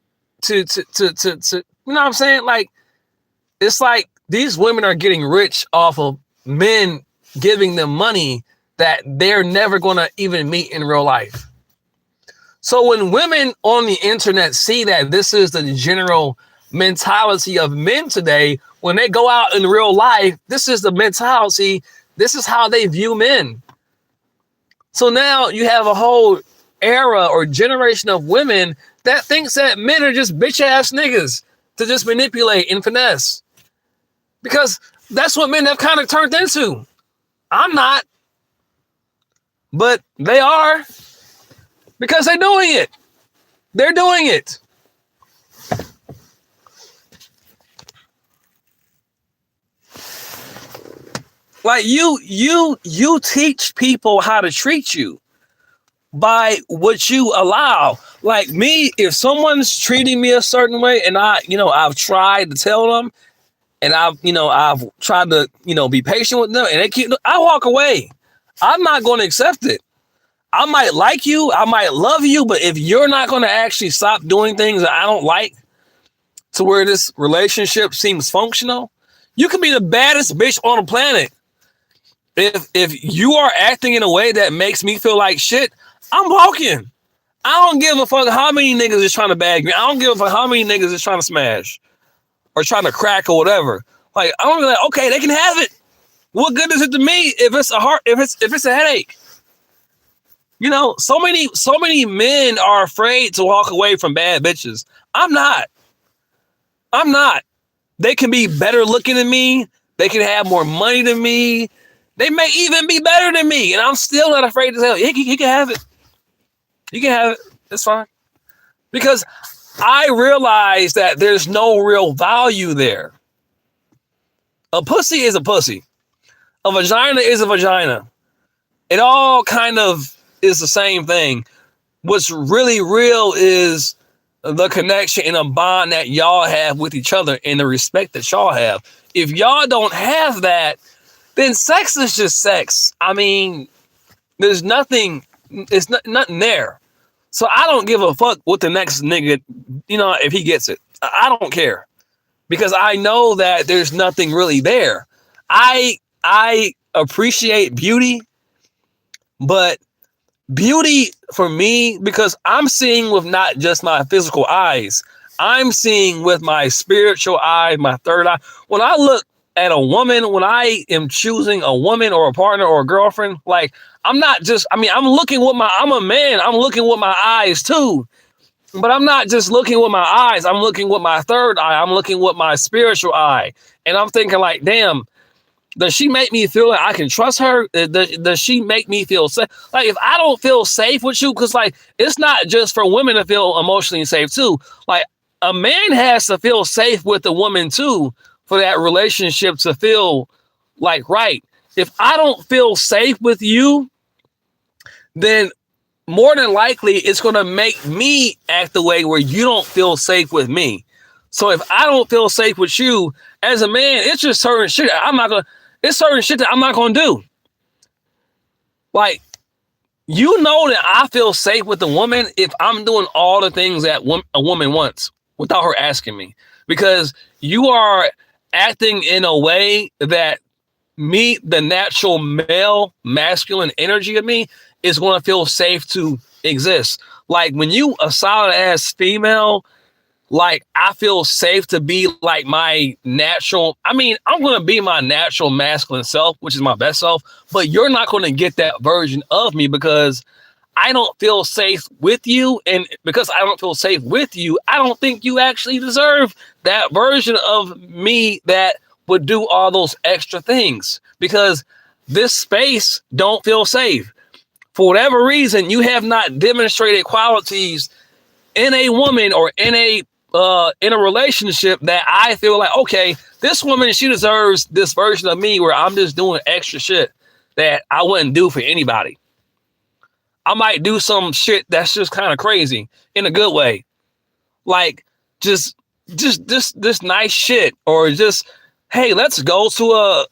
you know what I'm saying? Like, it's like these women are getting rich off of men giving them money that they're never going to even meet in real life. So when women on the internet see that this is the general mentality of men today, when they go out in real life, this is the mentality, this is how they view men. So now you have a whole era or generation of women that thinks that men are just bitch ass niggas to just manipulate and finesse, because that's what men have kind of turned into. I'm not, but they are, because they're doing it. They're doing it. Like, you teach people how to treat you by what you allow. Like me, if someone's treating me a certain way and I've tried to tell them, and I've tried to, be patient with them, and I walk away. I'm not going to accept it. I might like you, I might love you, but if you're not going to actually stop doing things that I don't like to where this relationship seems functional, you can be the baddest bitch on the planet. If you are acting in a way that makes me feel like shit, I'm walking. I don't give a fuck how many niggas is trying to bag me. I don't give a fuck how many niggas is trying to smash or trying to crack or whatever. Like, I'm gonna be like, okay, they can have it. What good is it to me if it's a headache? So many men are afraid to walk away from bad bitches. I'm not. They can be better looking than me. They can have more money than me. They may even be better than me, and I'm still not afraid to tell you, he can have it. You can have it. It's fine. Because I realize that there's no real value there. A pussy is a pussy. A vagina is a vagina. It all kind of is the same thing. What's really real is the connection and a bond that y'all have with each other and the respect that y'all have. If y'all don't have that, then sex is just sex. I mean, there's nothing, nothing there. So I don't give a fuck what the next nigga, if he gets it. I don't care, because I know that there's nothing really there. I appreciate beauty, but beauty for me, because I'm seeing with not just my physical eyes, I'm seeing with my spiritual eye, my third eye. When I look at a woman, when I am choosing a woman or a partner or a girlfriend, like, I'm looking with I'm a man, I'm looking with my eyes too. But I'm not just looking with my eyes, I'm looking with my third eye, I'm looking with my spiritual eye. And I'm thinking like, damn, does she make me feel like I can trust her? Does she make me feel safe? Like, if I don't feel safe with you, because like, it's not just for women to feel emotionally safe too. Like, a man has to feel safe with a woman too, for that relationship to feel like right. If I don't feel safe with you, then more than likely it's going to make me act the way where you don't feel safe with me. So if I don't feel safe with you as a man, it's just certain shit it's certain shit that I'm not going to do. Like, that I feel safe with a woman if I'm doing all the things that a woman wants without her asking me, because you are acting in a way that me, the natural male masculine energy of me, is going to feel safe to exist. Like when you a solid ass female, like I feel safe to be like my natural. I mean, I'm going to be my natural masculine self, which is my best self, but you're not going to get that version of me because I don't feel safe with you. And because I don't feel safe with you, I don't think you actually deserve that version of me that would do all those extra things, because this space don't feel safe. For whatever reason, you have not demonstrated qualities in a woman or in a relationship that I feel like, okay, this woman, she deserves this version of me where I'm just doing extra shit that I wouldn't do for anybody. I might do some shit that's just kind of crazy in a good way. Like just this nice shit, or just, hey, let's go to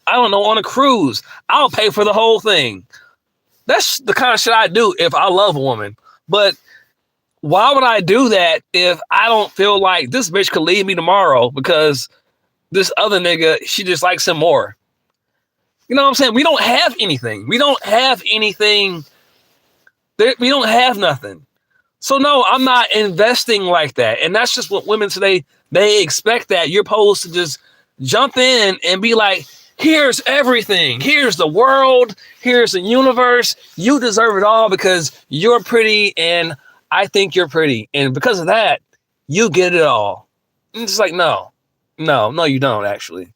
on a cruise. I'll pay for the whole thing. That's the kind of shit I do if I love a woman. But why would I do that if I don't feel like this bitch could leave me tomorrow because this other nigga, she just likes him more? You know what I'm saying? We don't have anything. We don't have anything. We don't have nothing. So no, I'm not investing like that. And that's just what women today, they expect, that you're supposed to just jump in and be like, here's everything. Here's the world. Here's the universe. You deserve it all because you're pretty and I think you're pretty. And because of that, you get it all. And it's like, no, you don't actually.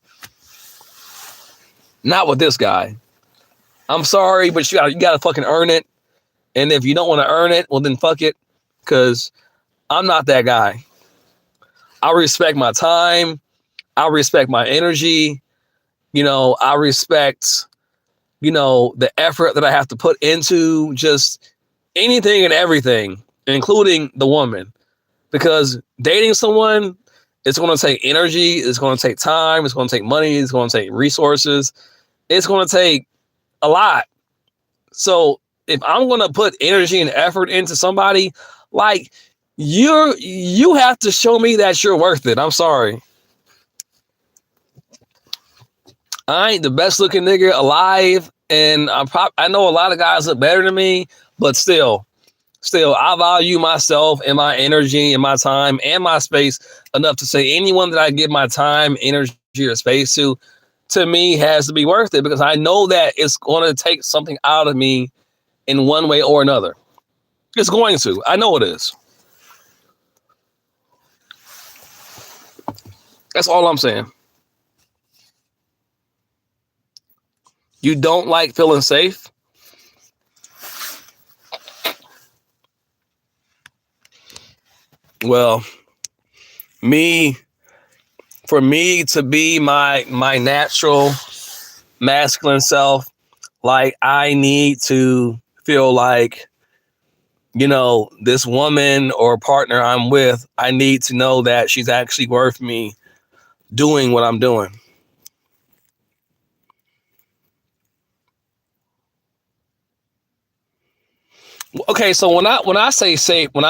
Not with this guy. I'm sorry, but you gotta fucking earn it. And if you don't want to earn it, well then fuck it. Because I'm not that guy. I respect my time. I respect my energy. I respect, the effort that I have to put into just anything and everything, including the woman. Because dating someone, it's going to take energy. It's going to take time. It's going to take money. It's going to take resources. It's going to take a lot. So if I'm going to put energy and effort into somebody, like you have to show me that you're worth it. I'm sorry. I ain't the best looking nigga alive, and I know a lot of guys look better than me, but still, I value myself and my energy and my time and my space enough to say anyone that I give my time, energy, or space to me has to be worth it, because I know that it's going to take something out of me in one way or another. It's going to. I know it is. That's all I'm saying. You don't like feeling safe? Well, for me to be my natural masculine self, like I need to feel like, this woman or partner I'm with, I need to know that she's actually worth me doing what I'm doing. Okay, so when I say safe, what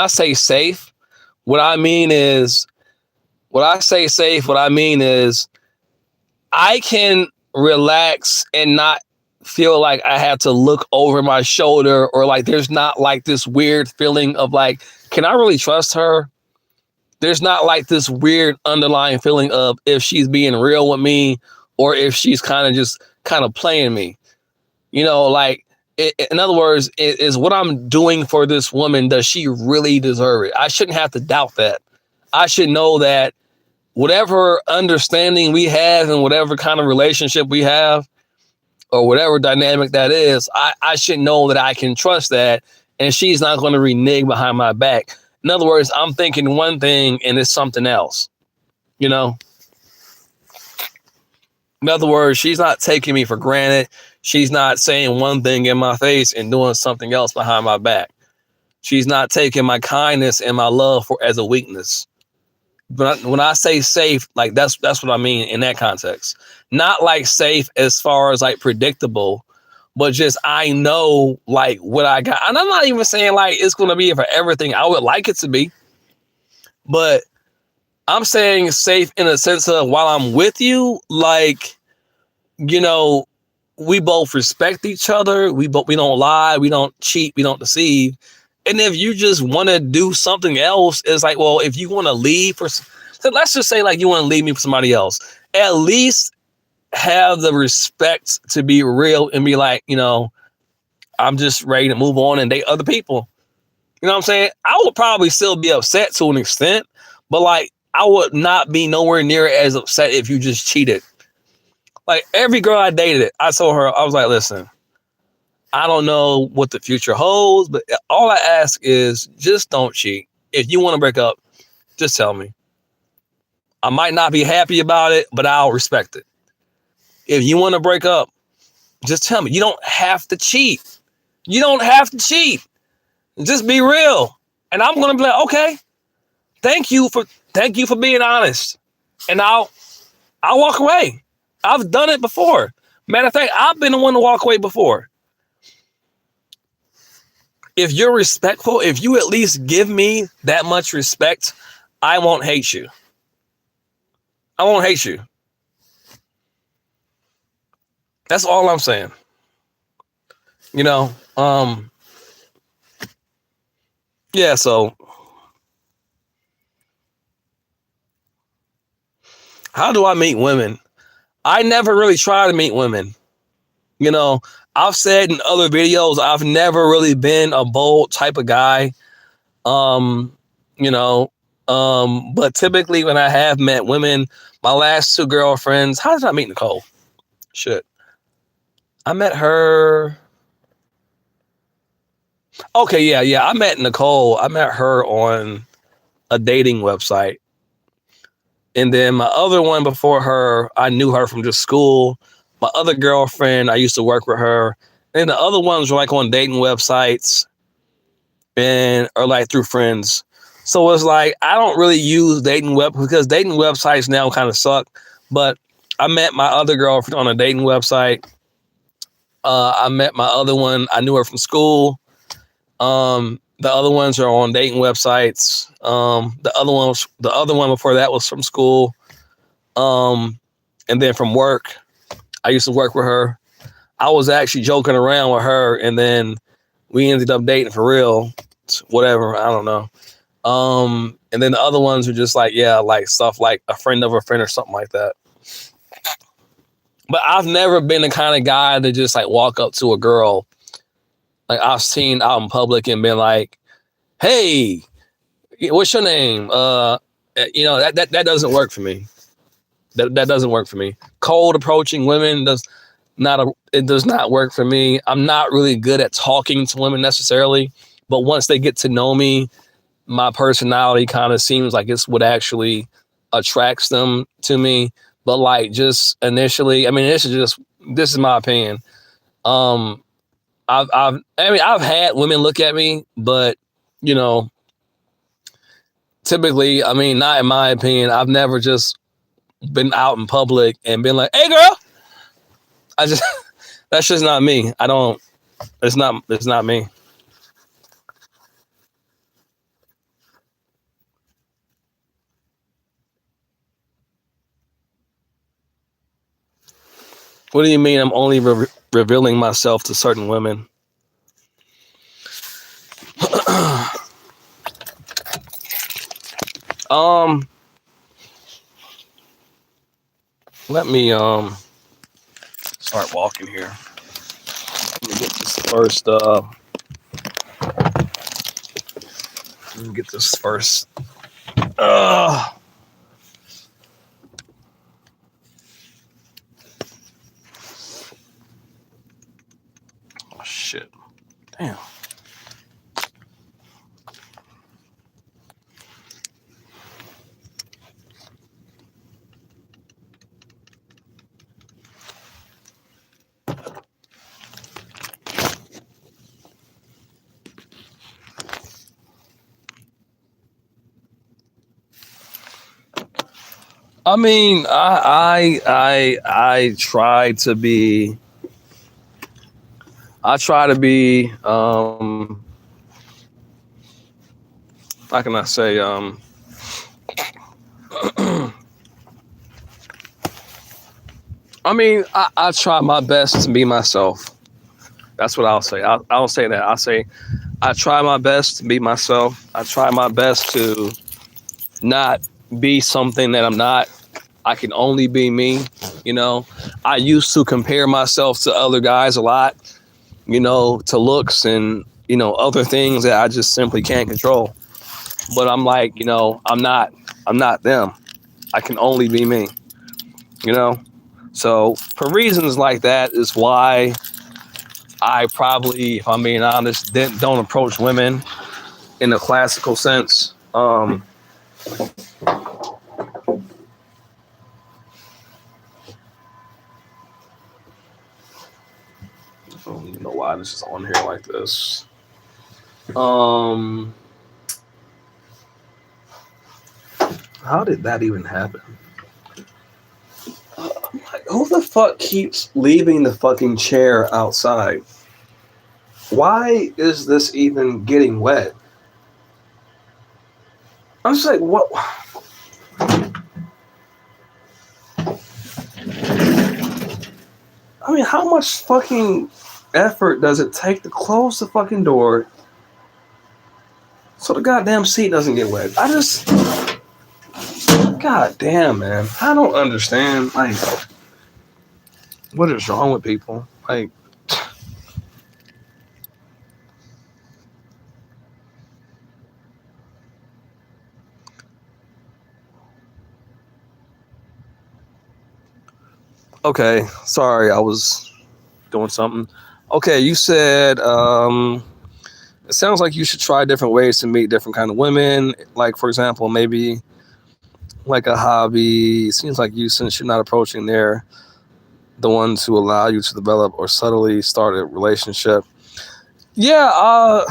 I mean is I can relax and not feel like I have to look over my shoulder, or like there's not like this weird feeling of like, can I really trust her? There's not like this weird underlying feeling of if she's being real with me or if she's kind of playing me. Like, in other words, is what I'm doing for this woman, does she really deserve it? I shouldn't have to doubt that. I should know that whatever understanding we have and whatever kind of relationship we have, or whatever dynamic that is, I should know that I can trust that, and she's not going to renege behind my back. In other words, I'm thinking one thing and it's something else, In other words, she's not taking me for granted. She's not saying one thing in my face and doing something else behind my back. She's not taking my kindness and my love as a weakness. But when I say safe, like that's what I mean in that context. Not like safe as far as like predictable, but just I know like what I got. And I'm not even saying like it's going to be for everything I would like it to be. But I'm saying safe in a sense of while I'm with you, like, we both respect each other. We don't lie. We don't cheat. We don't deceive. And if you just want to do something else, it's like, well, if you want to leave for, so let's just say like you want to leave me for somebody else, at least have the respect to be real and be like, I'm just ready to move on and date other people. You know what I'm saying? I would probably still be upset to an extent, but like I would not be nowhere near as upset if you just cheated. Like every girl I dated, I told her, I was like, listen, I don't know what the future holds, but all I ask is just don't cheat. If you want to break up, just tell me. I might not be happy about it, but I'll respect it. If you want to break up, just tell me. You don't have to cheat. You don't have to cheat. Just be real. And I'm going to be like, okay, thank you for being honest. And I'll walk away. I've done it before. Matter of fact, I've been the one to walk away before. If you're respectful, if you at least give me that much respect, I won't hate you. I won't hate you. That's all I'm saying. Yeah, so how do I meet women? I never really try to meet women. I've said in other videos, I've never really been a bold type of guy. But typically when I have met women, my last 2 girlfriends, how did I meet Nicole? Shit. I met her. Okay, yeah. I met Nicole. I met her on a dating website. And then my other one before her, I knew her from just school. My other girlfriend, I used to work with her. And the other ones were like on dating websites or like through friends. So it's like, I don't really use because dating websites now kind of suck. But I met my other girlfriend on a dating website. I met my other one. I knew her from school. The other ones are on dating websites. The other one before that was from school. And then from work, I used to work with her. I was actually joking around with her, and then we ended up dating for real. Whatever, I don't know. And then the other ones were just like, yeah, like stuff like a friend of a friend or something like that. But I've never been the kind of guy to just like walk up to a girl like I've seen out in public and been like, hey, what's your name? That doesn't work for me. That doesn't work for me. Cold approaching women does not work for me. I'm not really good at talking to women necessarily, but once they get to know me, my personality kind of seems like it's what actually attracts them to me. But like just initially, I mean, this is my opinion. I've had women look at me, but typically, I mean, not in my opinion. I've never just been out in public and been like, "Hey, girl," that's just not me. It's not me. What do you mean? I'm only revealing myself to certain women. Let me start walking here. Let me get this first. Oh shit! Damn. I mean, I try to be. How can I say? I mean, I try my best to be myself. That's what I'll say. I'll say that. I'll say I try my best to be myself. I try my best to not be something that I'm not. I can only be me. You know, I used to compare myself to other guys a lot, you know, to looks and, you know, other things that I just simply can't control. But I'm like, you know, I'm not them. I can only be me, you know? So for reasons like that is why I probably, if I'm being honest, don't approach women in the classical sense. I don't even know why this is on here like this. How did that even happen? Like, who the fuck keeps leaving the fucking chair outside? Why is this even getting wet? I'm just like, what? I mean, how much fucking effort does it take to close the fucking door so the goddamn seat doesn't get wet? God damn, man. I don't understand. Like, what is wrong with people? Like, okay, sorry, I was doing something. Okay, you said it sounds like you should try different ways to meet different kind of women. Like, for example, maybe like a hobby. It seems like you, since you're not approaching the ones who allow you to develop or subtly start a relationship. Yeah,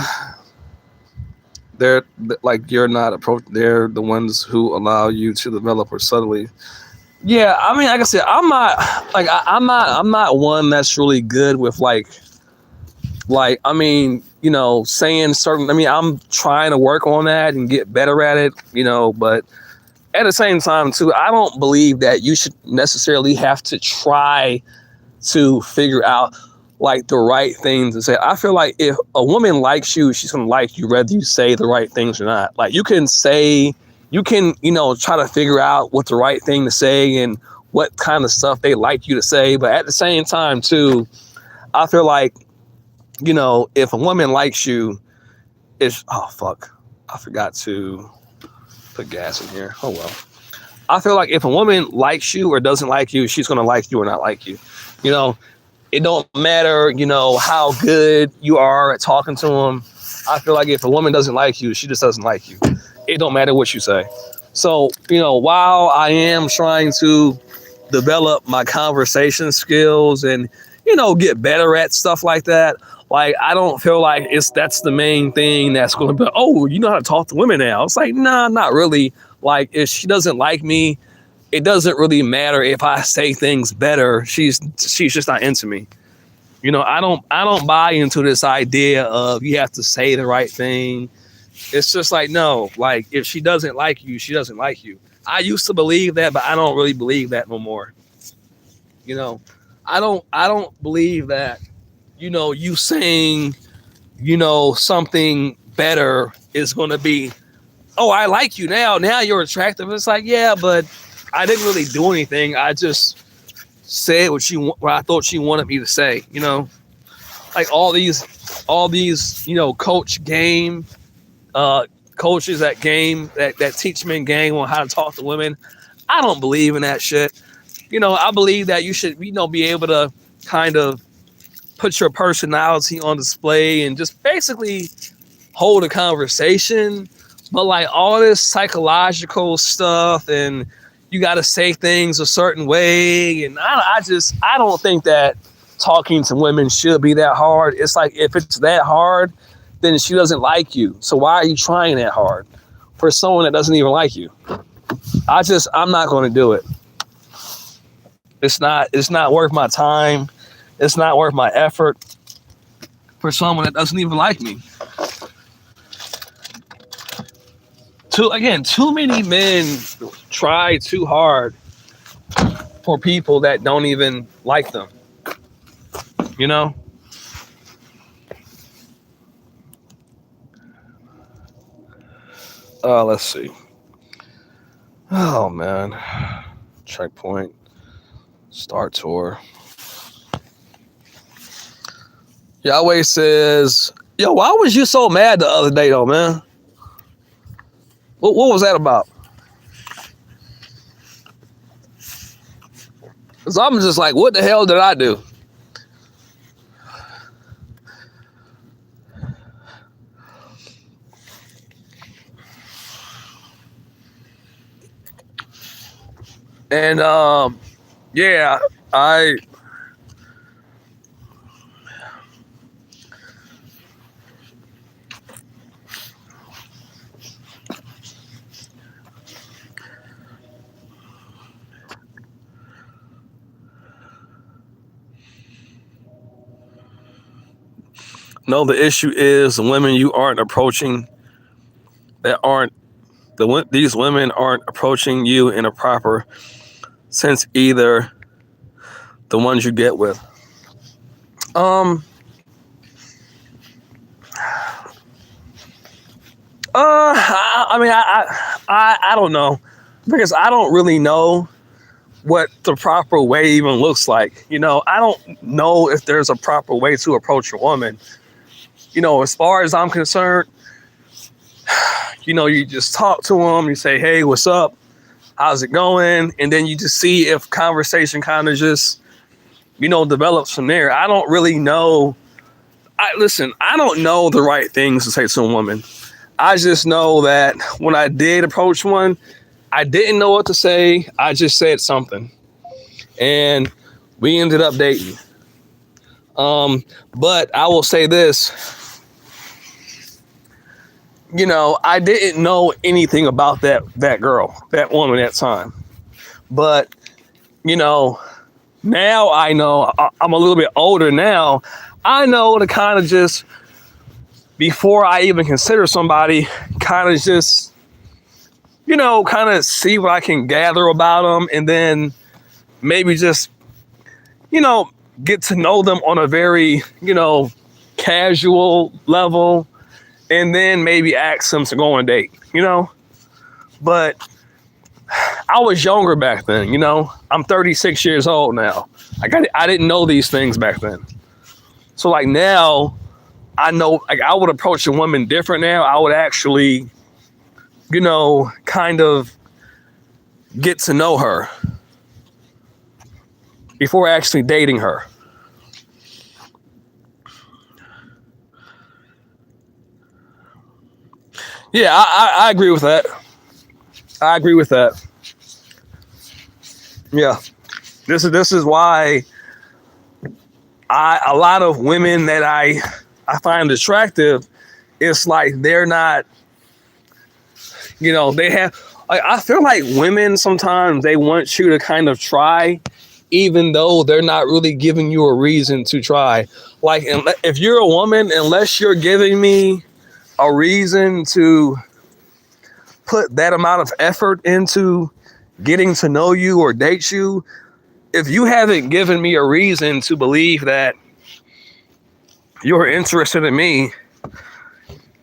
they're like you're not approach. They're the ones who allow you to develop or subtly. Yeah, I mean, like I said, I'm not like I'm not one that's really good with like I mean, you know, saying certain. I mean, I'm trying to work on that and get better at it, you know, but at the same time too, I don't believe that you should necessarily have to try to figure out like the right things to say. I feel like if a woman likes you, she's gonna like you whether you say the right things or not. Like you can, you know, try to figure out what the right thing to say and what kind of stuff they like you to say. But at the same time too, I feel like, you know, if a woman likes you, it's oh fuck. I forgot to put gas in here. Oh well. I feel like if a woman likes you or doesn't like you, she's gonna like you or not like you. You know, it don't matter, you know, how good you are at talking to them. I feel like if a woman doesn't like you, she just doesn't like you. It don't matter what you say. So, you know, while I am trying to develop my conversation skills and, you know, get better at stuff like that, like I don't feel like that's the main thing that's going to be, oh, you know how to talk to women now. It's like, nah, not really. Like if she doesn't like me, it doesn't really matter if I say things better. She's just not into me. You know, I don't buy into this idea of you have to say the right thing. It's just like, no, like if she doesn't like you, she doesn't like you. I used to believe that, but I don't really believe that no more. You know, I don't believe that, you know, you saying, you know, something better is going to be, oh, I like you now. Now you're attractive. It's like, yeah, but I didn't really do anything. I just said what I thought she wanted me to say, you know, like all these, you know, coaches that teach men game on how to talk to women. I don't believe in that shit. You know, I believe that you should, you know, be able to kind of put your personality on display and just basically hold a conversation. But like all this psychological stuff and you got to say things a certain way. And I don't think that talking to women should be that hard. It's like, if it's that hard, then she doesn't like you. So why are you trying that hard for someone that doesn't even like you? I'm not going to do it. It's not worth my time. It's not worth my effort for someone that doesn't even like me. Too many men try too hard for people that don't even like them. You know? Let's see. Oh man. Checkpoint. Start tour. Yahweh says, yo, why was you so mad the other day though, man? What was that about? Because I'm just like, what the hell did I do? And yeah, I no, the issue is the women you aren't approaching these women aren't approaching you in a proper sense either. The ones you get with. I don't know, because I don't really know what the proper way even looks like. You know, I don't know if there's a proper way to approach a woman. You know, as far as I'm concerned, you know, you just talk to them, you say, hey, what's up? How's it going? And then you just see if conversation kind of just, you know, develops from there. I don't really know. I don't know the right things to say to a woman. I just know that when I did approach one, I didn't know what to say. I just said something. And we ended up dating. But I will say this. You know, I didn't know anything about that girl, that woman at that time. But, you know, now I know, I'm a little bit older now. I know to kind of just, before I even consider somebody, kind of just, you know, kind of see what I can gather about them, and then maybe just, you know, get to know them on a very, you know, casual level, and then maybe ask them to go on a date, you know? But I was younger back then, you know? I'm 36 years old now. I didn't know these things back then. So like now, I know, like I would approach a woman different now. I would actually, you know, kind of get to know her before actually dating her. Yeah, I agree with that. I agree with that. Yeah. This is why a lot of women that I find attractive, it's like they're not, you know, they have, like, I feel like women sometimes they want you to kind of try, even though they're not really giving you a reason to try. Like, if you're a woman, unless you're giving me a reason to put that amount of effort into getting to know you or date you, if you haven't given me a reason to believe that you're interested in me,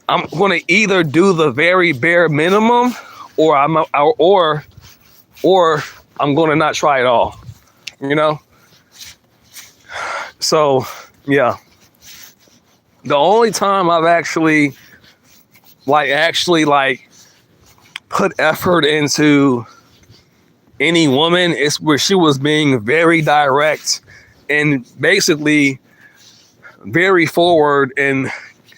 I'm going to either do the very bare minimum, or I'm going to not try at all. You know? So, yeah. The only time I've actually put effort into any woman is where she was being very direct and basically very forward and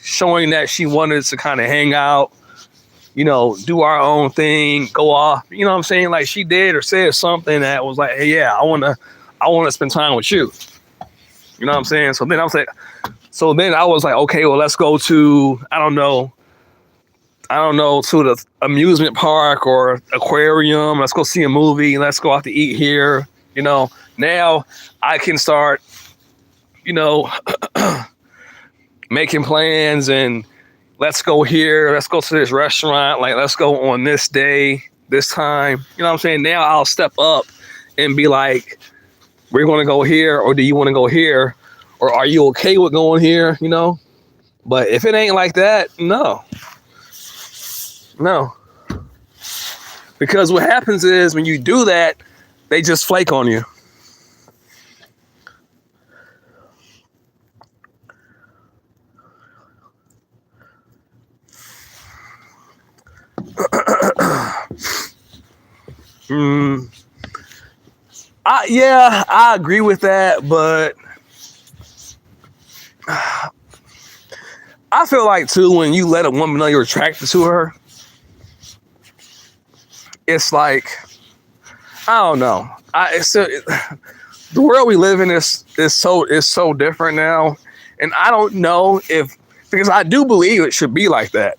showing that she wanted to kind of hang out, you know, do our own thing, go off. You know what I'm saying? Like she did or said something that was like, hey, yeah, I want to spend time with you. You know what I'm saying? So then I was like, okay, well, let's go to, I don't know, to the amusement park or aquarium. Let's go see a movie. Let's go out to eat here. You know, now I can start, you know, making plans and let's go here. Let's go to this restaurant. Like, let's go on this day, this time. You know what I'm saying? Now I'll step up and be like, we're going to go here, or do you want to go here? Or are you okay with going here? You know? But if it ain't like that, no. Because what happens is when you do that, they just flake on you. I agree with that, but I feel like too, when you let a woman know you're attracted to her, it's like, I don't know. The world we live in is so different now, and I don't know because I do believe it should be like that,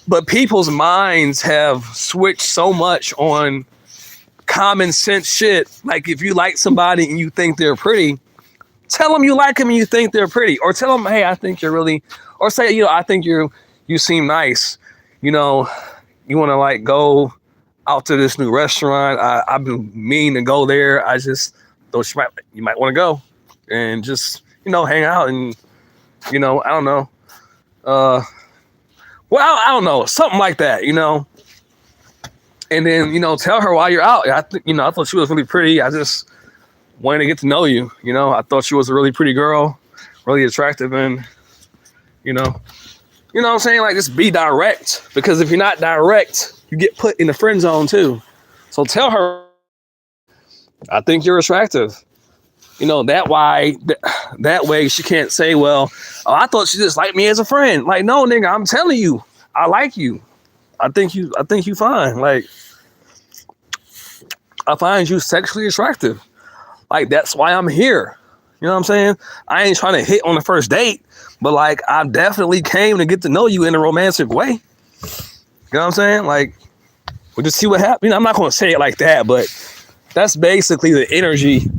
but people's minds have switched so much on common sense shit. Like if you like somebody and you think they're pretty, tell them you like them and you think they're pretty, or tell them, hey, I think you're really, or say, I think you seem nice. You want to like go out to this new restaurant. I've been meaning to go there. I just thought you might want to go and just, hang out and, I don't know. Well, I don't know, something like that, and then, tell her while you're out. I thought she was really pretty. I just wanted to get to know you. I thought she was a really pretty girl, really attractive. And, what I'm saying? Like, just be direct, because if you're not direct, you get put in the friend zone too. So tell her, I think you're attractive. That way she can't say, well, I thought she just liked me as a friend. Like, no, nigga, I'm telling you, I like you. I think you fine. Like, I find you sexually attractive. Like, that's why I'm here. You know what I'm saying? I ain't trying to hit on the first date, but like, I definitely came to get to know you in a romantic way. You know what I'm saying? Like, we'll just see what happens. I'm not going to say it like that, but that's basically the energy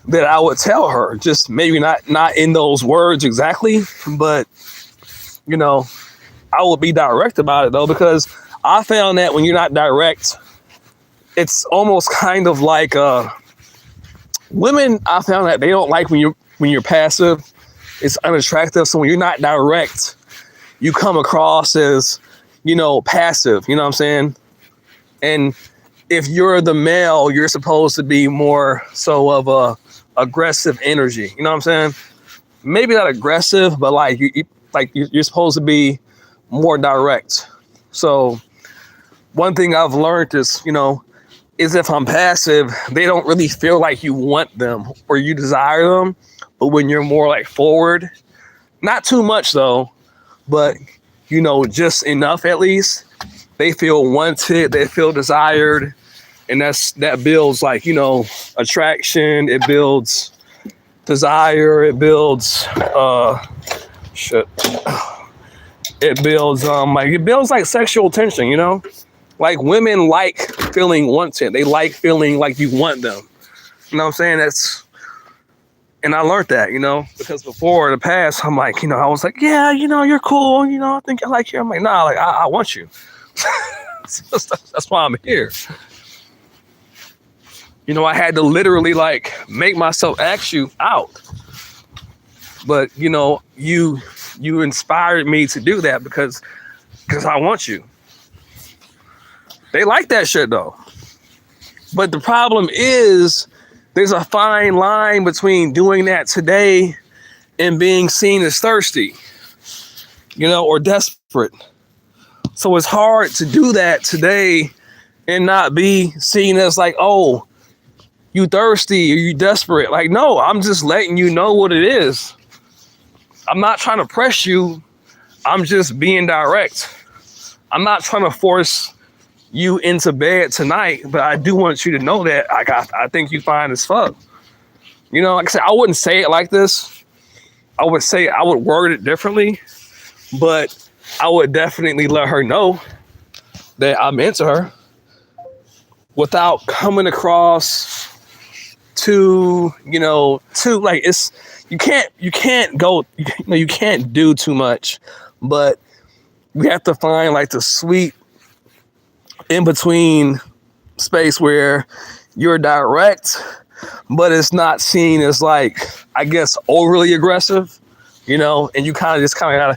that I would tell her. Just maybe not in those words exactly, but I would be direct about it though, because I found that when you're not direct, it's almost kind of like women. I found that they don't like when you're passive. It's unattractive. So when you're not direct, you come across as passive. You know what I'm saying? And if you're the male, you're supposed to be more so of a aggressive energy. You know what I'm saying? Maybe not aggressive, but like you're supposed to be more direct. So one thing I've learned is, is if I'm passive, they don't really feel like you want them or you desire them. But when you're more like forward, not too much though, but just enough at least, they feel wanted, they feel desired. And that builds like, attraction, it builds desire, it builds it builds like sexual tension, Like women like feeling wanted. They like feeling like you want them. You know what I'm saying? And I learned that, because before in the past, I'm like, I was like, yeah, you're cool. I think I like you. I'm like, nah, like I want you. That's why I'm here. I had to literally like make myself ask you out. But, you inspired me to do that because I want you. They like that shit though. But the problem is there's a fine line between doing that today and being seen as thirsty, or desperate. So it's hard to do that today and not be seen as like, oh, you thirsty or you desperate. Like, no, I'm just letting you know what it is. I'm not trying to press you. I'm just being direct. I'm not trying to force you into bed tonight, but I do want you to know that I think you fine as fuck. Like I said, I wouldn't say it like this. I would word it differently, but I would definitely let her know that I'm into her without coming across too like it's, you can't do too much, but we have to find like the sweet in between space where you're direct, but it's not seen as like, I guess, overly aggressive, you know, and you kind of gotta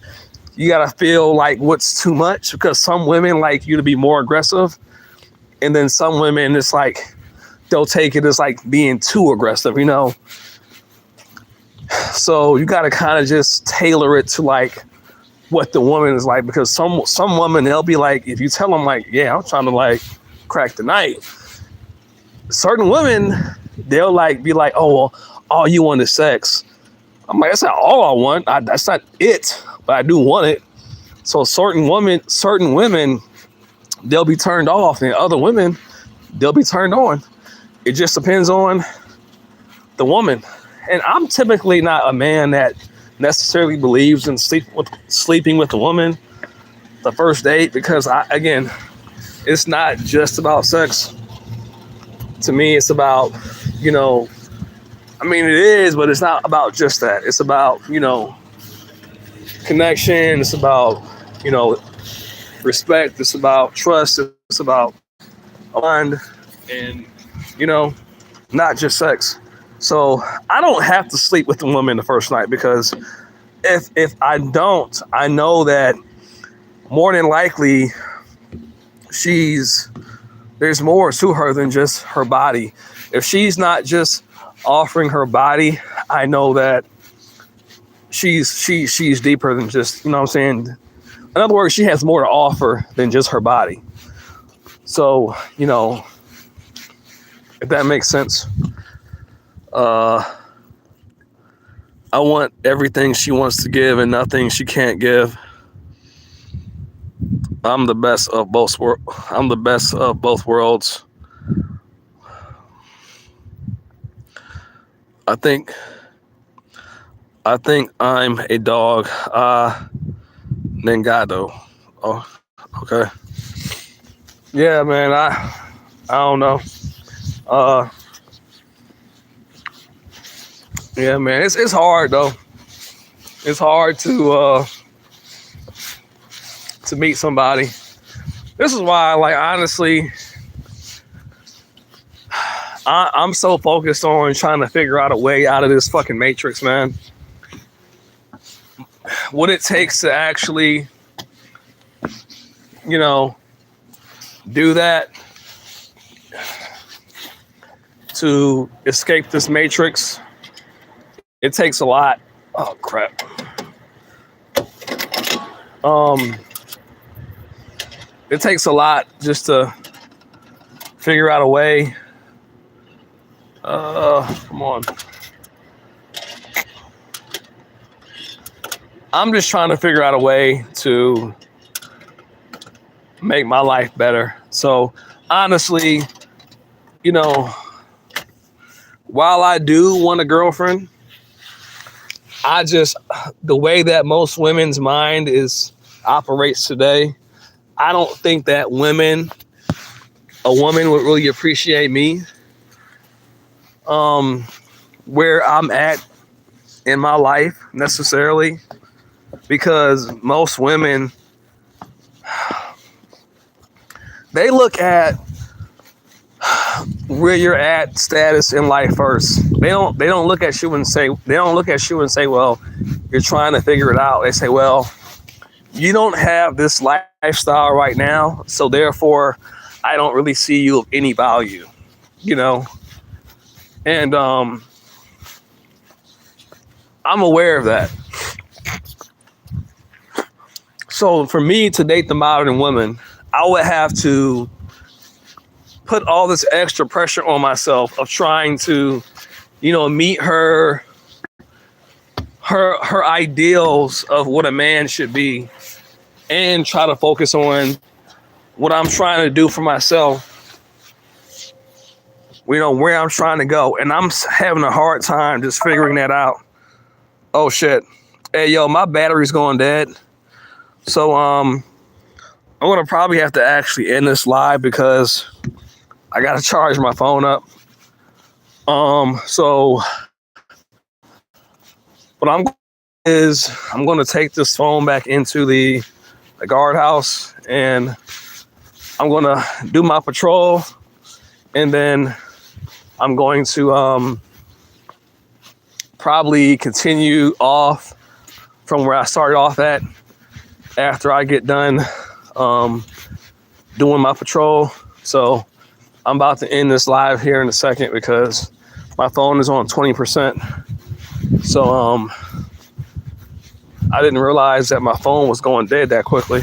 feel like what's too much, because some women like you to be more aggressive, and then some women it's like they'll take it as like being too aggressive, you know. So you gotta kind of just tailor it to like what the woman is like, because some women, they'll be like, if you tell them like, yeah, I'm trying to like crack the night, certain women, they'll like be like, oh well, all you want is sex. I'm like, that's not all I want. That's not it, but I do want it. So certain women, they'll be turned off, and other women, they'll be turned on. It just depends on the woman. And I'm typically not a man that necessarily believes in sleeping with a woman the first date, because again, it's not just about sex. To me, it's about, you know, I mean, it is, but it's not about just that. It's about, you know, connection. It's about, you know, respect. It's about trust. It's about bond, and, you know, not just sex. So I don't have to sleep with the woman the first night, because if I don't, I know that more than likely there's more to her than just her body. If she's not just offering her body, I know that she's deeper than just, you know what I'm saying? In other words, she has more to offer than just her body. So, you know, if that makes sense. I want everything she wants to give and nothing she can't give. I'm the best of both worlds. I think I'm a dog. Nengado. Oh, okay. Yeah, man. I don't know. Yeah, man. It's hard though. It's hard to meet somebody. This is why, like, honestly, I'm so focused on trying to figure out a way out of this fucking matrix, man. What it takes to actually, you know, do that, to escape this matrix, it takes a lot. Oh crap. It takes a lot just to figure out a way. Come on. I'm just trying to figure out a way to make my life better. So honestly, you know, while I do want a girlfriend, the way that most women's mind operates today, I don't think that a woman would really appreciate me, where I'm at in my life necessarily, because most women, they look at where you're at status in life first. They don't look at you and say, well, you're trying to figure it out. They say, well, you don't have this lifestyle right now, so therefore I don't really see you of any value, you know. And I'm aware of that. So for me to date the modern woman, I would have to put all this extra pressure on myself of trying to, you know, meet her ideals of what a man should be, and try to focus on what I'm trying to do for myself, you know, where I'm trying to go. And I'm having a hard time just figuring that out. Oh shit. Hey, yo, my battery's going dead. So, I'm going to probably have to actually end this live, because I got to charge my phone up. So what I'm going to take this phone back into the guardhouse, and I'm going to do my patrol, and then I'm going to probably continue off from where I started off at after I get done doing my patrol. So I'm about to end this live here in a second because my phone is on 20%. So I didn't realize that my phone was going dead that quickly.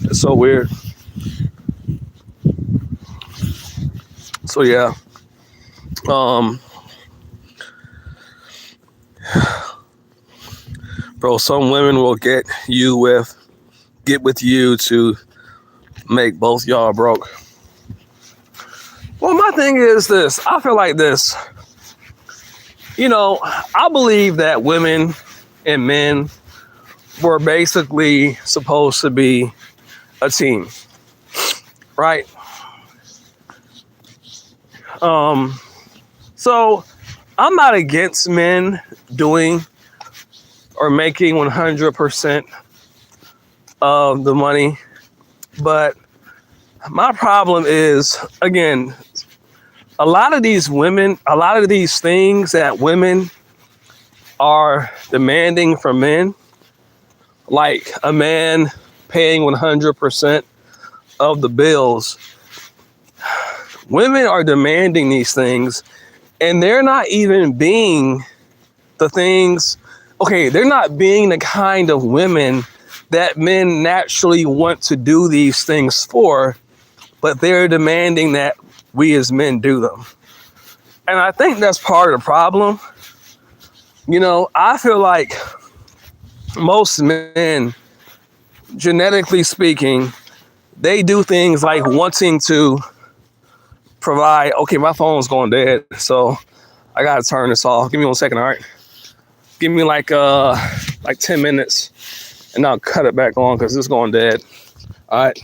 It's so weird. So yeah. Bro, some women will get with you to make both y'all broke. Well, my thing is this. I feel like this. You know, I believe that women and men were basically supposed to be a team, right? So I'm not against men doing or making 100% of the money, but my problem is, again, a lot of these things that women are demanding from men, like a man paying 100% of the bills, women are demanding these things, and they're not even being the things, okay, they're not being the kind of women that men naturally want to do these things for, but they're demanding that we as men do them. And I think that's part of the problem. You know, I feel like most men, genetically speaking, they do things like wanting to provide. Okay, my phone's going dead, so I gotta turn this off. Give me 1 second, all right? Give me like 10 minutes, and I'll cut it back on because it's going dead. All right.